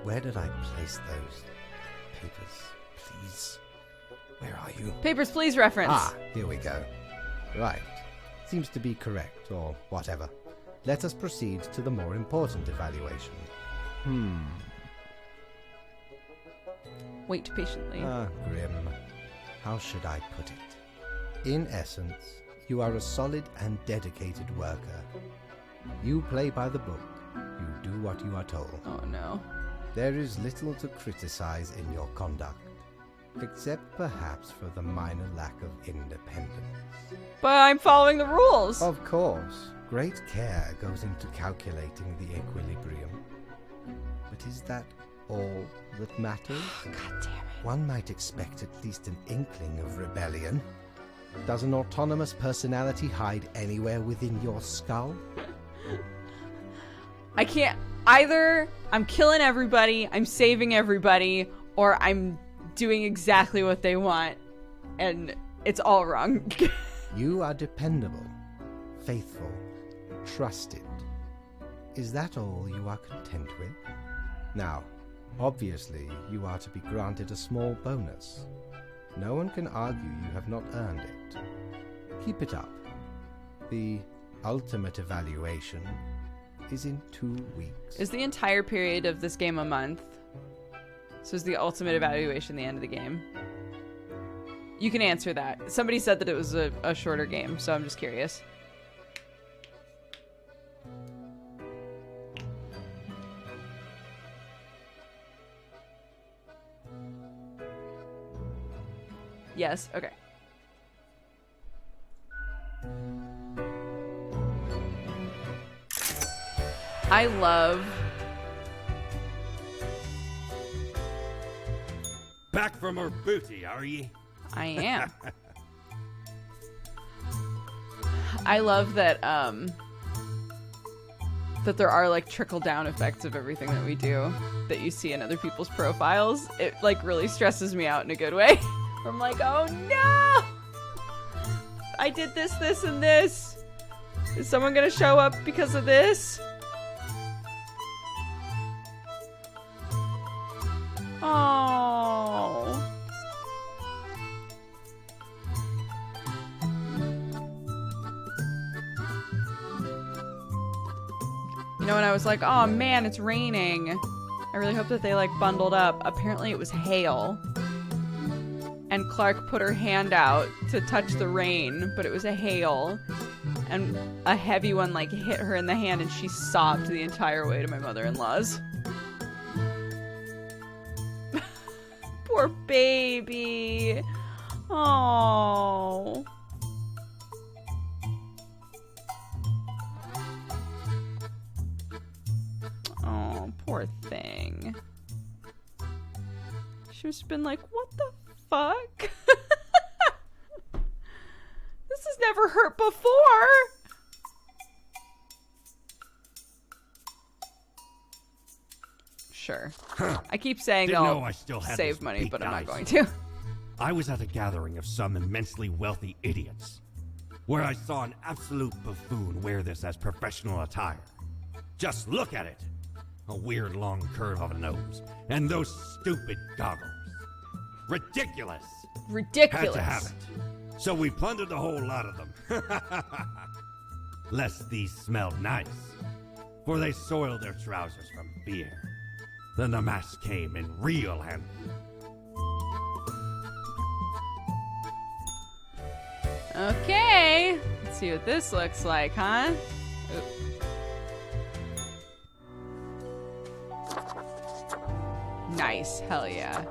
Where did I place those papers, please? Where are you? Papers, please reference. Ah, here we go. Right. Seems to be correct, or whatever. Let us proceed to the more important evaluation. Wait patiently. Grim. How should I put it? In essence, you are a solid and dedicated worker. You play by the book. You do what you are told. Oh, no. There is little to criticize in your conduct, except perhaps for the minor lack of independence. But I'm following the rules. Of course, great care goes into calculating the equilibrium. But is that all that matters? God damn it. One might expect at least an inkling of rebellion. Does an autonomous personality hide anywhere within your skull? I can't. Either I'm killing everybody, I'm saving everybody, or I'm doing exactly what they want, and it's all wrong. You are dependable, faithful, trusted. Is that all you are content with? Now, obviously, you are to be granted a small bonus. No one can argue you have not earned it. Keep it up. The ultimate evaluation is in 2 weeks. Is the entire period of this game a month? So is the ultimate evaluation the end of the game? You can answer that. Somebody said that it was a shorter game, so I'm just curious. Yes, okay. I love... Back from her booty, are ye? I am. I love that, that there are, like, trickle-down effects of everything that we do that you see in other people's profiles. It, like, really stresses me out in a good way. I'm like, oh no! I did this, this, and this. Is someone gonna show up because of this? Oh. You know, when I was like, oh man, it's raining. I really hope that they like bundled up. Apparently it was hail. And Clark put her hand out to touch the rain, but it was a hail. And a heavy one like hit her in the hand and she sobbed the entire way to my mother-in-law's. Poor baby. Oh. Oh, poor thing. She must have been like, what the fuck? This has never hurt before. Sure. I keep saying Didn't know I'll I still had save those money, big but I'm not eyes. going to. I was at a gathering of some immensely wealthy idiots, where I saw an absolute buffoon wear this as professional attire. Just look at it. A weird long curve of a nose, and those stupid goggles. Ridiculous. Ridiculous. Had to have it. So we plundered the whole lot of them. Lest these smelled nice, for they soiled their trousers from beer. Then the mask came in real handy. Okay. Let's see what this looks like, huh? Ooh. Nice. Hell yeah.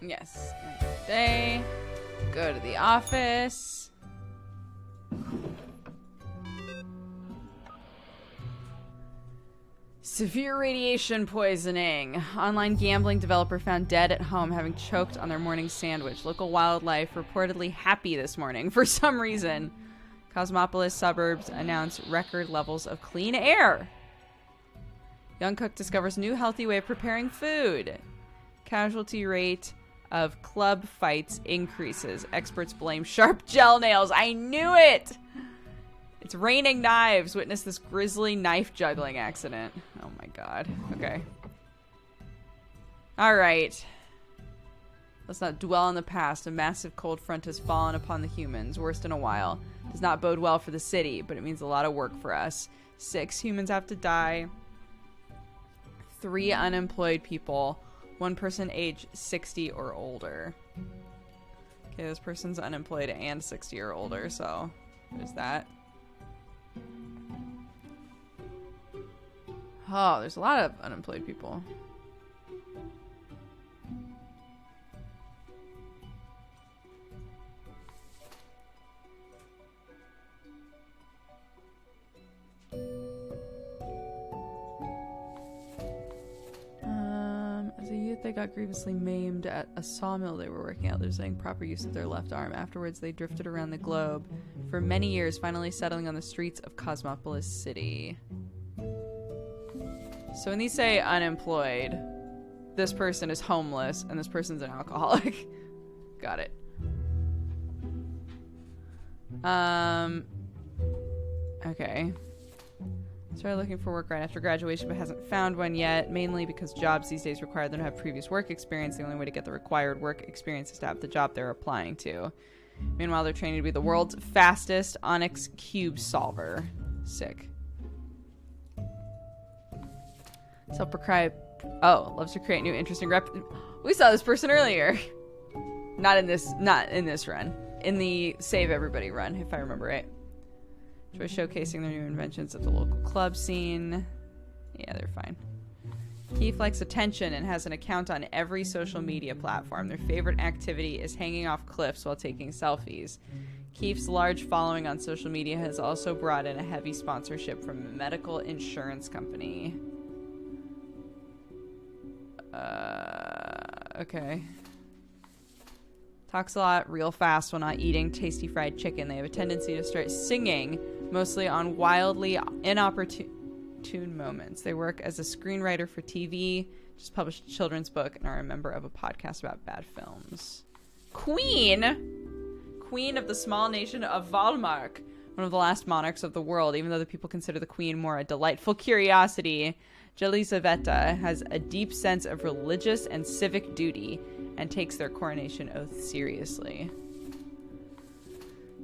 Yes. Day. Go to the office. Severe radiation poisoning. Online gambling developer found dead at home having choked on their morning sandwich. Local wildlife reportedly happy this morning for some reason. Cosmopolis suburbs announce record levels of clean air. Young cook discovers new healthy way of preparing food. Casualty rate of club fights increases. Experts blame sharp gel nails. I knew it! It's raining knives. Witness this grisly knife juggling accident. Oh my god. Okay. Alright. Let's not dwell on the past. A massive cold front has fallen upon the humans. Worst in a while. Does not bode well for the city, but it means a lot of work for us. 6 humans have to die. 3 unemployed people. 1 person age 60 or older. Okay, this person's unemployed and 60 or older, so there's that. Oh, there's a lot of unemployed people. As a youth, they got grievously maimed at a sawmill they were working at, losing proper use of their left arm. Afterwards, they drifted around the globe for many years, finally settling on the streets of Cosmopolis City. So when these say unemployed, this person is homeless and this person's an alcoholic. Got it. Okay. Started looking for work right after graduation, but hasn't found one yet, mainly because jobs these days require them to have previous work experience. The only way to get the required work experience is to have the job they're applying to. Meanwhile, they're training to be the world's fastest Onyx cube solver. Sick. Loves to create new interesting we saw this person earlier. Not in this run. In the Save Everybody run, if I remember right. Enjoy showcasing their new inventions at the local club scene. Yeah, they're fine. Keith likes attention and has an account on every social media platform. Their favorite activity is hanging off cliffs while taking selfies. Keith's large following on social media has also brought in a heavy sponsorship from a medical insurance company. Okay. Talks a lot, real fast while not eating tasty fried chicken. They have a tendency to start singing, mostly on wildly inopportune moments. They work as a screenwriter for TV, just published a children's book, and are a member of a podcast about bad films. Queen of the small nation of Valmark, one of the last monarchs of the world. Even though the people consider the queen more a delightful curiosity, Jelizaveta has a deep sense of religious and civic duty and takes their coronation oath seriously.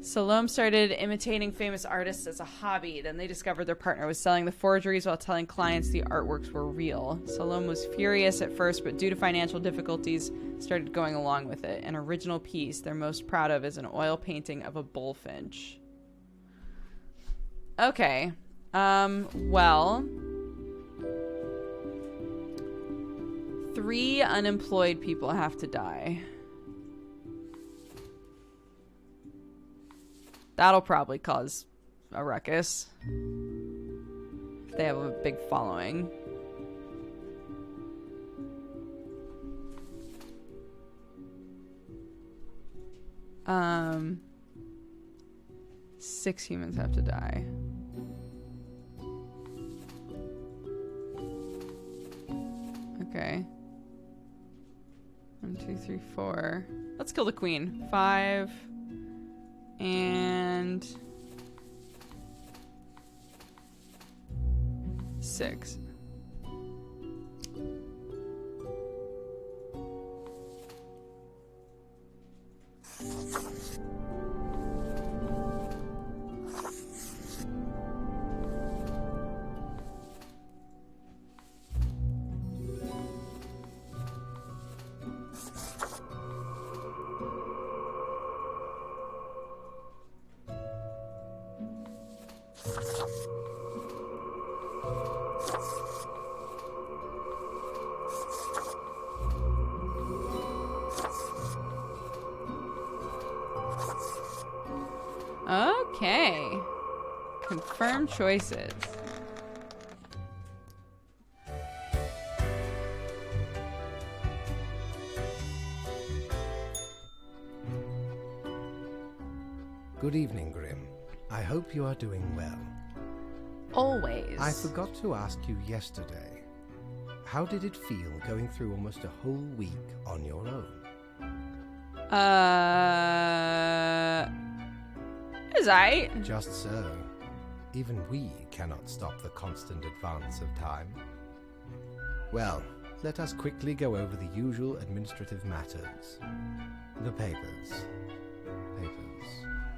Salome started imitating famous artists as a hobby. Then they discovered their partner was selling the forgeries while telling clients the artworks were real. Salome was furious at first, but due to financial difficulties, started going along with it. An original piece they're most proud of is an oil painting of a bullfinch. Okay. Well... 3 unemployed people have to die. That'll probably cause a ruckus. If they have a big following. Um, 6 humans have to die. Okay. 1, 2, 3, 4. Let's kill the queen. 5 and 6. Okay. Confirm choices. Good evening, Grim. I hope you are doing well. Always. I forgot to ask you yesterday. How did it feel going through almost a whole week on your own? Is I? Just so. Even we cannot stop the constant advance of time. Well, let us quickly go over the usual administrative matters. The papers.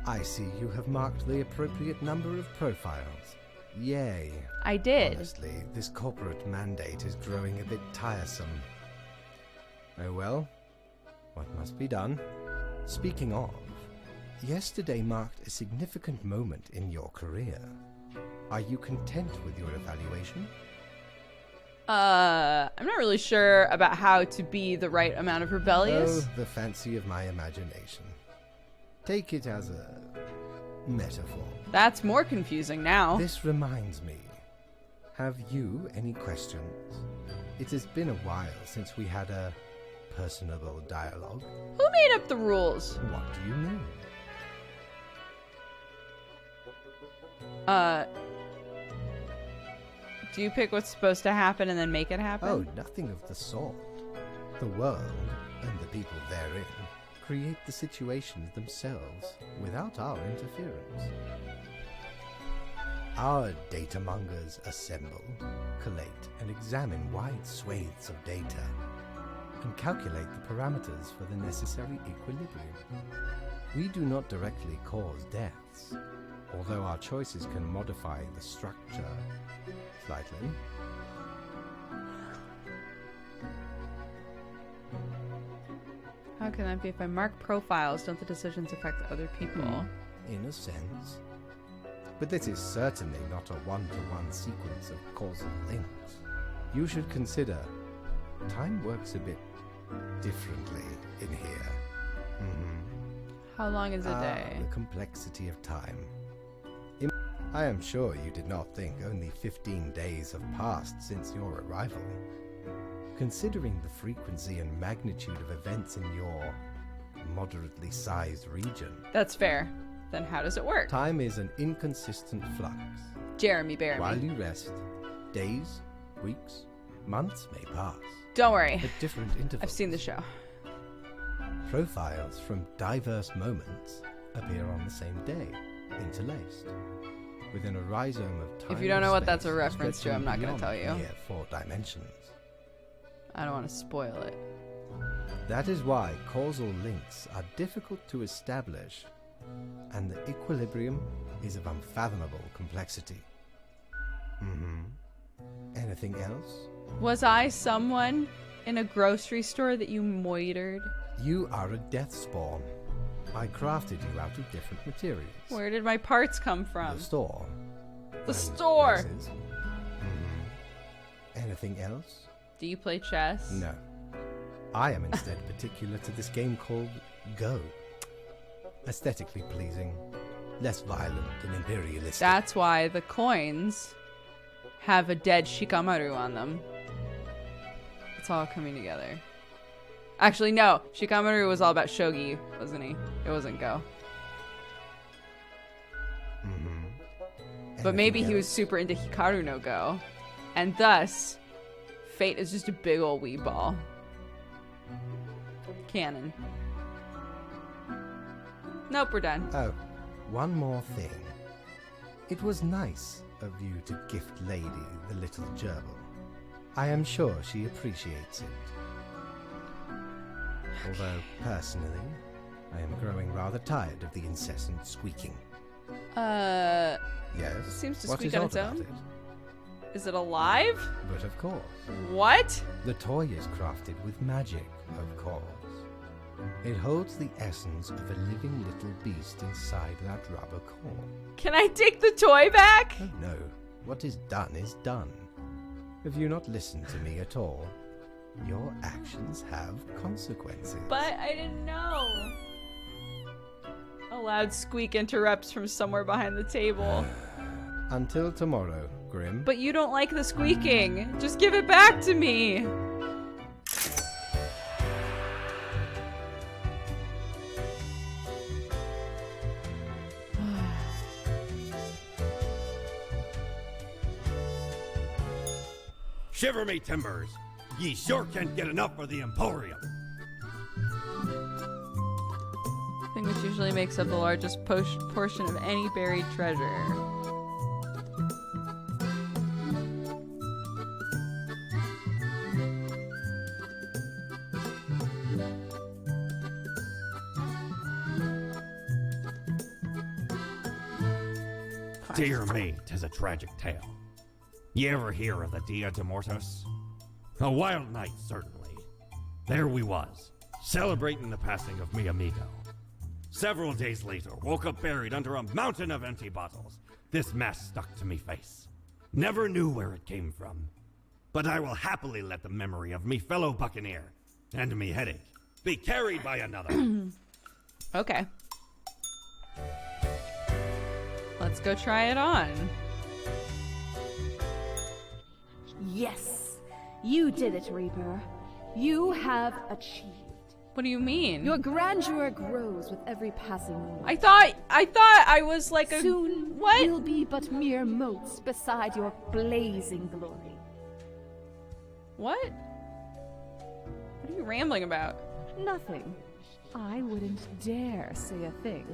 I see you have marked the appropriate number of profiles. Yay. I did. Honestly, this corporate mandate is growing a bit tiresome. Oh well, what must be done? Speaking of, yesterday marked a significant moment in your career. Are you content with your evaluation? I'm not really sure about how to be the right amount of rebellious. Oh, the fancy of my imagination. Take it as a metaphor. That's more confusing now. This reminds me. Have you any questions? It has been a while since we had a personable dialogue. Who made up the rules? What do you mean? Do you pick what's supposed to happen and then make it happen? Oh, nothing of the sort. The world, and the people therein, create the situations themselves without our interference. Our data mongers assemble, collate, and examine wide swathes of data, and calculate the parameters for the necessary equilibrium. We do not directly cause deaths, although our choices can modify the structure slightly. How can that be? If I mark profiles, don't the decisions affect other people? In a sense. But this is certainly not a one-to-one sequence of causal links. You should consider time works a bit differently in here. How long is a day? The complexity of time. I am sure you did not think only 15 days have passed since your arrival. Considering the frequency and magnitude of events in your moderately sized region. That's fair. Then how does it work? Time is an inconsistent flux. Jeremy Bearimy. While you rest, days, weeks, months may pass. Don't worry. At different intervals. I've seen the show. Profiles from diverse moments appear on the same day, interlaced, within a rhizome of time. If you don't know what that's a space reference to, stretching I'm not going beyond to tell you. mere 4 dimensions. I don't want to spoil it. That is why causal links are difficult to establish, and the equilibrium is of unfathomable complexity. Anything else? Was I someone in a grocery store that you moitered? You are a death spawn. I crafted you out of different materials. Where did my parts come from? The store. The store! Places. Anything else? Do you play chess? No. I am instead particular to this game called Go. Aesthetically pleasing, less violent and imperialistic. That's why the coins have a dead Shikamaru on them. It's all coming together. Actually, no. Shikamaru was all about shogi, wasn't he? It wasn't Go. But maybe he was super into Hikaru no Go. And thus, Fate is just a big old weed ball. Canon. Nope, we're done. Oh, one more thing. It was nice of you to gift Lady the little gerbil. I am sure she appreciates it. Although, personally, I am growing rather tired of the incessant squeaking. Yes? Seems to What squeak is on odd its about own? it? Is it alive? But of course. What? The toy is crafted with magic, of course. It holds the essence of a living little beast inside that rubber core. Can I take the toy back? Oh no, what is done is done. Have you not listened to me at all? Your actions have consequences. But I didn't know. A loud squeak interrupts from somewhere behind the table. Until tomorrow, Grim. But you don't like the squeaking. Just give it back to me. Shiver me timbers! Ye sure can't get enough of the Emporium. Thing which usually makes up the largest portion of any buried treasure. Dear me, 'tis a tragic tale. Ye ever hear of the Dia de Mortos? A wild night, certainly. There we was, celebrating the passing of mi amigo. Several days later, woke up buried under a mountain of empty bottles. This mess stuck to me face. Never knew where it came from. But I will happily let the memory of me fellow buccaneer and me headache be carried by another. Okay. Let's go try it on. Yes, you did it, Reaper. You have achieved. What do you mean? Your grandeur grows with every passing moment. I thought I was like a... Soon What? you'll be but mere motes beside your blazing glory. What? What are you rambling about? Nothing. I wouldn't dare say a thing.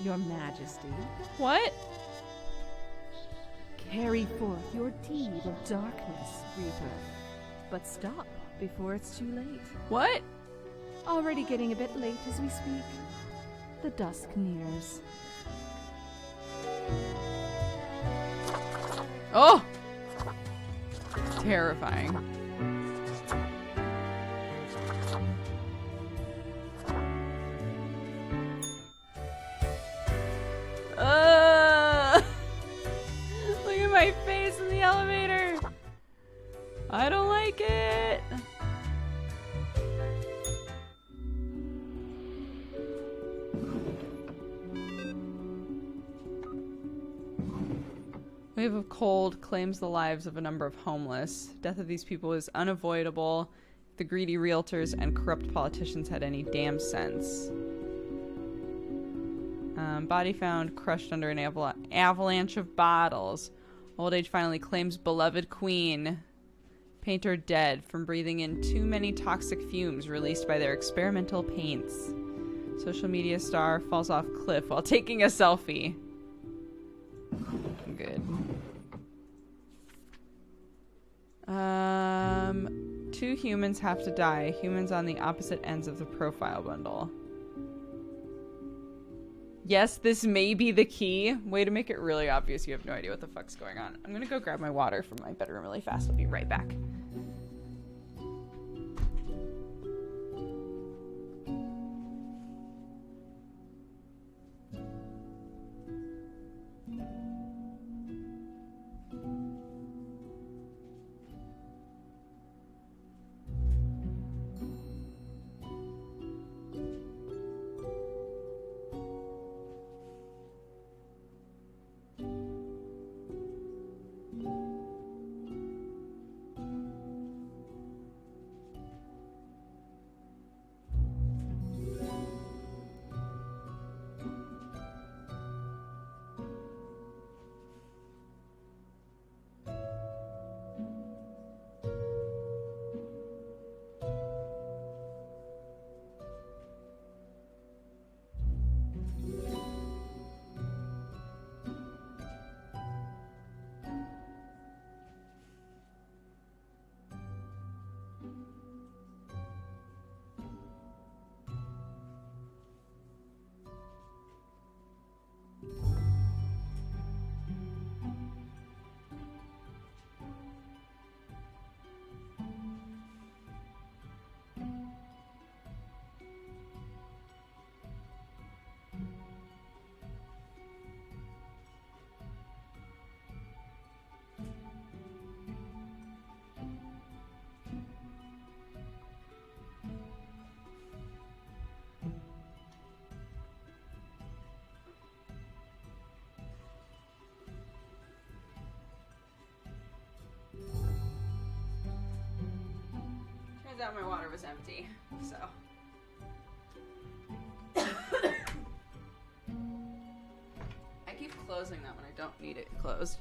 Your Majesty, What? carry forth your deed of darkness, Reaper. But stop before it's too late. What? Already getting a bit late as we speak. The dusk nears. Oh! Terrifying. Look at my face in the elevator. I don't like it. Wave of cold claims the lives of a number of homeless. Death of these people is unavoidable. The greedy realtors and corrupt politicians had any damn sense. Body found crushed under an avalanche of bottles. Old age finally claims beloved queen. Painter dead from breathing in too many toxic fumes released by their experimental paints. Social media star falls off cliff while taking a selfie. Good. Two humans have to die. Humans on the opposite ends of the profile bundle. Yes, this may be the key. Way to make it really obvious you have no idea what the fuck's going on. I'm gonna go grab my water from my bedroom really fast. I'll be right back. turns out my water was empty, so. I keep closing that when I don't need it closed.